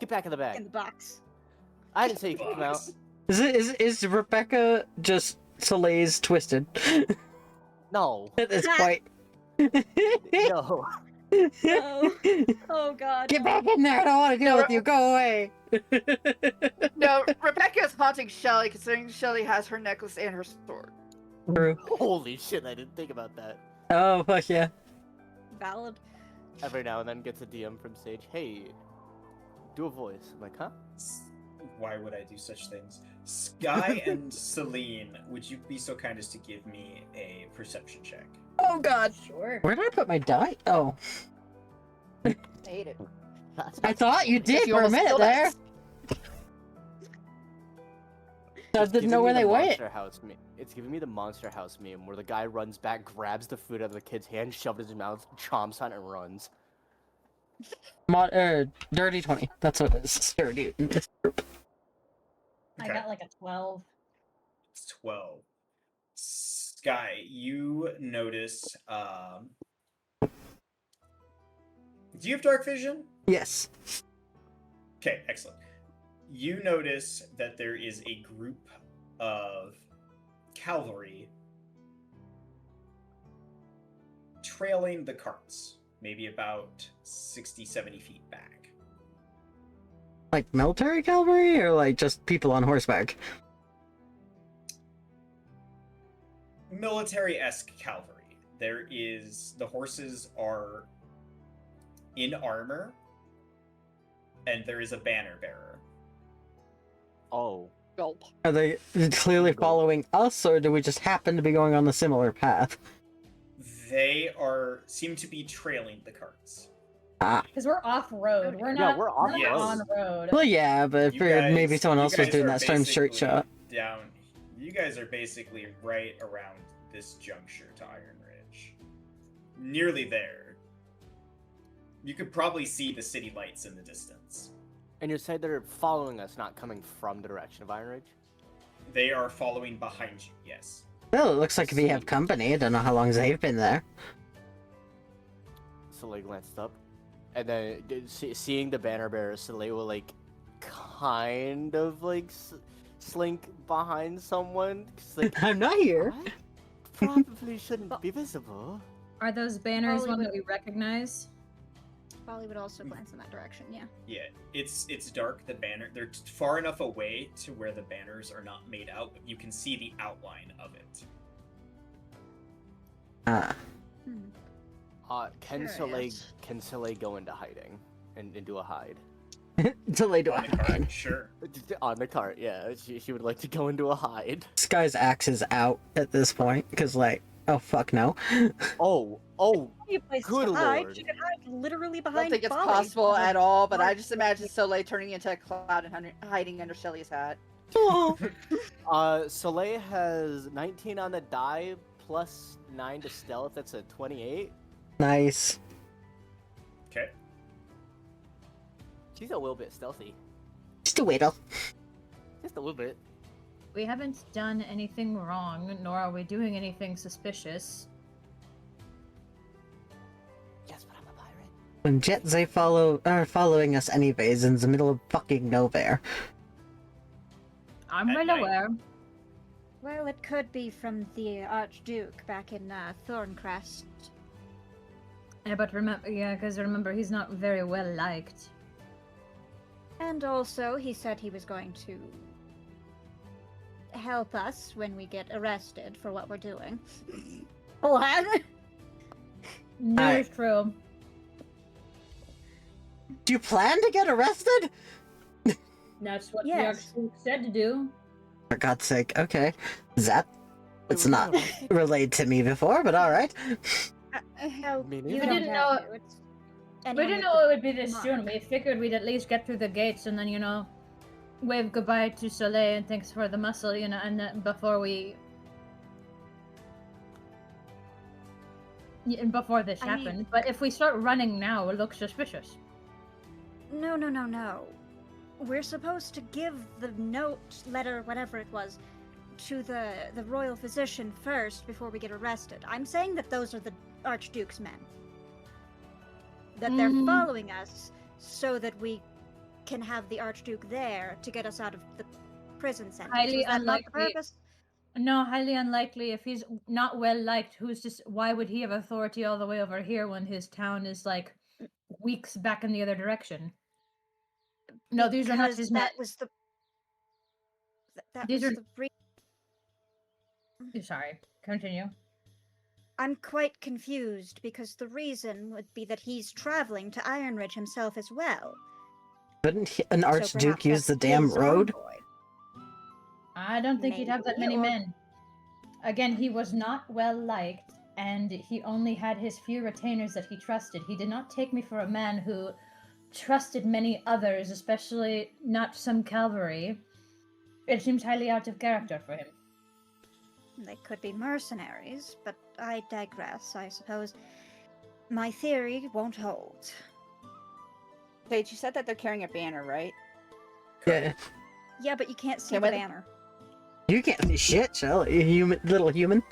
Get back in the bag. In the box. I didn't say you could come out. Is Rebecca just Soleil's twisted? No. At this point. No. No. Oh god. Get back in there! I don't want to deal with you. Go away. No, Rebecca is haunting Shelly, considering Shelly has her necklace and her sword. True. Holy shit, I didn't think about that. Oh fuck yeah. Valid. Every now and then gets a DM from Sage. Hey, do a voice. I'm like, huh? Why would I do such things? Sky and Celine, would you be so kind as to give me a perception check? Oh god. Sure. Where did I put my die? Oh, I hate it. I thought you did You for a almost minute killed there. us. I It's didn't giving know me where the they went. Monster House It's giving me the Monster House meme where the guy runs back, grabs the food out of the kid's hand, shoves it in his mouth, chomps on it, and runs. Dirty 20. That's what it is. Dirty. I got like a 12. It's 12. Sky, you notice, do you have dark vision? Yes. Okay, excellent. You notice that there is a group of cavalry trailing the carts, maybe about 60, 70 feet back. Like military cavalry or like just people on horseback? Military-esque cavalry. The horses are in armor, and there is a banner bearer. Oh. Gulp. Are they clearly following us, or do we just happen to be going on the similar path? They seem to be trailing the carts. Ah. Because we're off road. We're Yeah, not, we're off not road. on road. Well, yeah, but I You figured guys- maybe someone you else was guys doing are that same straight basically shot. Down. You guys are basically right around this juncture to Iron Ridge. Nearly there. You could probably see the city lights in the distance. And you said they're following us, not coming from the direction of Iron Ridge? They are following behind you, yes. Well, it looks like we have company. I don't know how long they've been there. Soleil glanced up, and then seeing the banner bearer, Soleil will like kind of like slink behind someone. 'Cause, like, I'm not here. "What? Probably shouldn't be visible. Are those banners Probably one would- that we recognize? Polly would also glance in that direction, yeah. Yeah, it's dark. The banner, they're far enough away to where the banners are not made out, but you can see the outline of it. Ah. Can Curious. Soleil go into hiding and do a hide? Until they do On the cart, sure. On the cart, yeah. She would like to go into a hide. This guy's axe is out at this point, because, like, oh fuck no. Oh, You place Good to hide. lord. She could hide literally I behind don't think it's Polly. possible at all, but I just imagine Soleil turning into a cloud and hiding under Shelly's hat. Soleil has 19 on the die plus 9 to stealth. That's a 28. Nice. Okay. She's a little bit stealthy. Just a wait. Just a little bit. We haven't done anything wrong, nor are we doing anything suspicious. Yes, but I'm a pirate. When Jets are following us anyways in the middle of fucking nowhere. I'm At well night. aware. Well, it could be from the Archduke back in Thorncrest. Yeah, but remember, he's not very well liked. And also, he said he was going to help us when we get arrested for what we're doing. What? No, Alright. it's true. Do you plan to get arrested? That's what Yes. the Archduke said to do. For God's sake, okay. That it's Wait, not we're arrested? relayed to me before, but alright. Hell, Me you neither. don't We didn't have know- to. It's We anyone didn't with know the it would be this mark. soon. We figured we'd at least get through the gates and then, wave goodbye to Soleil and thanks for the muscle, and then before before this I mean- happened. But if we start running now, it looks suspicious. No. We're supposed to give the letter, whatever it was, to the royal physician first before we get arrested. I'm saying that those are the Archduke's men. That they're Mm. following us so that we can have the Archduke there to get us out of the prison sentence. Highly Was that not the unlikely. purpose? No, highly unlikely. If he's not well liked, why would he have authority all the way over here when his town is like weeks back in the other direction? No, these are not Because his men. that was the. That These was are- the Sorry, continue. I'm quite confused because the reason would be that he's traveling to Ironridge himself as well. Couldn't an So Archduke perhaps use the that's damn his road? envoy. I don't think he'd have that many Maybe, or- men. Again, he was not well liked, and he only had his few retainers that he trusted. He did not take me for a man who trusted many others, especially not some cavalry. It seems highly out of character for him. They could be mercenaries, but I digress, I suppose. My theory won't hold. Paige, you said that they're carrying a banner, right? Yeah. Yeah, but you can't see Yeah, the but- banner. You can't see shit, Shell. You little human.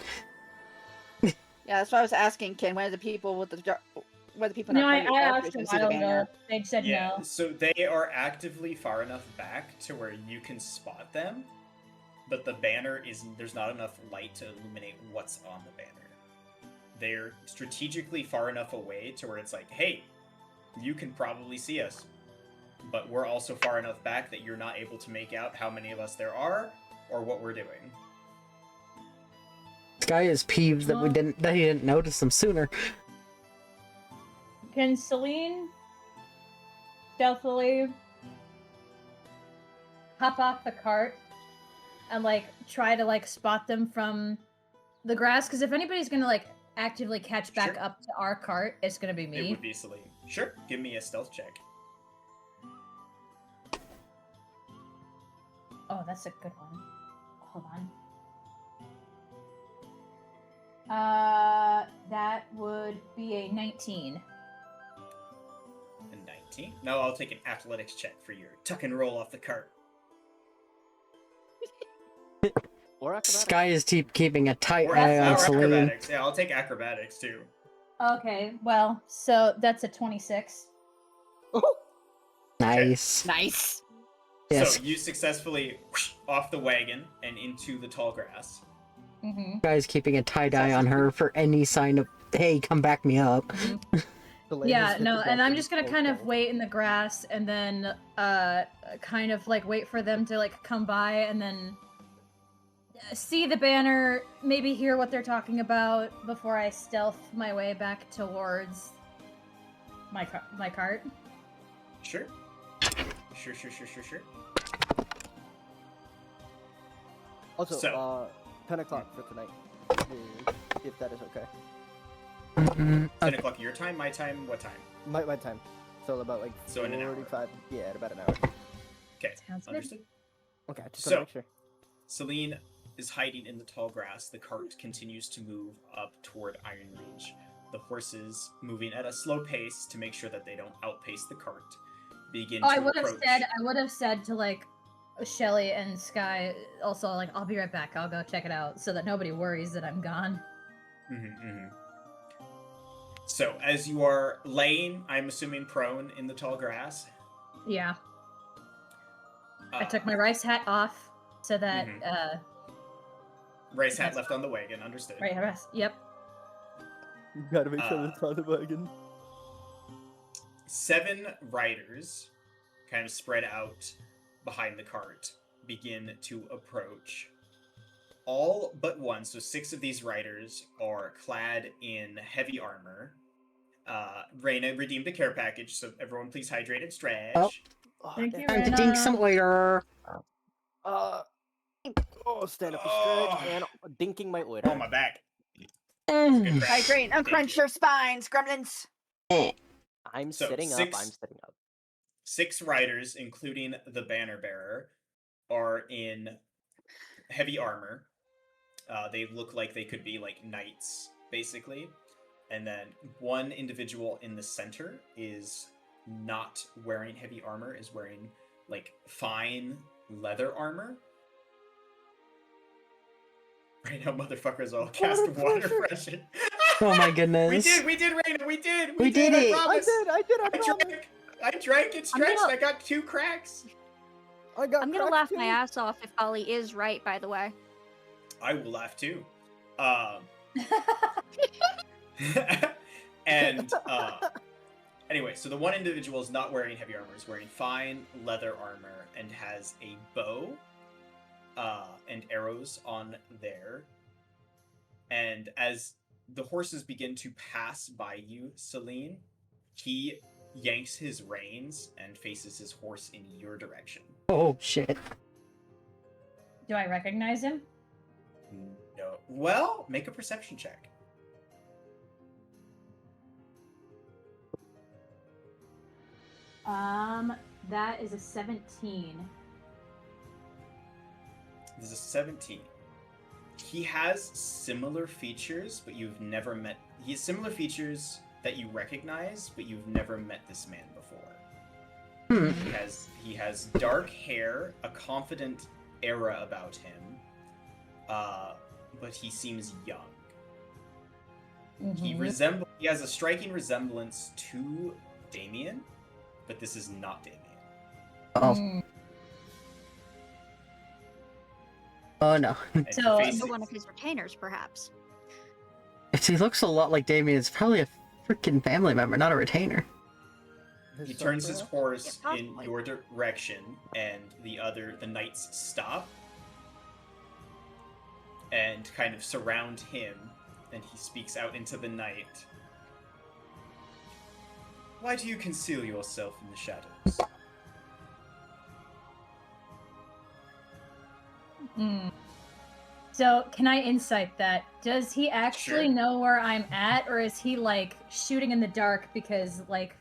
Yeah, that's why I was asking. Can one of the people with the people? in No, our I party asked a can see the while banner? ago. They said Yeah, no. so they are actively far enough back to where you can spot them, but the banner there's not enough light to illuminate what's on the banner. They're strategically far enough away to where it's like, hey, you can probably see us, but we're also far enough back that you're not able to make out how many of us there are or what we're doing. This guy is peeved that Well- that he didn't notice them sooner. Can Celine stealthily hop off the cart and try to spot them from the grass? Because if anybody's gonna actively catch back Sure. up to our cart, it's gonna be It me. would be Celine. Sure, give me a stealth check. Oh, that's a good one. Hold on. That would be a 19. A 19. No, I'll take an athletics check for your tuck and roll off the cart. Or acrobatics. Sky is keeping a tight Or, eye on or Celine. acrobatics. Yeah, I'll take acrobatics too. Okay, well, so that's a 26. Nice. Nice. Yes. So you successfully whoosh, off the wagon and into the tall grass. Mm-hmm. Guy's keeping a tight eye on her for any sign of, hey, come back me up. Soleil Yeah, has hit no, the and I'm ground just gonna full kind of tilt. wait in the grass and then kind of wait for them to come by and then see the banner, maybe hear what they're talking about before I stealth my way back towards my cart. Sure. Sure. Also, So- 10 o'clock for tonight. If that is okay. 10 o'clock your time, my time, what time? My time. So about So in an hour. 45. Yeah, in about an hour. Okay, Sounds good. understood. Okay, just So- gotta make sure. Celine is hiding in the tall grass. The cart continues to move up toward Iron Reach. The horses, moving at a slow pace to make sure that they don't outpace the cart, begin Oh, to I would approach. have said to like Shelly and Sky also like I'll be right back. I'll go check it out so that nobody worries that I'm gone. So, as you are laying, I'm assuming prone in the tall grass. Yeah. I took my rice hat off so that Rice hat left on the wagon, understood. Yep. You gotta make sure that's on the wagon. 7 riders, kind of spread out behind the cart, begin to approach. All but one, so 6 of these riders are clad in heavy armor. Reyna redeemed a care package, so everyone please hydrate and stretch. Thank you, Time to dink some oiter. Stand up and stretch and dinking my oiter. Oh, my back. Mm. Good crack. Hydrate, Thank uncrunch you. your spines, gremlins. I'm So, sitting up. 6 I'm sitting up. 6 riders, including the banner bearer, are in heavy armor. They look like they could be like knights, basically. And then one individual in the center is not wearing heavy armor, is wearing like fine leather armor. Right now, motherfuckers all cast water pressure. Oh my goodness. We did, Raina, we did We did it. I promise. I drank and stretched, gonna- I got 2 cracks. I'm gonna laugh my ass off if Ollie is right, by the way. I will laugh too. And anyway, so the one individual is not wearing heavy armor, is wearing fine leather armor and has a bow and arrows on there. And as the horses begin to pass by you, Celine, he yanks his reins and faces his horse in your direction. Oh shit. Do I recognize him? No. Well, make a perception check. That is a 17. This is a 17. He has similar features, but you've never met. He has similar features that you recognize, but you've never met this man before. He has dark hair, a confident aura about him, but he seems young. He has a striking resemblance to Damien, but this is not Damien. Oh. Oh no. And So- he faces- One of his retainers, perhaps. If he looks a lot like Damien, it's probably a freaking family member, not a retainer. he turns his horse Yeah, in possibly. your direction, and the knights stop and kind of surround him, and he speaks out into the night. Why do you conceal yourself in the shadows? So, can I insight that? Does he actually Sure. know where I'm at, or is he like shooting in the dark because like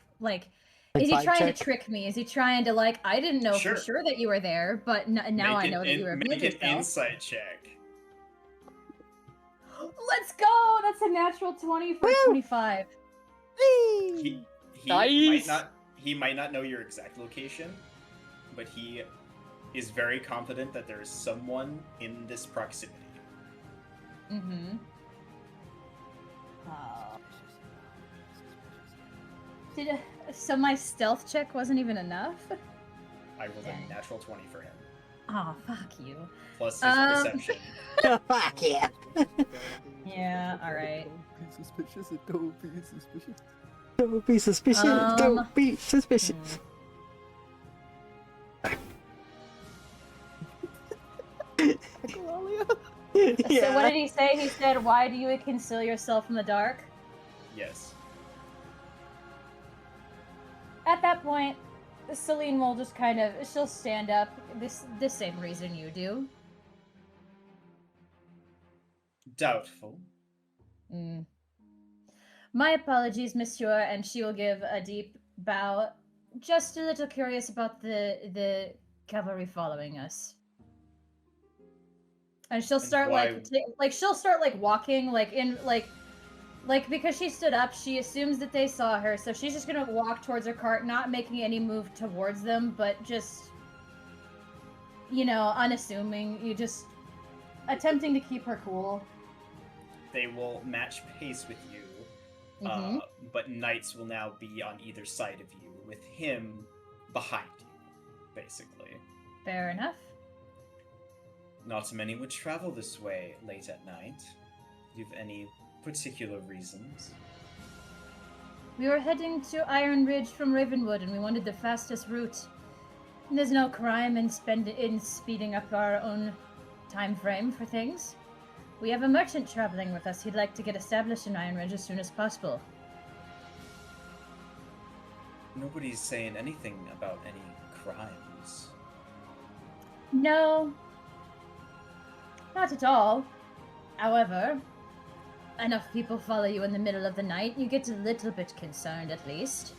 is he vibe trying check? to trick me? Is he trying to like I didn't know Sure. for sure that you were there, but now I know that you revealed Make an yourself. insight check. Let's go! That's a natural 20 for 25. He Nice. he might not know your exact location, but he is very confident that there is someone in this proximity. Mm-hmm. So my stealth check wasn't even enough? I rolled Dang. a natural 20 for him, Oh, fuck you. plus his perception. Fuck yeah. Yeah, alright. Don't be suspicious. Don't be suspicious. Don't be suspicious. Don't be suspicious. So what did he say? He said, "Why do you conceal yourself in the dark?" Yes. At that point, Celine will just she'll stand up. The same reason you do. Doubtful. Mm. My apologies, monsieur, and she will give a deep bow. Just a little curious about the cavalry following us. And she'll start why- she'll start like walking like in like because she stood up, she assumes that they saw her, so she's just gonna walk towards her cart, not making any move towards them, but just unassuming. You just attempting to keep her cool. They will match pace with you, Mhm. but knights will now be on either side of you, with him behind you, basically. Fair enough. Not many would travel this way late at night. Do you have any particular reasons? We were heading to Iron Ridge from Ravenwood, and we wanted the fastest route. There's no crime in speeding up our own time frame for things. We have a merchant traveling with us. He'd like to get established in Iron Ridge as soon as possible. Nobody's saying anything about any crimes. No, not at all. However, enough people follow you in the middle of the night, you get a little bit concerned at least.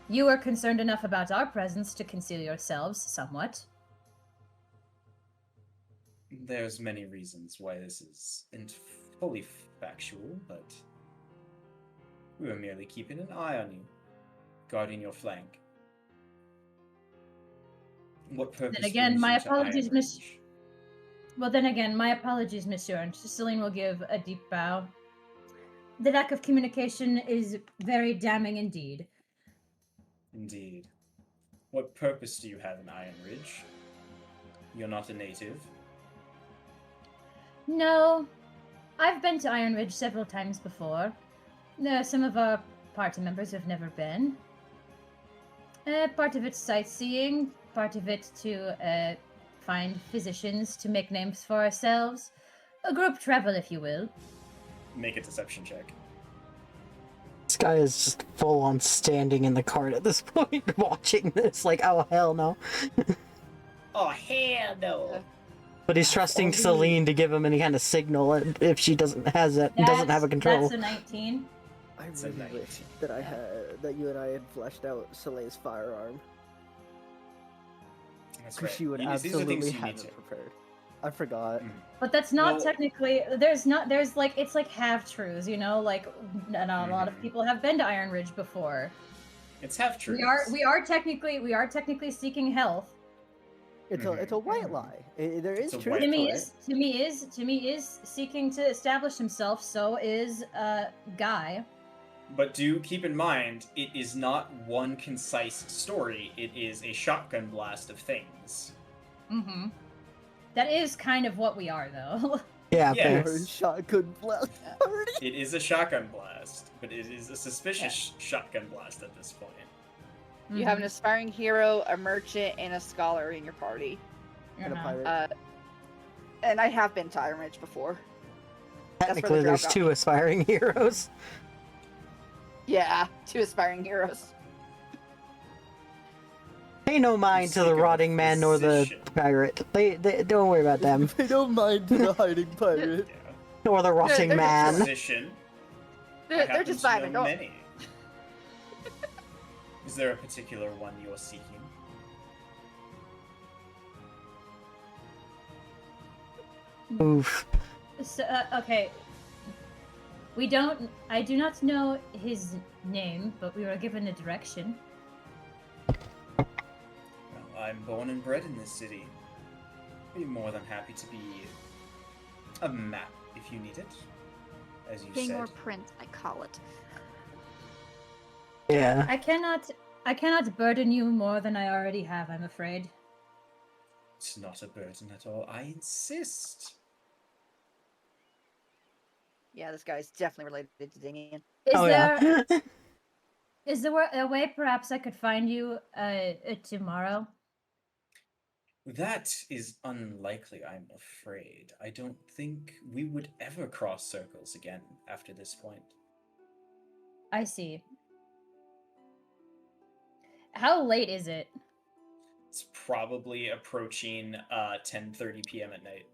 You are concerned enough about our presence to conceal yourselves somewhat. There's many reasons why this isn't fully factual, but we were merely keeping an eye on you, guarding your flank. What purpose? Then again, brings my you to apologies, Iron Miss. Ridge? Well, then again, my apologies, Monsieur. And Celine will give a deep bow. The lack of communication is very damning indeed. Indeed. What purpose do you have in Iron Ridge? You're not a native. No, I've been to Iron Ridge several times before. There are some of our party members who have never been. Part of it's sightseeing, part of it to find physicians to make names for ourselves. A group travel, if you will. Make a deception check. This guy is just full on standing in the cart at this point, watching this, like, oh hell no. Oh, hell no! But he's trusting Celine to give him any kind of signal if she doesn't have a control. That's a 19. I It's a really wish 19. that you and I had fleshed out Soleil's firearm. That's Because right. she would These are absolutely things you have need to. it prepared. I forgot. But that's not Well- technically. There's like it's like half truths, like not a lot of Mhm. people have been to Iron Ridge before. It's half true. We are technically seeking health. It's a white lie. There is It's a truth white to lie. it. Timmy is seeking to establish himself. So is Guy. But do keep in mind, it is not one concise story. It is a shotgun blast of things. Mm-hmm. That is kind of what we are, though. Yeah, Yeah. fair. Or shotgun blast party. It is a shotgun blast, but it is a suspicious shotgun blast at this point. You have an aspiring hero, a merchant, and a scholar in your party. And a Uh-huh. pirate. And I have been to Iron Ridge before. That's where the Technically, girl there's got 2 aspiring heroes. Yeah, 2 aspiring heroes. Pay no mind to the speak of a rotting man nor the physician. pirate. They don't worry about them. They don't mind the hiding pirate. Yeah. Nor the rotting they're just man. Position. They're just vibing. Don't. Many. Is there a particular one you're seeking? Oof. So, okay. I do not know his name, but we were given a direction. Well, I'm born and bred in this city. Be more than happy to be a map if you need it, as you King said. or prince, I call it. Yeah. I cannot burden you more than I already have, I'm afraid. It's not a burden at all. I insist. Yeah, this guy's definitely related to Damien. Is there a way perhaps I could find you tomorrow? That is unlikely, I'm afraid. I don't think we would ever cross circles again after this point. I see. How late is it? It's probably approaching 10:30 p.m. at night.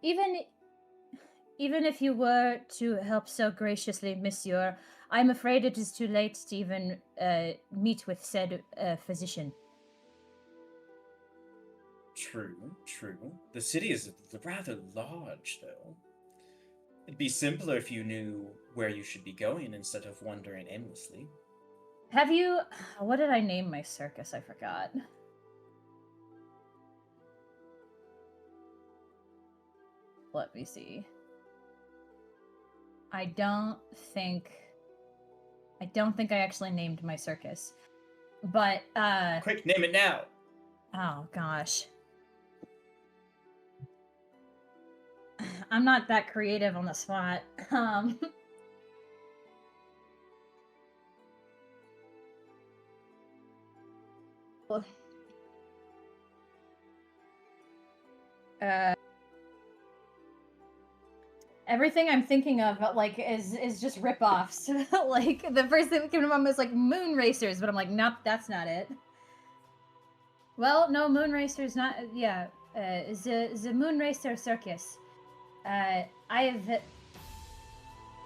Even if you were to help so graciously, Monsieur, I'm afraid it is too late to even meet with said physician. True, true. The city is rather large, though. It'd be simpler if you knew where you should be going instead of wandering aimlessly. Have you? What did I name my circus? I forgot. Let me see. I don't think I actually named my circus. But Quick, name it now! oh gosh. I'm not that creative on the spot. Well, everything I'm thinking of like is just rip-offs. Like the first thing that came to mind was like Moon Racers, but I'm like, nope, that's not it. Well, no, Moon Racers not. Yeah, the Moon Racer Circus. I've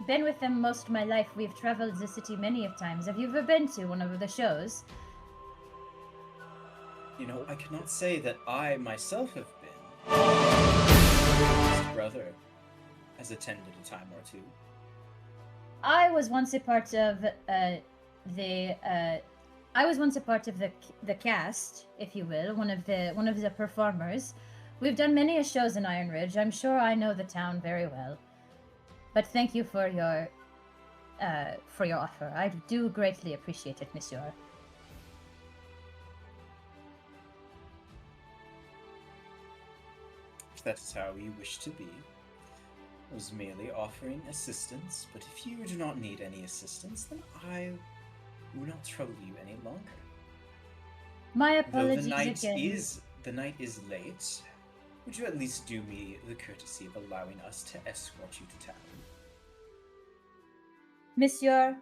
been with them most of my life. We've traveled the city many of times. Have you ever been to one of the shows? You know, I cannot say that I myself have been. His brother has attended a time or two. I was once a part of the cast, if you will, one of the performers. We've done many shows in Iron Ridge. I'm sure I know the town very well. But thank you for your offer. I do greatly appreciate it, Monsieur. If that is how you wish to be, I was merely offering assistance, but if you do not need any assistance, then I will not trouble you any longer. My Though apologies the night again. is late, would you at least do me the courtesy of allowing us to escort you to town? Monsieur,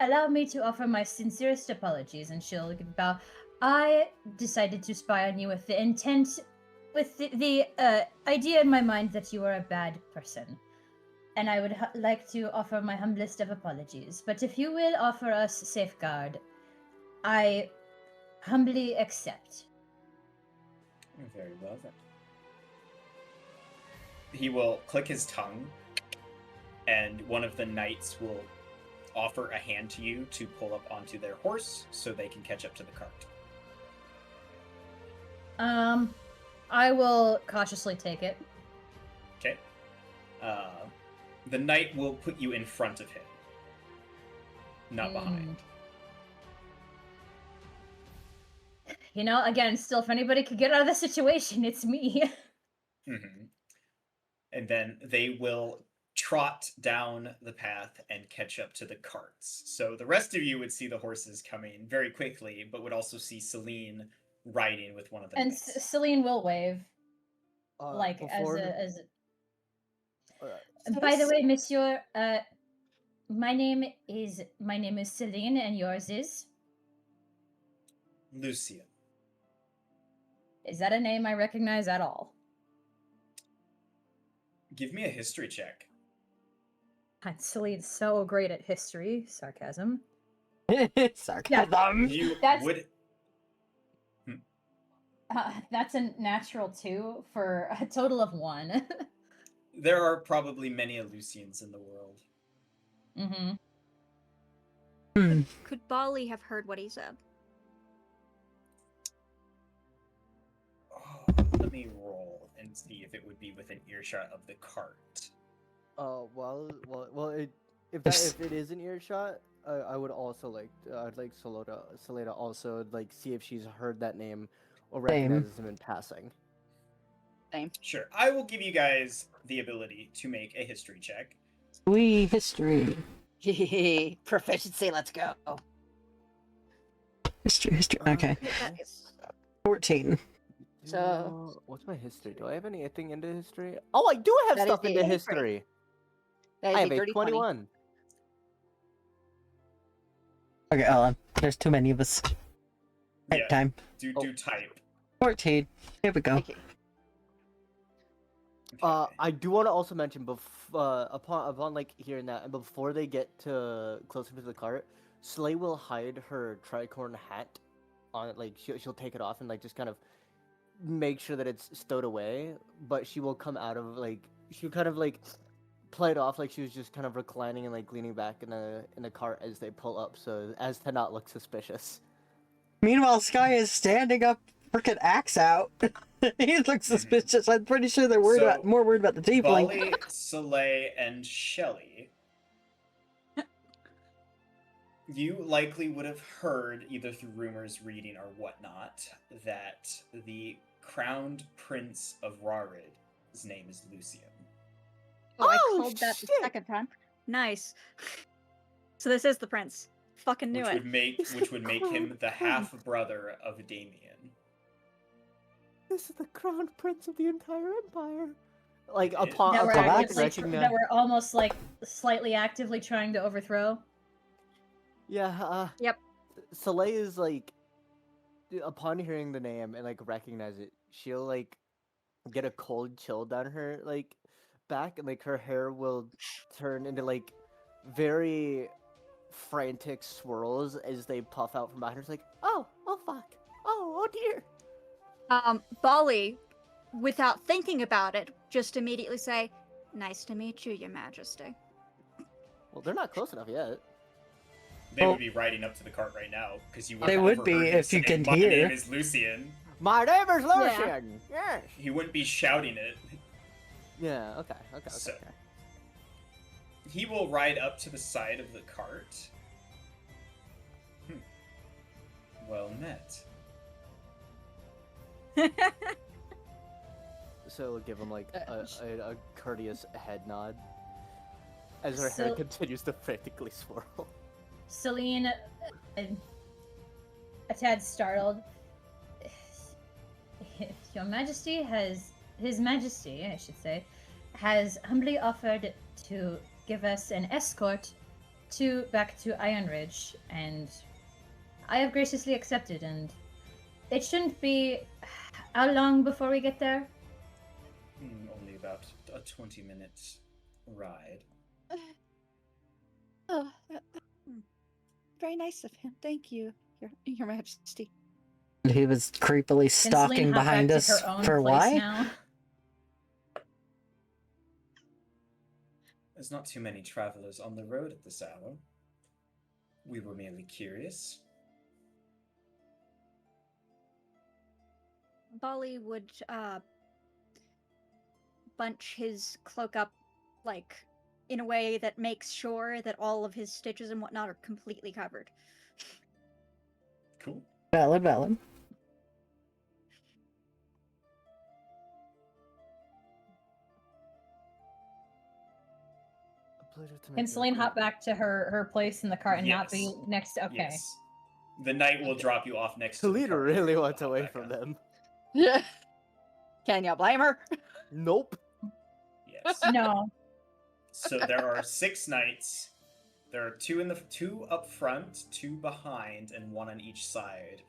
allow me to offer my sincerest apologies, and she'll give a bow. I decided to spy on you with the intent, with the idea in my mind that you are a bad person. And I would like to offer my humblest of apologies. But if you will offer us safeguard, I humbly accept. Very well then. He will click his tongue, and one of the knights will offer a hand to you to pull up onto their horse so they can catch up to the cart. I will cautiously take it. Okay. The knight will put you in front of him, not behind. You know, again, still, if anybody could get out of the situation, it's me. Mm-hmm. And then they will trot down the path and catch up to the carts. So the rest of you would see the horses coming very quickly, but would also see Celine riding with one of the And knights. Celine will wave, like before- as. So By the s- way, Monsieur, my name is Celine, and yours is. Lucia. Is that a name I recognize at all? Give me a history check. God, Celine's so great at history. Sarcasm. Sarcasm. You That's- would. That's a natural 2 for a total of 1. There are probably many Lucians in the world. Mm-hmm. Could Bali have heard what he said? Oh, let me roll and see if it would be within earshot of the cart. If it is an earshot, I would also like I'd like Soleta also like see if she's heard that name or recognizes him in passing. Same. Sure, I will give you guys the ability to make a history check. History. Proficiency, let's go. History. Okay. That is 14. So- What's my history? Do I have anything into history? Oh, I do have That is stuff the into 8th grade. history. That is I have a a dirty 20. 21. Okay, hold on. There's too many of us. Type Yeah. time. Do type. 14. Here we go. Okay. Okay. I do want to also mention upon like hearing that, and before they get to closer to the cart, Slay will hide her tricorn hat on it. Like she'll take it off and like just kind of make sure that it's stowed away, but she will come out of she'll kind of play it off like she was just kind of reclining and leaning back in a cart as they pull up, so as to not look suspicious. Meanwhile, Sky is standing up, freaking axe out. He looks suspicious. I'm pretty sure they're more worried about the tiefling. Bali, Soleil, and Shelly. You likely would have heard, either through rumors, reading, or whatnot, that the crowned prince of Rarid, his name is Lucian. Oh, I Oh, called that the shit. second time. Nice. So this is the prince. Fucking knew Which it. would make him the half brother of Damien. This is the crown prince of the entire empire. It is. Upon That we're, upon actively, recognize- that we're almost slightly actively trying to overthrow. Yeah. Yep. Soleil is upon hearing the name and recognize it, she'll get a cold chill down her back, and her hair will turn into very frantic swirls as they puff out from behind her. It's oh fuck, oh dear. Bali, without thinking about it, just immediately say, "Nice to meet you, Your Majesty." Well, they're not close enough yet. They would be riding up to the cart right now, because you would They have would be overheard him if you saying, can "My hear." name is Lucian." My name is Lucian. Yes. He wouldn't be shouting it. Yeah. Okay. So- He will ride up to the side of the cart. Well met. So it'll give him a courteous head nod as her hair So- continues to frantically swirl. Celine, a tad startled. Your Majesty His Majesty, I should say, has humbly offered to give us an escort back to Iron Ridge, and I have graciously accepted, and it shouldn't be how long before we get there? Only about a 20-minute ride. Oh, very nice of him. Thank you, Your Majesty. He was creepily Can stalking Celine hop behind back us to her own for place why? now? There's not too many travelers on the road at this hour. We were merely curious. Bali would bunch his cloak up in a way that makes sure that all of his stitches and whatnot are completely covered. Cool. Valid. A pleasure to meet Can you. Celine hop back to her place in the cart and not be Yes. next to... Okay. Yes. The knight will drop you off next to the Celine cart. really You'll wants hop away back from on. them. Yeah. Can you blame her? Nope. Yes. No. So there are 6 knights. There are two up front, 2 behind, and 1 on each side,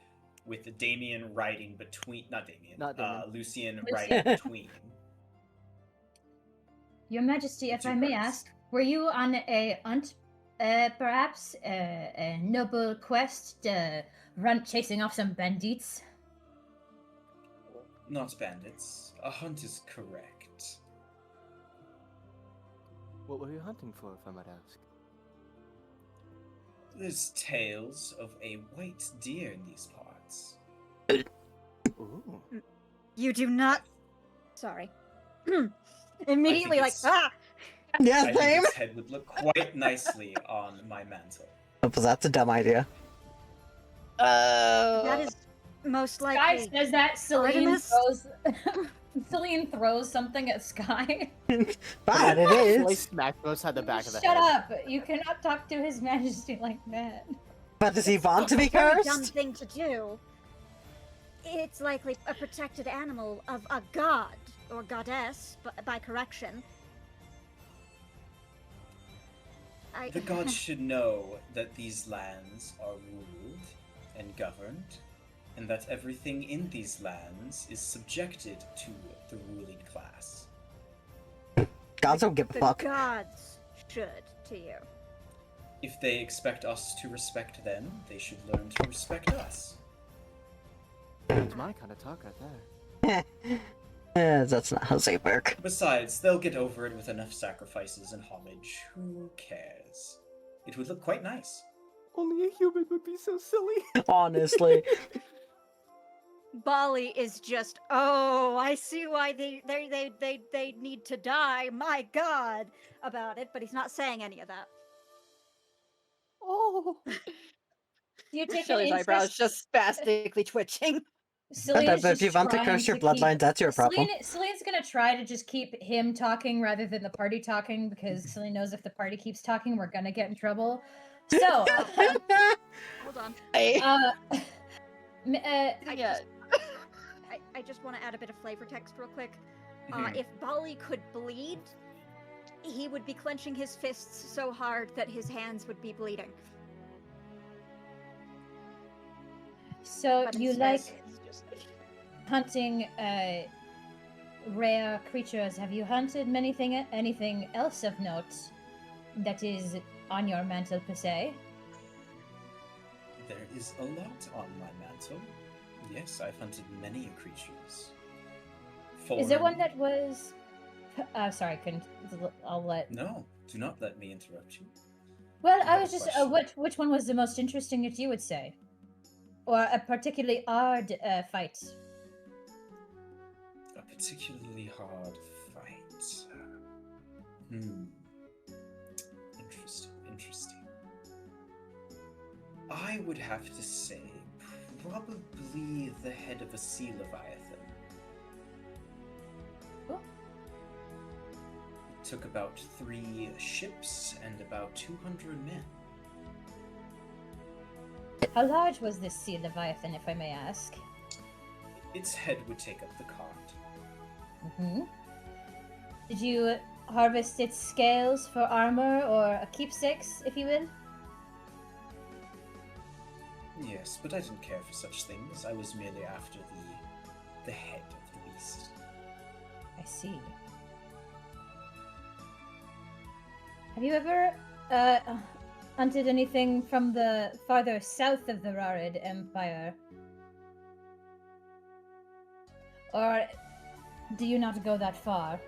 with Damien riding between. Not Damien. Lucian riding between. Your Majesty, if Two I may carts. ask, were you on a hunt, perhaps a noble quest, chasing off some bandits? Not bandits. A hunt is correct. What were you hunting for, if I might ask? There's tales of a white deer in these parts. Ooh. You do not. Sorry. Immediately, I think Yeah, I think same. its head would look quite nicely on my mantle. Oh, but that's a dumb idea. that is most Sky likely. says that Celine Artemis? throws... Celine throws something at Sky. But it Slice is. smack goes at the back of the Shut head. up! You cannot talk to His Majesty like that. But does he want to be Very dumb cursed? thing to do. It's likely a protected animal of a god or goddess, by correction. The gods should know that these lands are ruled and governed, and that everything in these lands is subjected to the ruling class. Gods don't give a The fuck. gods should to you. If they expect us to respect them, they should learn to respect us. That's my kind of talk right there. That's not how they work. Besides, they'll get over it with enough sacrifices and homage. Who cares? It would look quite nice. Only a human would be so silly. Honestly. Bali is just, oh, I see why they need to die. My God, about it, but he's not saying any of that. Oh. Do you take Shelly's an eyebrows interest? just spastically twitching. Celine's If you just want to trying curse your keep- bloodline, that's your problem. Celine's gonna try to just keep him talking rather than the party talking because Celine knows if the party keeps talking, we're gonna get in trouble. So, Hold on. Yeah. I just want to add a bit of flavor text real quick. Mhm. If Bali could bleed, he would be clenching his fists so hard that his hands would be bleeding. so But you instead, like he's just- hunting rare creatures. Have you hunted anything else of note that is on your mantle per se? There is a lot on my mantle. Yes, I've hunted many creatures. Is there one Foreign- that was? Sorry, couldn't. I'll let. No, do not let me interrupt you. Well, You I have was a just. question? Which one was the most interesting that you would say, or a particularly odd fight? A particularly hard fight. Interesting. I would have to say probably the head of a sea leviathan. Oh. It took about 3 ships and about 200 men. How large was this sea leviathan, if I may ask? Its head would take up the cart. Mm-hmm. Did you harvest its scales for armor or keepsakes, if you will? Yes, but I didn't care for such things. I was merely after the head of the beast. I see. Have you ever hunted anything from the farther south of the Rarid Empire? Or do you not go that far?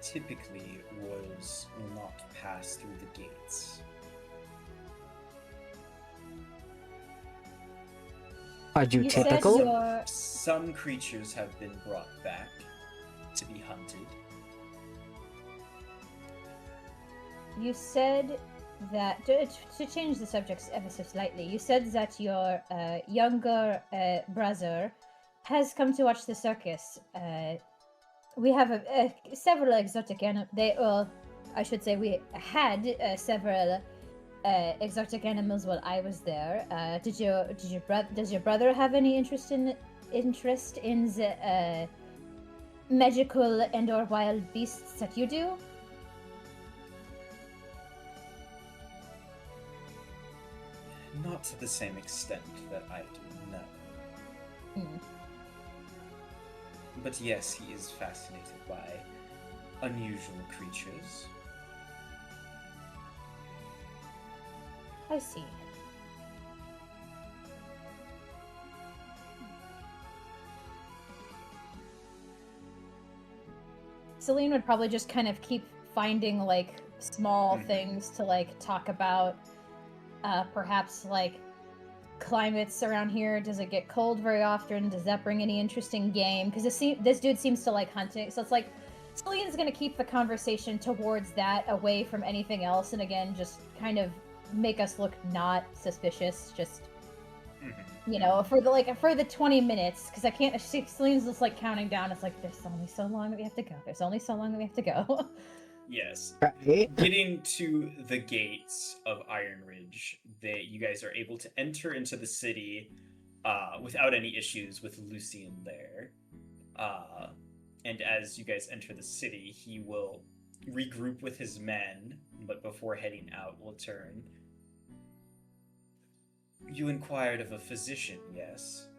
Typically, royals will not pass through the gates. Are you You said typical? your- Some creatures have been brought back to be hunted. You said that to change the subjects ever so slightly. You said that your younger brother has come to watch the circus. We have several exotic animals. I should say we had several exotic animals while I was there. Does your brother have any interest in the magical and/or wild beasts that you do? Not to the same extent that I do, no. Hmm. But yes, he is fascinated by unusual creatures. I see. Celine would probably just kind of keep finding like small things to like talk about. Perhaps like climates around here. Does it get cold very often? Does that bring any interesting game? Because this dude seems to like hunting. So it's like Celine's gonna keep the conversation towards that, away from anything else, and again, just kind of make us look not suspicious. Just you know, for the 20 minutes, because I can't. Celine's just like counting down. It's like there's only so long that we have to go. There's only so long that we have to go. Yes. Right. Getting to the gates of Iron Ridge, you guys are able to enter into the city without any issues with Lucian there. And as you guys enter the city, he will regroup with his men, but before heading out, will turn. You inquired of a physician, yes?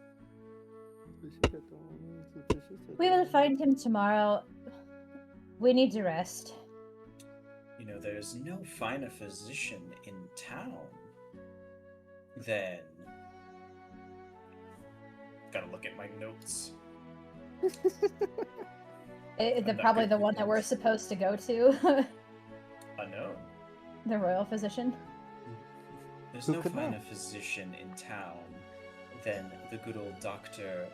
We will find him tomorrow. We need to rest. You know, there's no finer physician in town than Gotta look at my notes. Probably the one that we're supposed to go to. Unknown. The royal physician. There's Who no could know? finer physician in town than the good old Dr.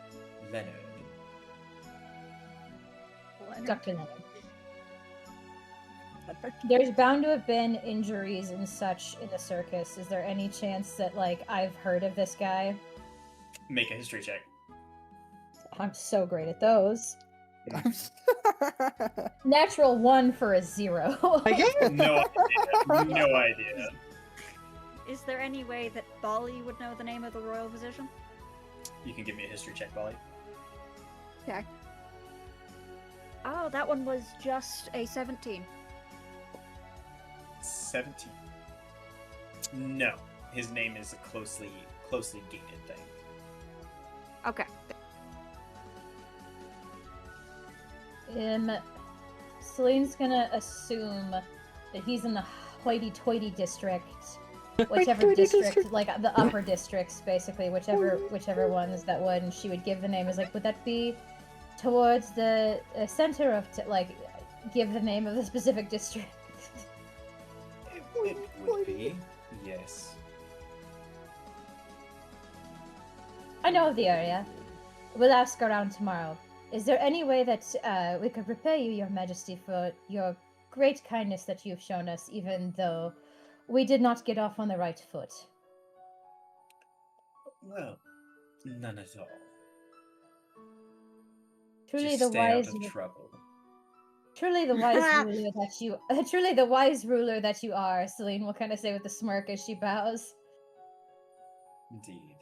Leonard. Dr. Leonard. There's bound to have been injuries and such in the circus. Is there any chance that, like, I've heard of this guy? Make a history check. I'm so great at those. Natural 1 for a 0. No idea. No idea. Is there any way that Bali would know the name of the royal physician? You can give me a history check, Molly. Okay. Oh, that one was just a 17. 17. No. His name is a closely gated thing. Okay. Celine's gonna assume that he's in the hoity-toity district. Whichever Hoity-toity district, like the upper districts, basically, whichever ones that would, and she would give the name. Is like, would that be towards the center of, like, give the name of the specific district? It would be, yes. I know of the area. We'll ask around tomorrow. Is there any way that we could repay you, Your Majesty, for your great kindness that you've shown us, even though we did not get off on the right foot? Well, none at all. Truly Just the stay wise, out of trouble. truly the wise ruler that you, truly the wise ruler that you are. Celine will kind of say with a smirk as she bows. Indeed.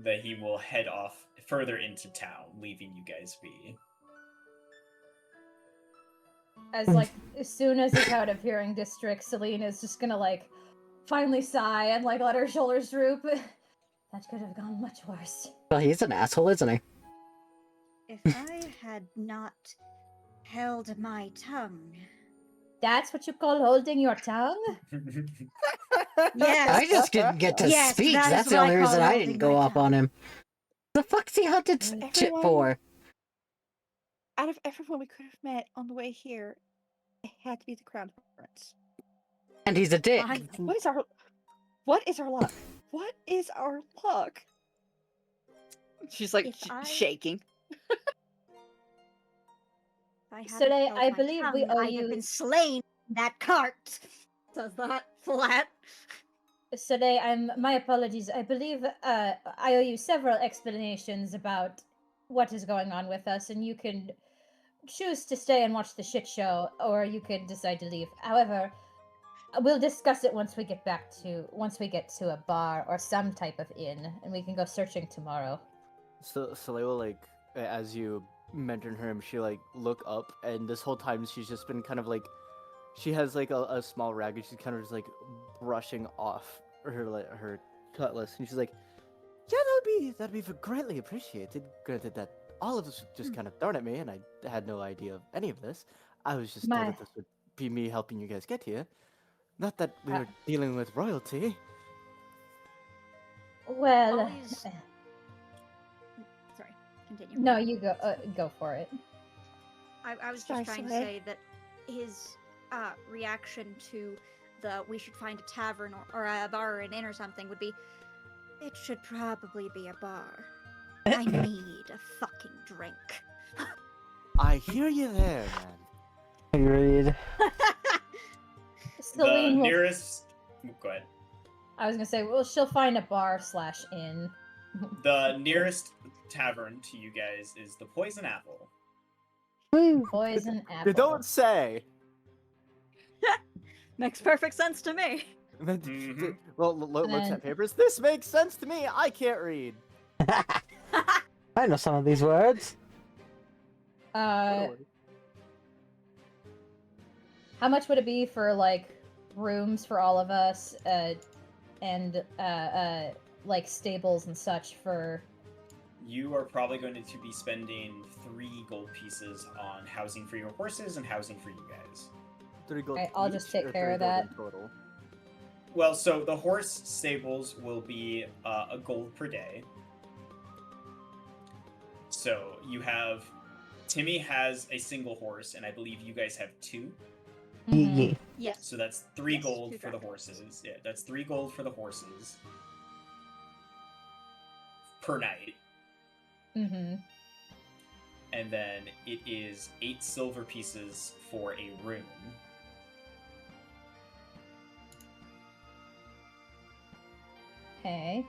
That he will head off further into town, leaving you guys be. As like, as soon as he's out of hearing district, Celine is just gonna like finally sigh and like let her shoulders droop. That could have gone much worse. Well, he's an asshole, isn't he? If I had not held my tongue. That's what you call holding your tongue? Yes. I just didn't get to Yes, speak. that is That's the what I only call reason I holding didn't go my up on him. The fuck's he hunted shit Everyone- for? Out of everyone we could have met on the way here, it had to be the crown prince. And he's a dick. What is our luck? What is our luck? She's like If I- shaking. If I hadn't Sule, held I my believe we tongue, owe I'd you- have been slain in that cart. Says that flat. Today, my apologies. I believe I owe you several explanations about what is going on with us, and you can choose to stay and watch the shit show, or you could decide to leave. However, we'll discuss it once we get to a bar or some type of inn, and we can go searching tomorrow. So Soleil, like, as you mentioned her, she like look up, and this whole time she's just been kind of like, she has like a small rag, and she's kind of just like brushing off her cutlass, and she's like, yeah, that'd be greatly appreciated. Granted that all of this was just kind of thrown at me, and I had no idea of any of this. I was just told My- that this would be me helping you guys get here, not that we were dealing with royalty. Well, Always- Sorry, continue. no, you go for it. I was Sorry, just trying to Soleil. say that his reaction to the we should find a tavern or a bar or an inn or something would be, it should probably be a bar. I need a fucking drink. I hear you there, man. Agreed. The Celine will, nearest... Go ahead. I was gonna say, well, she'll find a bar/inn. The nearest tavern to you guys is the Poison Apple. Poison apple. You don't say. Makes perfect sense to me. Mhm. Well, looks then- at papers. This makes sense to me. I can't read. I know some of these words. How much would it be for like rooms for all of us, and like stables and such for? You are probably going to be spending 3 gold pieces on housing for your horses and housing for you guys. 3 gold Alright, I'll just each, take or care 3 of gold that. in Total? Well, so the horse stables will be a gold per day. So you have Timmy has a single horse, and I believe you guys have 2. Yeah. Yes. So that's 3 Yes, gold 2 for the dragons. horses. Yeah, that's 3 gold for the horses per night. Mm-hmm. And then it is 8 silver pieces for a room. Okay.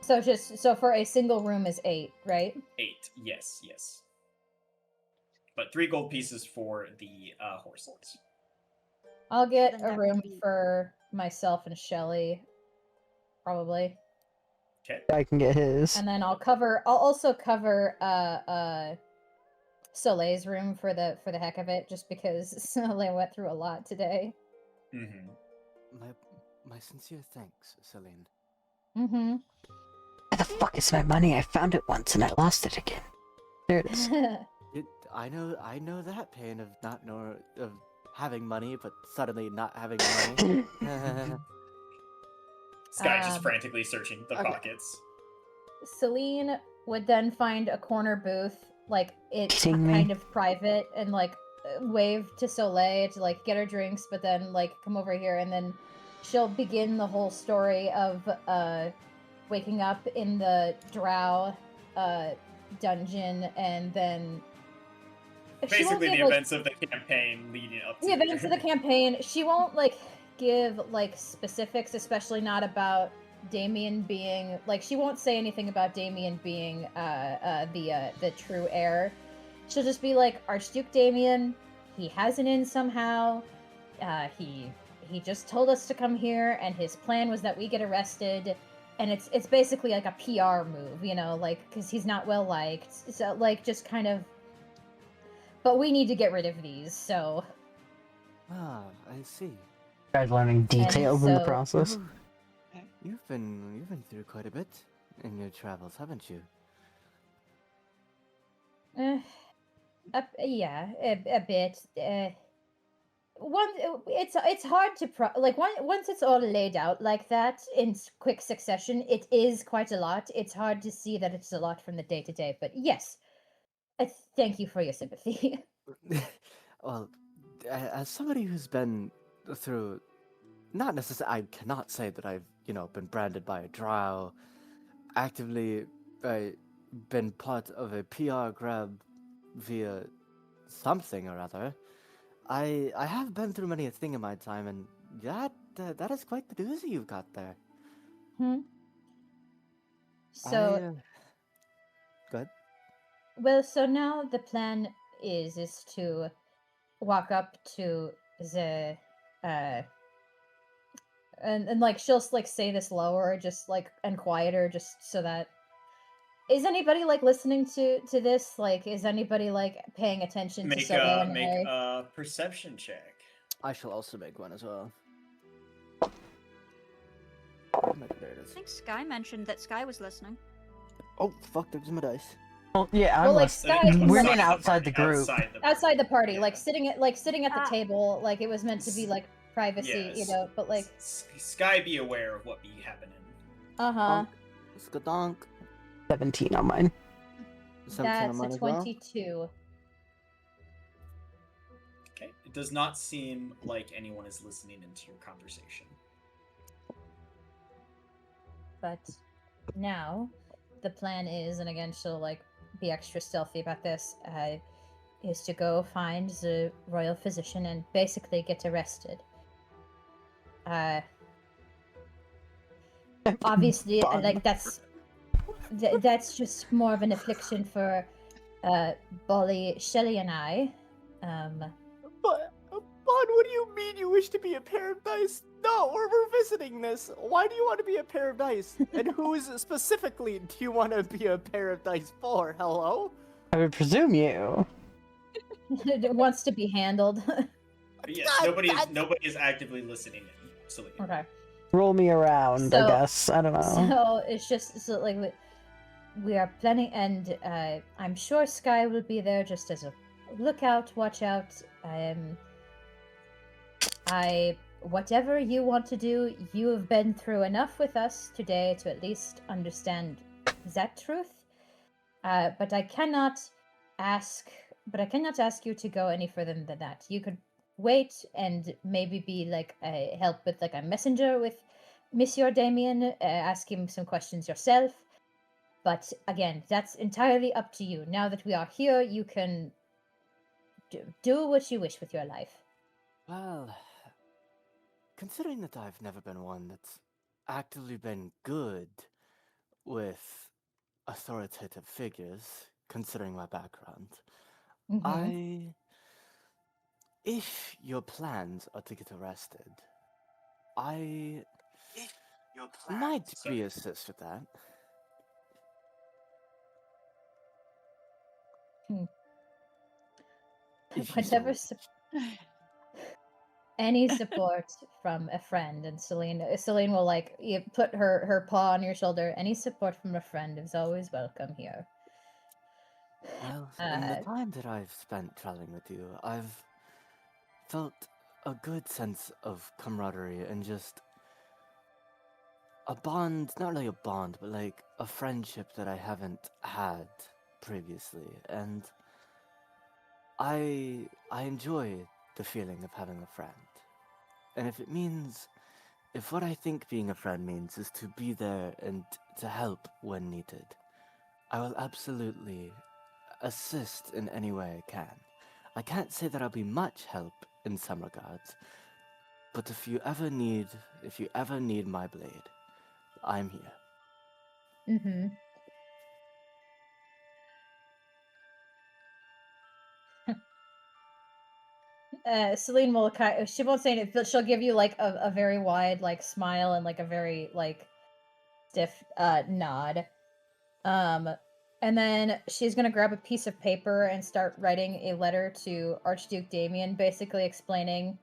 So for a single room is 8, right? 8, yes. But 3 gold pieces for the horses. I'll get Then a that would room be- for myself and Shelly, probably. Okay. I can get his. And then I'll also cover Soleil's room for the heck of it, just because Soleil went through a lot today. Mm-hmm. My sincere thanks, Celine. Mm-hmm. Where the fuck is my money? I found it once and I lost it again. There it is. I know that pain of of having money, but suddenly not having money. Sky just frantically searching the okay. pockets. Celine would then find a corner booth, like it's Kidding me? kind of private, and like wave to Soleil to like get her drinks, but then like come over here, and then she'll begin the whole story of waking up in the Drow dungeon, and then she won't Basically, give, the like, events of the campaign leading up to the events of the campaign. She won't like give like specifics, especially not about Damien being like, she won't say anything about Damien being the true heir. She'll just be like, Archduke Damien, he has an in somehow. He just told us to come here, and his plan was that we get arrested. And it's basically like a PR move, you know, like, because he's not well liked. So like, just kind of. But we need to get rid of these, so. Ah, I see. Guys learning details in the so- process. You've been through quite a bit in your travels, haven't you? Yeah, a bit. It's hard to once it's all laid out like that in quick succession, it is quite a lot. It's hard to see that it's a lot from the day to day, but yes, thank you for your sympathy. Well, as somebody who's been through, not necessarily, I cannot say that I've been branded by a drow, actively been part of a PR grab via something or other. I have been through many a thing in my time, and that is quite the doozy you've got there. So, Go ahead. well, so now the plan is to walk up to the and like she'll like say this lower, just like, and quieter, just so that. Is anybody like listening to this? Like, is anybody like paying attention to Make Soleil and make I? a perception check. I shall also make one as well. There it I is. think Sky mentioned that Sky was listening. Oh, fuck, there's my dice. Well, yeah, Well, like, I'm Sky Outside can, We're like, in outside the group. outside the party, Yeah. like sitting at the Ah. table, like it was meant to be like privacy, you Yes. know. But like, Sky be aware of what be happening. uh-huh. Skadonk. 17 on mine. 17 That's on mine a as well. 22. Okay. It does not seem like anyone is listening into your conversation. But now the plan is, and again, she'll like be extra stealthy about this, is to go find the royal physician and basically get arrested. Obviously, Fun. like that's just more of an affliction for Bolly, Shelley, and I. But, Bond, what do you mean you wish to be a pair of dice? No, we're revisiting this. Why do you want to be a pair of dice? And who's specifically do you want to be a pair of dice for? Hello? I would presume you. It wants to be handled. But yes, God, nobody is actively listening in. So Okay. Roll me around, I So- guess. I don't know. So it's just so like we are planning, and I'm sure Sky will be there just as a lookout, watch out. Whatever you want to do, you have been through enough with us today to at least understand that truth. but I cannot ask. But I cannot ask you to go any further than that. You could wait and maybe be like a help with like a messenger with Monsieur Damien. Ask him some questions yourself. But again, that's entirely up to you. Now that we are here, you can do what you wish with your life. Well, considering that I've never been one that's actively been good with authoritative figures, considering my background, Mm-hmm. if your plans are to get arrested, I might be assist with that. If you so Whatever. wish. Any support from a friend, and Celine will like put her paw on your shoulder. Any support from a friend is always welcome here. Well, in the time that I've spent traveling with you, I've felt a good sense of camaraderie and just a bond, not really a bond, but like a friendship that I haven't had previously. And I enjoy the feeling of having a friend. And if what I think being a friend means is to be there and to help when needed, I will absolutely assist in any way I can. I can't say that I'll be much help in some regards, but if you ever need my blade, I'm here. Mm-hmm. Celine will she won't say anything, but she'll give you like a very wide like smile and like a very like stiff nod. And then she's gonna grab a piece of paper and start writing a letter to Archduke Damien, basically explaining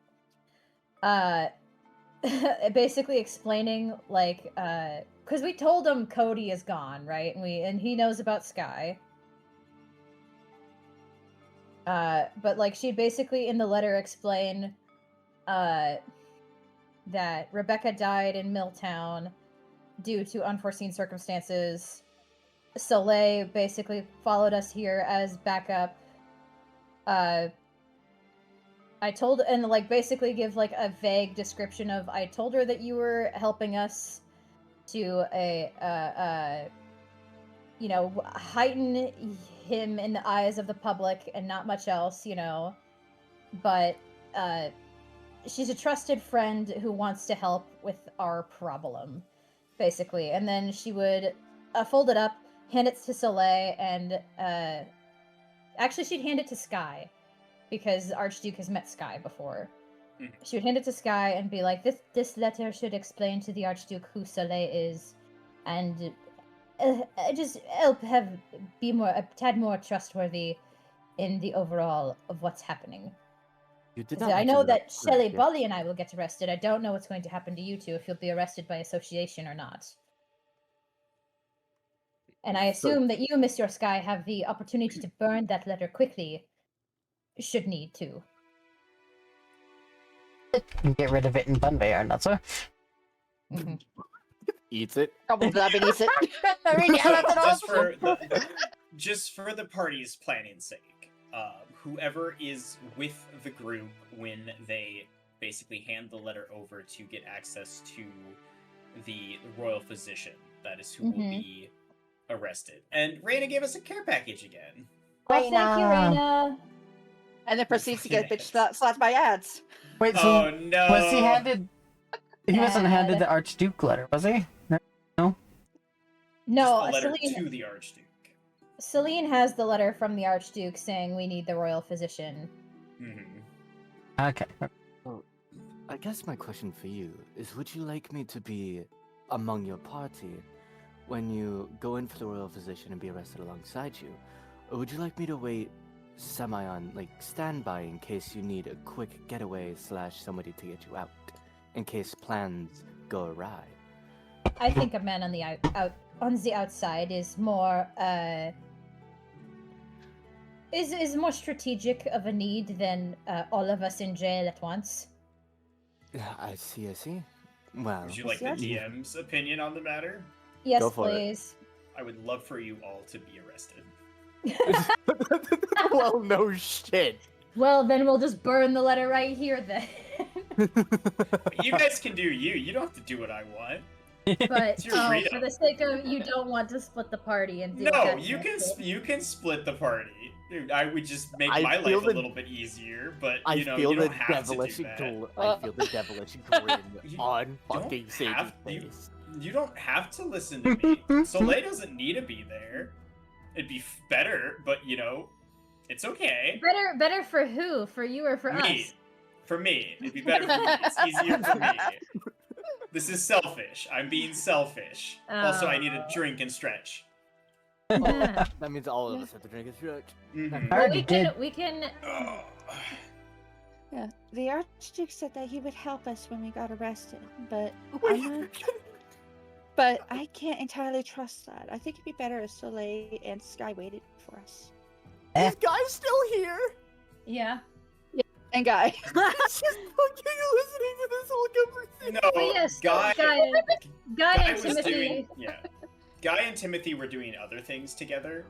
basically explaining like because we told him Cody is gone, right? And he knows about Sky. But like she'd basically in the letter explain that Rebecca died in Milltown due to unforeseen circumstances. Soleil basically followed us here as backup. I told, and like basically give like a vague description of I told her that you were helping us to heighten him in the eyes of the public and not much else, but she's a trusted friend who wants to help with our problem, basically. And then she would fold it up, hand it to Soleil, and actually she'd hand it to Sky because Archduke has met Sky before. She would hand it to Sky and be like, "This letter should explain to the Archduke who Soleil is, and just help be a tad more trustworthy in the overall of what's happening." You did So not I know mention that Shelley, yeah. Bully, and I will get arrested. I don't know what's going to happen to you two, if you'll be arrested by association or not. And I assume that you, Mr. Sky, have the opportunity to burn that letter quickly, should need to. Get rid of it in Bunbayar, not so? Mm-hmm. Eats it. Beneath it. I mean, yeah, that's an Just for the party's planning's sake, whoever is with the group when they basically hand the letter over to get access to the royal physician, that is who will be arrested. And Raina gave us a care package again. Well, thank you, Raina. And then proceeds to get bitch slapped by ads. Wait, so no. was he handed? He wasn't handed the Archduke letter, was he? No. No, just a letter to the Archduke. Celine has the letter from the Archduke saying we need the royal physician. Okay. Well, I guess my question for you is: would you like me to be among your party when you go in for the royal physician and be arrested alongside you, or would you like me to wait semi on like standby in case you need a quick getaway / somebody to get you out in case plans go awry? I think a man on the outside is more is more strategic of a need than all of us in jail at once. I see. Well, would you like the DM's opinion on the matter? Yes, please. I would love for you all to be arrested. Well, no shit. Well, then we'll just burn the letter right here then. You guys can do you. You don't have to do what I want. But It's your freedom. for the sake of you don't want to split the party and do No, that you can bullshit. you can split the party. Dude, I would just make I my feel life a the- little bit easier, but I you know, feel you the don't have to devilish do that. I feel the devilish grin You on don't fucking Sage's have- face. You don't have to listen to me. Soleil doesn't need to be there. It'd be better, but you know, it's okay. Better for who? For you or for Me. us? For me. It'd be better for me. It's easier for me. This is selfish. I'm being selfish. Also, I need a drink and stretch. That means all of us have to drink a stretch. Mhm. I Well, already did. we can. Oh. Yeah, the Archduke said that he would help us when we got arrested, but I can't entirely trust that. I think it'd be better if Soleil and Sky waited for us. This guy's still here. Yeah. And Guy. He's just fucking listening to this whole conversation. No, But yes, Guy Guy and was Timothy. doing Guy and Timothy were doing other things together.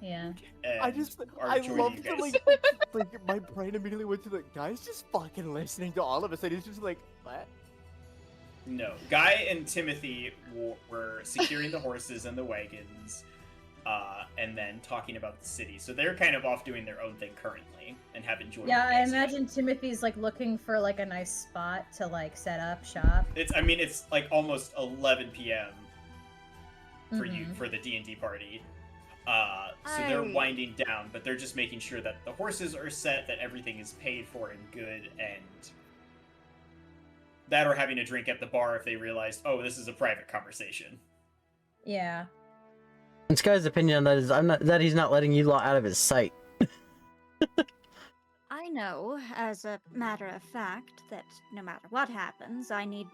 Yeah. And are I joining love you the guys. like my brain immediately went to the guy's just fucking listening to all of us and he's just like, what? No, Guy and Timothy were securing the horses and the wagons, and then talking about the city. So they're kind of off doing their own thing currently and haven't joined. Yeah, you I guys yet. imagine Timothy's like looking for like a nice spot to like set up shop. It's like almost 11 p.m. for you Mhm. for the D&D party. So they're winding down, but they're just making sure that the horses are set, that everything is paid for and good, and that or having a drink at the bar if they realized, oh, this is a private conversation. Yeah. This guy's opinion on that is that he's not letting you lot out of his sight. I know, as a matter of fact, that no matter what happens, I need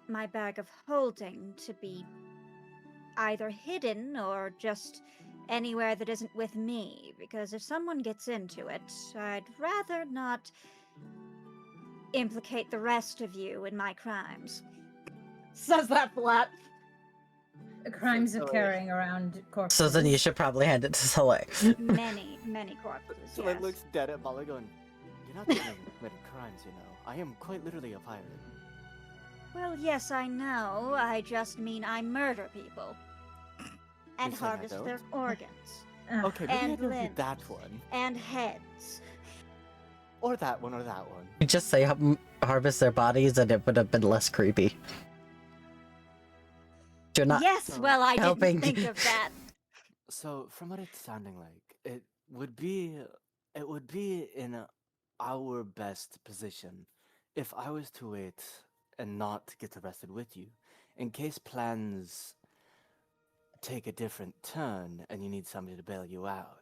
my bag of holding to be either hidden or just anywhere that isn't with me, because if someone gets into it, I'd rather not implicate the rest of you in my crimes. Says that flat. The crimes of So- carrying around corpses. So then you should probably hand it to Soleil. Many, many corpses. So yes. it looks dead at Molly going, you're not committing crimes, you know. I am quite literally a pirate. Well, yes, I know. I just mean I murder people. And You're saying I harvest don't? their organs. Ugh. Okay, maybe I And don't do limbs. that one. And heads. Or that one, or that one. You just say harvest their bodies and it would have been less creepy. You're not Yes, So- well, I helping. didn't think of that. So, from what it's sounding like, it would be in our best position if I was to wait and not get arrested with you, in case plans take a different turn and you need somebody to bail you out.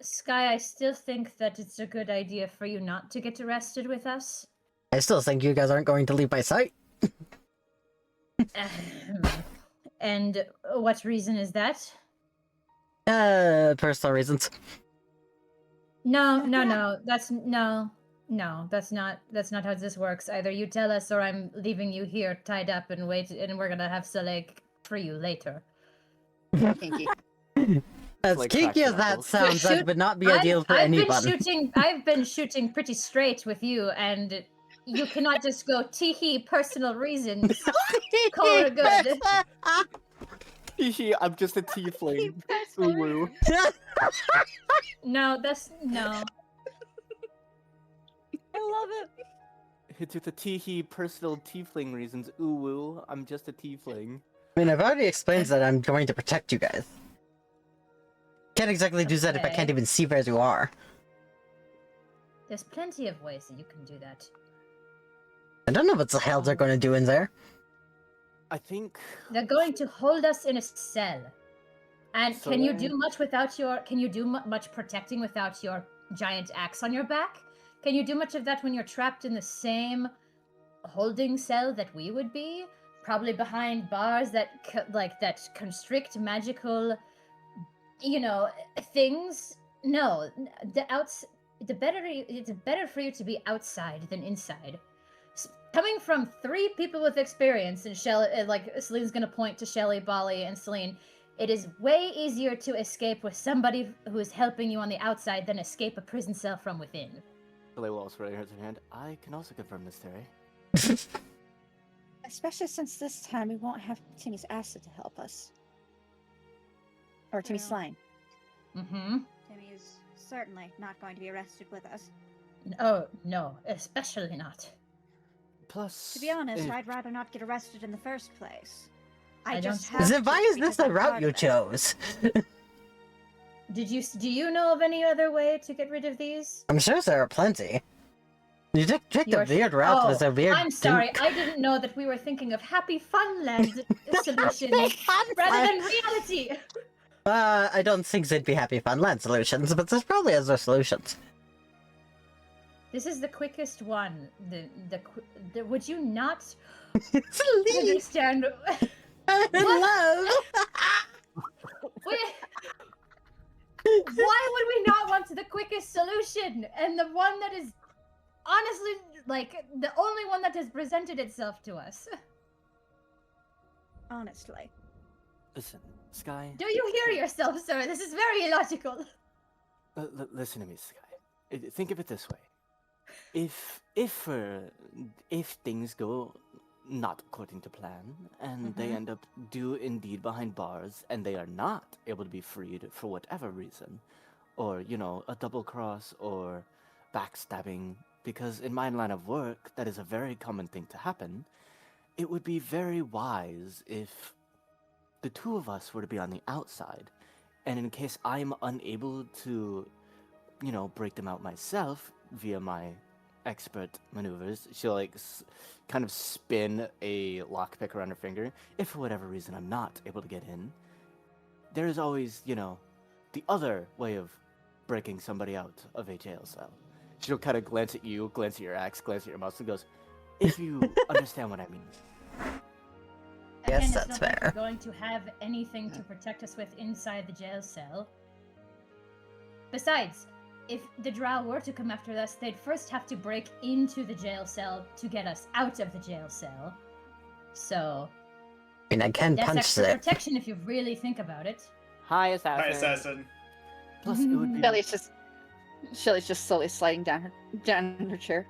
Sky, I still think that it's a good idea for you not to get arrested with us. I still think you guys aren't going to leave my sight. And what reason is that? Personal reasons. No, that's not how this works. Either you tell us or I'm leaving you here tied up and wait and we're gonna have Soleil free you later. Kinky. As like kinky as crack that knuckles. sounds, that would not be ideal for anyone. I've been shooting pretty straight with you, and you cannot just go tee-hee personal reasons. Call her good. I'm just a tiefling. Ooh, woo. No, that's no. I love it. It's with the tee personal tiefling reasons. Ooh, woo. I'm just a tiefling. I mean, I've already explained that I'm going to protect you guys. Can't exactly do that if I Okay. can't even see where you are. There's plenty of ways that you can do that. I don't know what the hell they're going to do in there. I think. They're going to hold us in a cell. And So can you then- do much without your? Can you do much protecting without your giant axe on your back? Can you do much of that when you're trapped in the same holding cell that we would be? Probably behind bars that that constrict magical, things. No, it's better for you to be outside than inside. Coming from 3 people with experience, and Celine's gonna point to Shelly, Bolly, and Celine. It is way easier to escape with somebody who is helping you on the outside than escape a prison cell from within. Soleil will also raise her hand. I can also confirm this theory. Especially since this time we won't have Timmy's acid to help us. Or Timmy's True. slime. Mm-hmm. Timmy is certainly not going to be arrested with us. Oh, no, especially not. Plus, To be honest, if- I'd rather not get arrested in the first place. I just don't- have Then why to is because this the I'm route part you of it. chose? Do you know of any other way to get rid of these? I'm sure there are plenty. You just picked a You're- weird route with a weird I'm sorry, duke. I didn't know that we were thinking of Happy Funland solutions Fun rather land. than reality. I don't think they'd be happy fun land solutions, but there's probably other solutions. This is the quickest one. Would you not It's Lee. understand? Hello. Why would we not want the quickest solution and the one that is honestly like the only one that has presented itself to us? Honestly. listen, Sky. Do you hear yourself, sir? This is very illogical. Listen to me, Sky. Think of it this way: if things go not according to plan, and they end up indeed behind bars, and they are not able to be freed for whatever reason, or a double cross or backstabbing, because in my line of work that is a very common thing to happen. It would be very wise if the two of us were to be on the outside, and in case I'm unable to, break them out myself via my expert maneuvers, she'll kind of spin a lockpick around her finger. If for whatever reason I'm not able to get in, there is always, the other way of breaking somebody out of a jail cell. She'll kind of glance at you, glance at your axe, glance at your mouse, and goes, if you understand what I mean. Yes, Again, that's it's not like fair. we're going to have anything to protect us with inside the jail cell. Besides, if the drow were to come after us, they'd first have to break into the jail cell to get us out of the jail cell. So, I mean, I can that's punch extra it. protection if you really think about it. Hi, assassin. Hi, assassin. Plus, it would be. Shelly's just slowly sliding down her chair.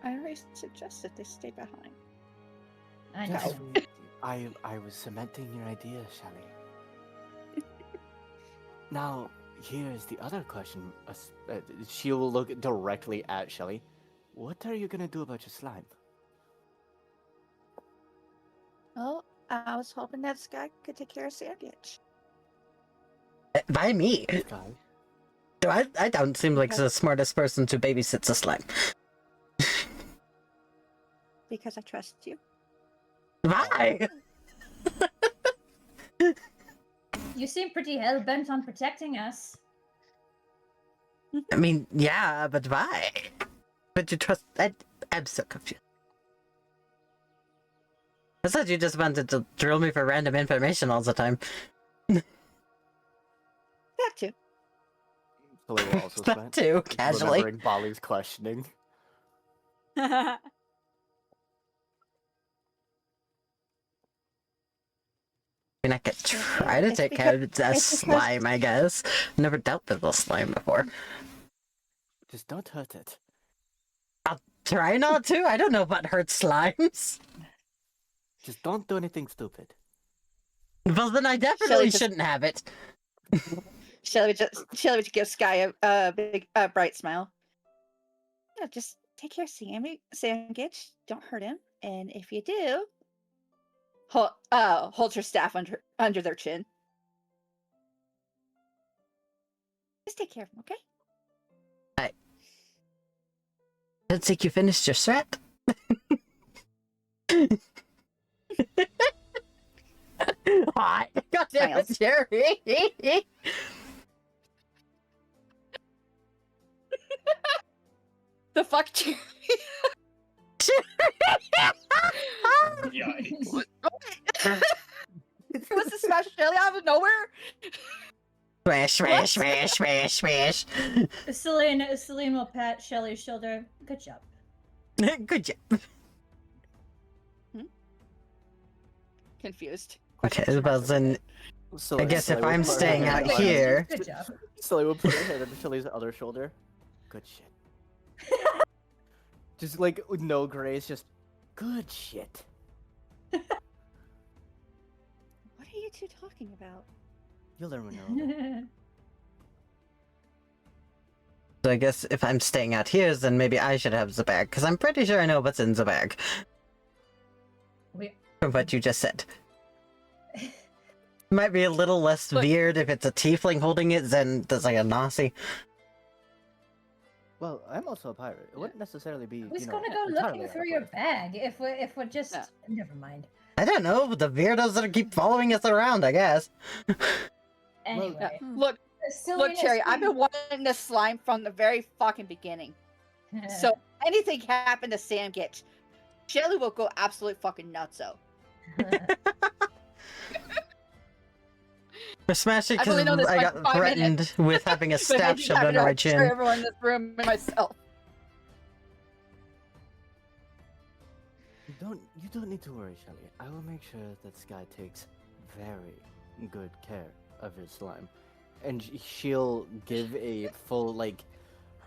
I already suggested they stay behind. I know. Yes, I was cementing your idea, Shelly. Now, here's the other question. She will look directly at Shelly. What are you gonna do about your slime? Well, I was hoping that Sky could take care of Sandwich. By me. Sky? I don't seem like Okay. the smartest person to babysit a slime. Because I trust you. Why? You seem pretty hell bent on protecting us. I mean, yeah, but why? But you trust... I'm so confused. I thought you just wanted to drill me for random information all the time. That too. Shelly will also That sweat, too, casually. remembering Bali's questioning. I mean, I could try to It's take because- care of the it's because- slime, I guess. Never dealt with a slime before. Just don't hurt it. Try not to? I don't know what hurts slimes. Just don't do anything stupid. Well, then I definitely just- shouldn't have it. Shelly would just give Sky a big, bright smile. Yeah, just take care of Sandwich. Don't hurt him. And if you do, hold her staff under their chin. Just take care of him, okay? I don't think you finished your threat. Hot. God damn it, Smiles. Jerry. The fuck, Jerry? Yikes. Was the smash Shelly out of nowhere? Smash, smash, smash, smash, smash. Celine will pat Shelly's shoulder. Good job. Good job. Confused. Okay, Question well marks over then, it. So I guess if Sully will I'm put her staying hand out on- here- Good job. Sully will put her hand on Shelly's other shoulder. Good shit. Just like with no grace, just good shit. What are you two talking about? You'll learn when you're older. So I guess if I'm staying out here, then maybe I should have the bag, because I'm pretty sure I know what's in the bag. We- From what you just said. Might be a little less Look- weird if it's a tiefling holding it than there's like a Nazi. Well, I'm also a pirate. It wouldn't necessarily be. Who's you know, gonna go entirely looking out through of your place. bag if we're just Yeah. never mind. I don't know, the weirdos that keep following us around, I guess. Anyway, Look, Selena Cherry, I've seems- been wanting this slime from the very fucking beginning. So anything happened to Sam Gitch, Shelly will go absolute fucking nutso. We're smashing I've because only known this I guy got for 5 threatened minutes. with having a But I staff just shoved happened under to my scare chin. everyone in this room and myself. You don't need to worry, Shelly. I will make sure that Sky takes very good care of his slime, and she'll give a full like,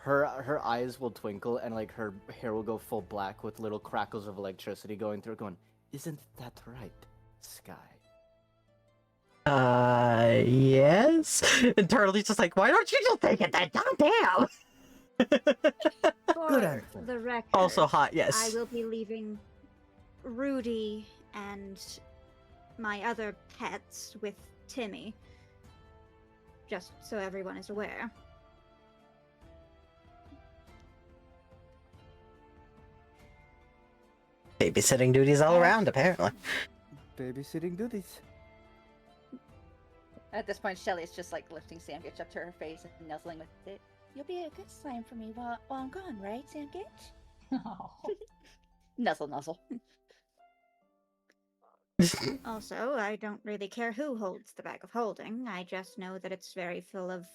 her eyes will twinkle and like her hair will go full black with little crackles of electricity going through, going, "Isn't that right, Sky?" Yes? And Turtley's just like, why don't you just take it then? Goddamn! For Good answer. the record, Also hot, I yes. will be leaving Rudy and my other pets with Timmy. Just so everyone is aware. Babysitting duties all around, apparently. Babysitting duties. At this point, Shelly is just like lifting Sam Gitch up to her face and nuzzling with it. You'll be a good slime for me while I'm gone, right, Sam Gitch? Oh. Nuzzle, nuzzle. Also, I don't really care who holds the bag of holding. I just know that it's very full of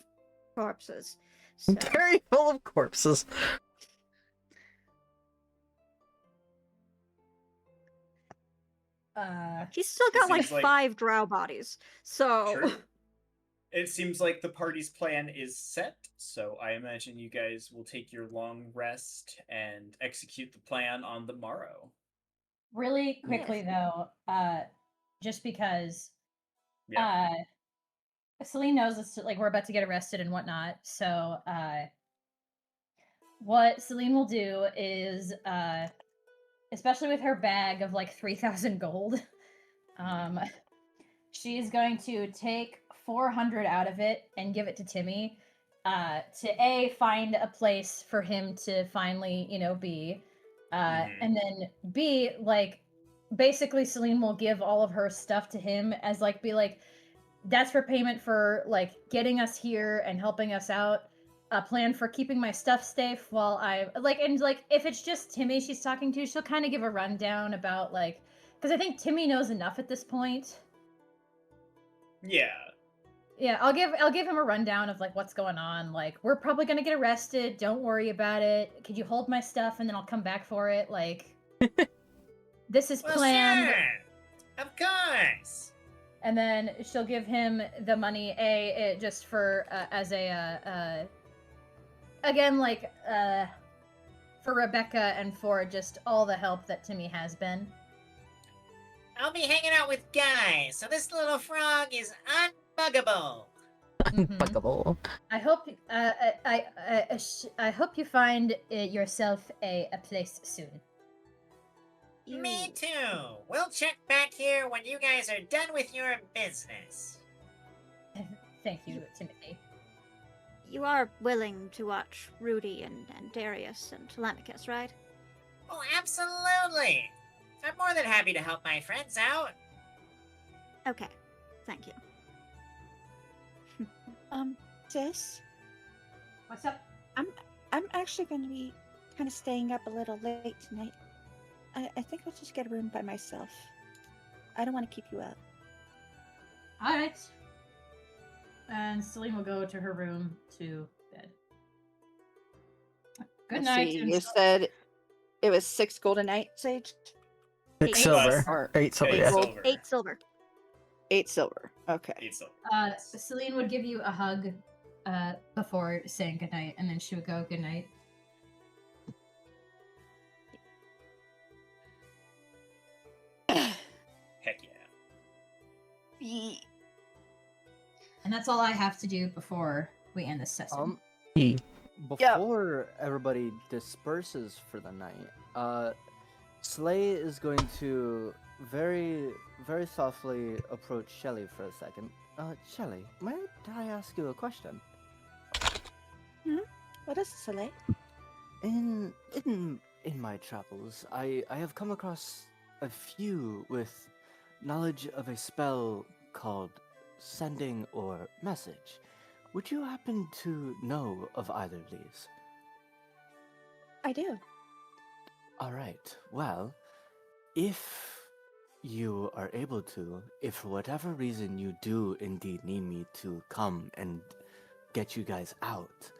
corpses. So, Very full of corpses. he's still It got like seems like- 5 drow bodies. So, True. It seems like the party's plan is set, so I imagine you guys will take your long rest and execute the plan on the morrow. Really quickly though, just because Yeah. Celine knows it's like we're about to get arrested and whatnot, so what Celine will do is especially with her bag of like 3,000 gold, she's going to take 400 out of it and give it to Timmy to find a place for him to finally, be, and then B, like, basically Celine will give all of her stuff to him as like, be like, that's for payment for like getting us here and helping us out. A plan for keeping my stuff safe while I like, and like if it's just Timmy she's talking to, she'll kind of give a rundown about like, because I think Timmy knows enough at this point. Yeah. Yeah, I'll give him a rundown of like what's going on. Like, we're probably gonna get arrested. Don't worry about it. Could you hold my stuff and then I'll come back for it? Like, this is planned. Sure. Of course. And then she'll give him the money just for as a again like for Rebecca and for just all the help that Timmy has been. I'll be hanging out with Guy, so this little frog is unbuggable. Mhm. Fuckable. I hope I hope you find yourself a place soon. Me too. We'll check back here when you guys are done with your business. Thank you, Timothy. you are willing to watch Rudy and Darius and Telemachus, right? Oh, absolutely. I'm more than happy to help my friends out. Okay, thank you. Sis, What's up? I'm actually going to be kind of staying up a little late tonight. I think I'll just get a room by myself. I don't want to keep you up. All right. And Celine will go to her room to bed. Good Let's night. see, and you so- said it was 6 gold a night, Sage? 6 Eight. silver. Or 8 silver, Eight yeah. gold. silver. 8 silver. 8 silver. Okay. 8 silver. Celine would give you a hug before saying goodnight, and then she would go goodnight. Heck yeah. And that's all I have to do before we end this session. Before everybody disperses for the night, Slay is going to very, very softly approach Shelly for a second. Shelly, may I ask you a question? What is Soleil? In my travels, I have come across a few with knowledge of a spell called Sending or Message. Would you happen to know of either of these? I do. Alright, well, if you are able to, if for whatever reason you do indeed need me to come and get you guys out,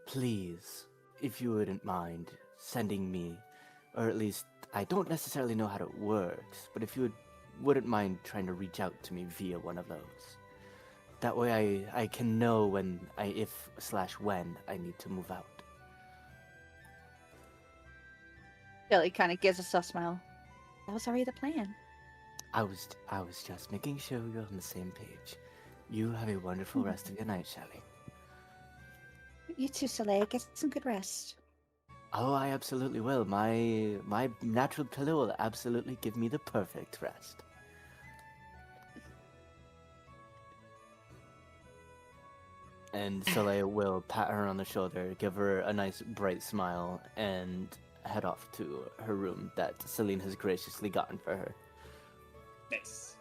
please, if you wouldn't mind sending me, or at least, I don't necessarily know how it works, but if you wouldn't mind trying to reach out to me via one of those. That way I can know when when I need to move out. Shelly kind of gives us a smile. That was already the plan. I was just making sure you're on the same page. You have a wonderful rest of your night, Shelly. You too, Soleil. Get some good rest. Oh, I absolutely will. My natural pillow will absolutely give me the perfect rest. And Soleil will pat her on the shoulder, give her a nice bright smile, and head off to her room that Celine has graciously gotten for her. Nice.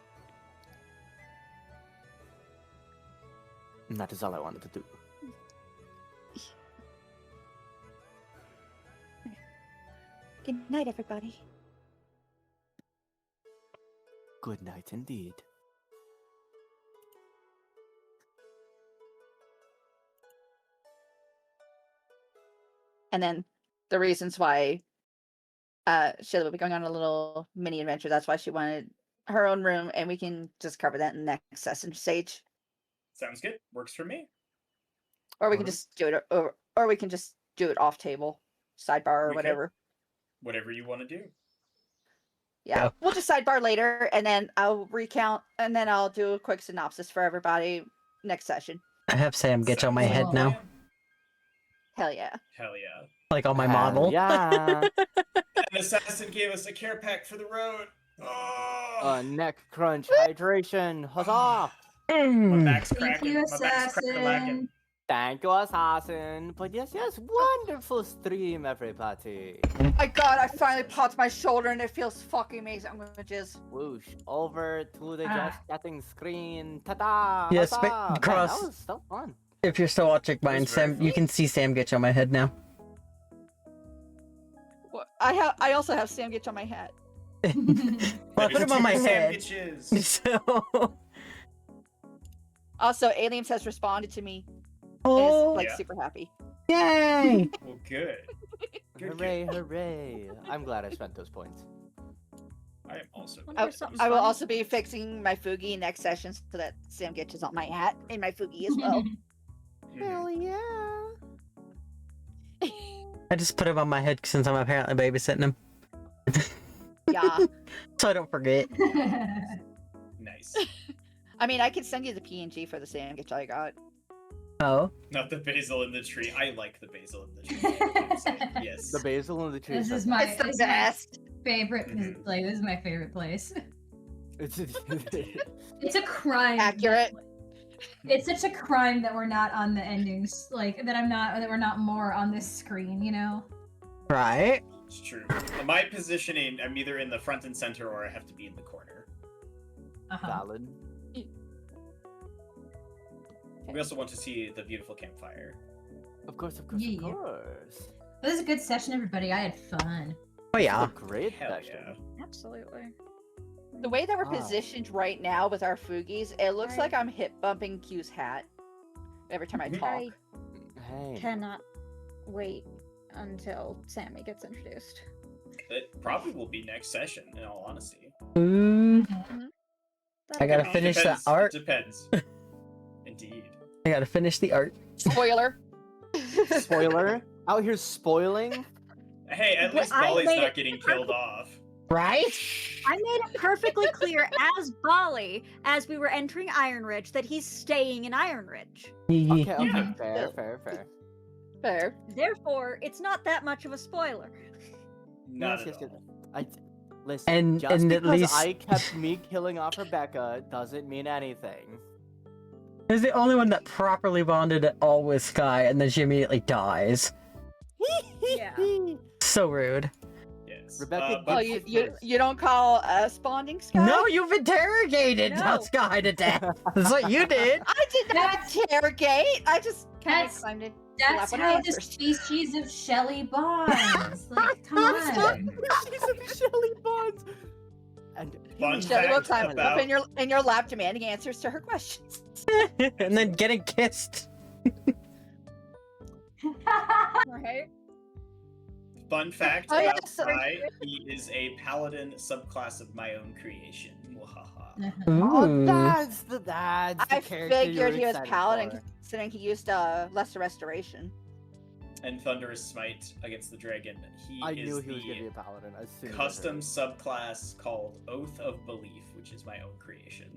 And that is all I wanted to do. Good night, everybody. Good night indeed. And then the reasons why Sheila will be going on a little mini adventure. That's why she wanted her own room, and we can just cover that in the next session stage. Sounds good. Works for me. Or we can just do it, or we can just do it off table, sidebar, or whatever. Whatever you want to do. Yeah, we'll just sidebar later, and then I'll recount, and then I'll do a quick synopsis for everybody next session. I have Sam get on my head now. Hell yeah. Hell yeah. Like on my model. Yeah. An assassin gave us a care pack for the road. Oh! Neck crunch, hydration, huzzah! My back's Thank cracking. you, My back's cracking. Thank you, assassin. But yes, wonderful stream, everybody. Oh my god, I finally popped my shoulder and it feels fucking amazing. I'm gonna jizz. Whoosh, over to the just chatting screen. Ta-da! Yes, huzzah! but Man, Cross. that was so fun. If you're still watching mine, Sam, you can see Sam get on my head now. Well, I also have Sam Gitch on my hat. Well, I put him on my head. So... Also, Aliens has responded to me. Oh, is, like, super happy. Yay! Well, good. Hooray, hooray. I'm glad I spent those points. I am also. I will also be fixing my Fugi next session so that Sam Gitch is on my hat and my Fugi as well. Hell yeah. I just put him on my head since I'm apparently babysitting him. Yeah. So I don't forget. Nice. I mean, I can send you the PNG for the Sam Gitch I got. Oh. Not the basil in the tree. I like the basil in the tree. Yes. The basil in the tree. This is my, It's the best. Favorite. Like, this is my favorite place. It's It's a crime. Accurate. It's such a crime that we're not on the endings. Like that we're not more on this screen. You know. Right. It's true. My positioning, I'm either in the front and center or I have to be in the corner. Valid. We also want to see the beautiful campfire. Of course, of course, Yeah. of course. This is a good session, everybody. I had fun. Oh yeah. Great Hell session. yeah. Absolutely. The way that we're Ah. positioned right now with our Fugis, it looks like I'm hip bumping Q's hat every time I talk. I Hey. cannot wait until Sammy gets introduced. It probably will be next session, in all honesty. Ooh. I gotta Okay. finish that Depends. art. It depends. Indeed. I gotta finish the art. Spoiler. Spoiler. Out here spoiling. Hey, at But least I Bolly's made not it getting killed off. Right? I made it perfectly clear as Bali, as we were entering Iron Ridge, that he's staying in Iron Ridge. Okay, okay, Yeah. fair, fair, fair. Fair. Therefore, it's not that much of a spoiler. Not Yes, at yes, all. I listen. Just and at because least- I kept me killing off Rebecca doesn't mean anything. Is the only one that properly bonded at all with Sky, and then she immediately dies. Yeah. So rude. Yes. Rebecca but Oh, you don't call us bonding, Sky? No, you've interrogated No. Sky to death. That's what you did. I did not interrogate. I just kind of That's- climbed in. That's Slap on how the the answers. species of Shelly bonds. Like, come on. She's a Shelly Bonds. And Fun Shelly will fact climb about- up in your lap demanding answers to her questions. And then getting kissed. Right? Fun fact Oh, yeah, about so- Sky, he is a paladin subclass of my own creation. Mwahaha. oh, Ooh. that's the I character you're figured he was excited paladin for. considering he used lesser restoration. And Thunderous Smite against the dragon. He I is knew he was the gonna be a paladin as soon as I custom heard. subclass called Oath of Belief, which is my own creation.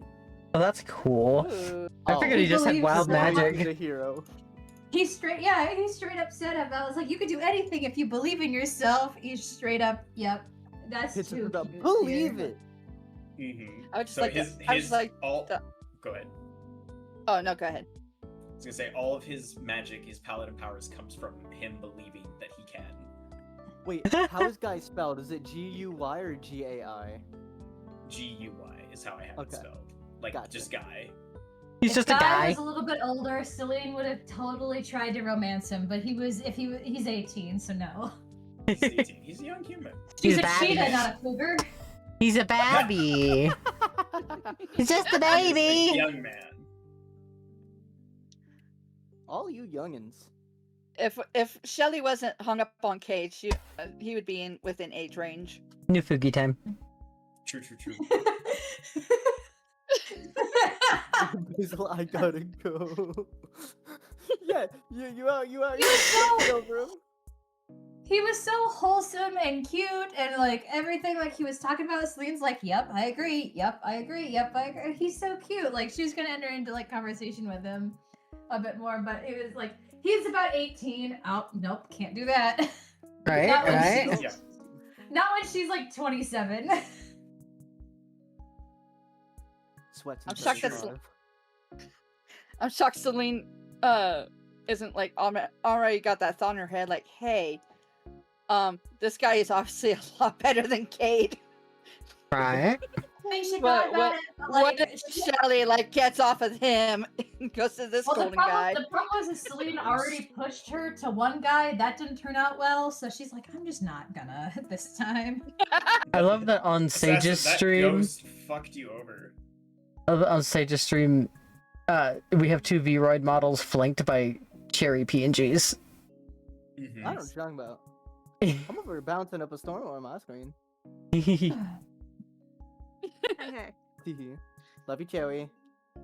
Oh, that's cool. Ooh. I figured he just had believes wild so magic. He's a hero. He's straight up said about, it's like, you could do anything if you believe in yourself. He's straight up, yep. That's It's too about cute, believe dear. it. Mm-hmm. I would just So like to- his I would just like all. to- Go ahead. Oh no, go ahead. I was gonna say all of his magic, his paladin powers, comes from him believing that he can. Wait, how is Guy spelled? Is it G-U-Y or G-A-I? G-U-Y is how I have it Okay. spelled. Like Gotcha. just guy. He's If just a Guy guy. was a little bit older, Celine would have totally tried to romance him, but he's 18, so no. He's 18. He's a young human. She's He's a bad. cheetah, not a cougar. He's a baby. He's just a He's a baby. young man. All you youngins. If Shelly wasn't hung up on Cage, he would be within age range. New Fugi time. True, true, true. Basil, I gotta go. Yeah, you out. so- Over him. He was so wholesome and cute and like everything like he was talking about. Celine's like, yep, I agree. Yep, I agree. Yep, I agree. He's so cute. Like she was gonna enter into like conversation with him a bit more, but it was like he's about 18. Oh, nope, can't do that. Right, Not when right. she's- Yeah. Not when she's like 27. Sweats. I'm and shocked sweats. that's- I'm shocked Celine isn't like already got that thought in her head like, hey, this guy is obviously a lot better than Cade. Right. I mean, she What- thought about it, but, What like, if Shelly like gets off of him and goes to this well, the golden guy? problem was that Celine already pushed her to one guy. That didn't turn out well, so she's like, I'm just not gonna this time. I love that on Sage's Assassin, that stream. ghost fucked you over. On Sage's stream, we have two V-Roid models flanked by cherry PNGs. Mhm. I don't know what you're talking about. I'm over here bouncing up a storm on my screen. Okay. Love you, Cherry.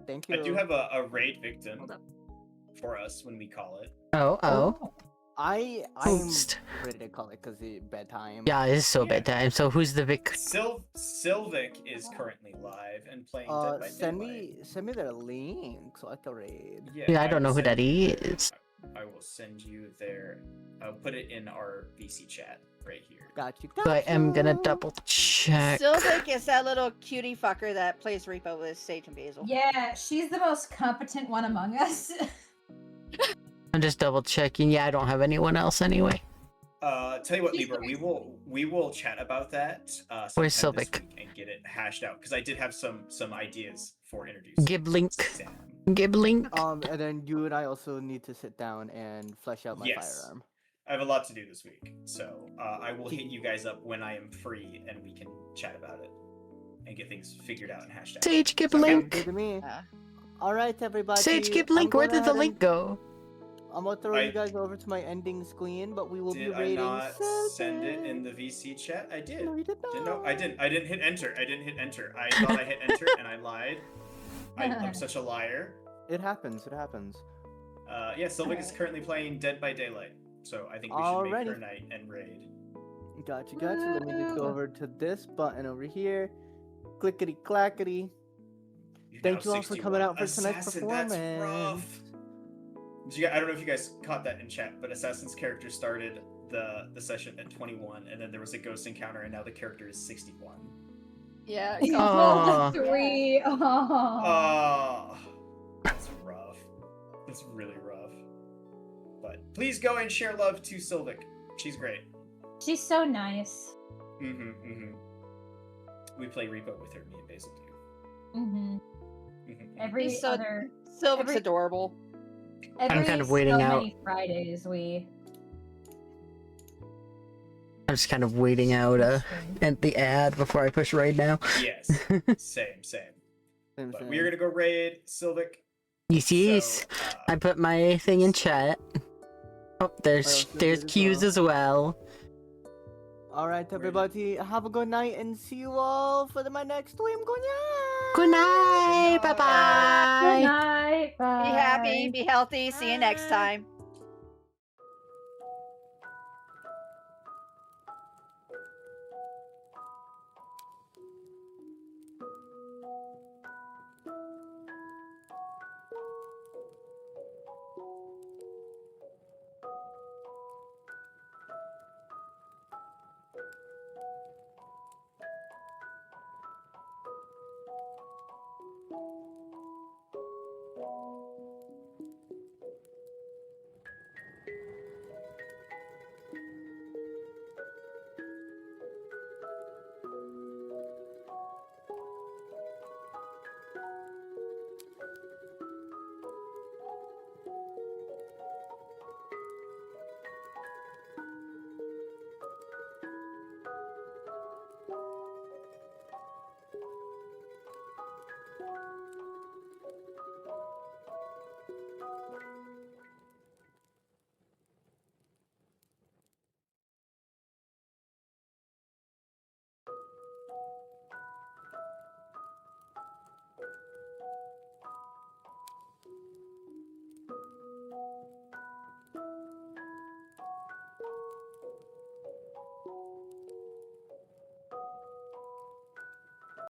Thank you. I do have a raid victim Hold up. for us when we call it. Oh. I'm Host. ready to call it because it's bedtime. Yeah, it is so Yeah. bedtime. So who's the Vic? Sylvic is currently live and playing Dead by Send Daylight. me their link so I can read. Yeah, I don't know will who that send you- is. I will send you their. I'll put it in our VC chat right here. Got you. So I am gonna double check. Sylvic is that little cutie fucker that plays Repo with Sage and Basil. Yeah, she's the most competent one among us. I'm just double checking. Yeah, I don't have anyone else anyway. Tell you what, Libra, we will chat about that. Where's sometime this Sylvic? week and get it hashed out because I did have some ideas for introducing. Gib link. Sam. Gib link. And then you and I also need to sit down and flesh out my Yes. firearm. I have a lot to do this week, so I will hit you guys up when I am free and we can chat about it and get things figured out and hashed out. Sage, Gib Okay. link. Good to me. Yeah. All right, everybody. Sage, Gib I'm link. Where going did the ahead link go? I'm gonna throw you guys over to my ending screen, but we will be Did I rating. not send it in the VC chat? I did. No, you did not. No, I didn't. I didn't hit enter. I didn't hit enter. I thought I hit enter and I lied. I'm such a liar. It happens. It happens. Yeah, Sylvic is currently playing Dead by Daylight, so I think we should make her night and raid. Gotcha. Let me just go over to this button over here. Clickety clackety. Thank you all for coming out for tonight's performance. That's rough. I don't know if you guys caught that in chat, but Assassin's character started the session at 21, and then there was a ghost encounter, and now the character is 61. Yeah. Oh. 3. Oh. That's rough. That's really rough. But please go and share love to Sylvic. She's great. She's so nice. We play Repo with her, me and Basil do. Every He's so, other Sylvic's adorable. I'm kind of waiting out. Many Fridays we. I'm just kind of waiting out at the ad before I push raid now. Yes. Same. But we're gonna go raid Sylvic. Yes. So, I put my thing in chat. Oh, there's cues as well. All right, everybody, have a good night and see you all for my next stream. Good night. Good night. Bye bye. Good night. Bye. Be happy, be healthy. See you next time.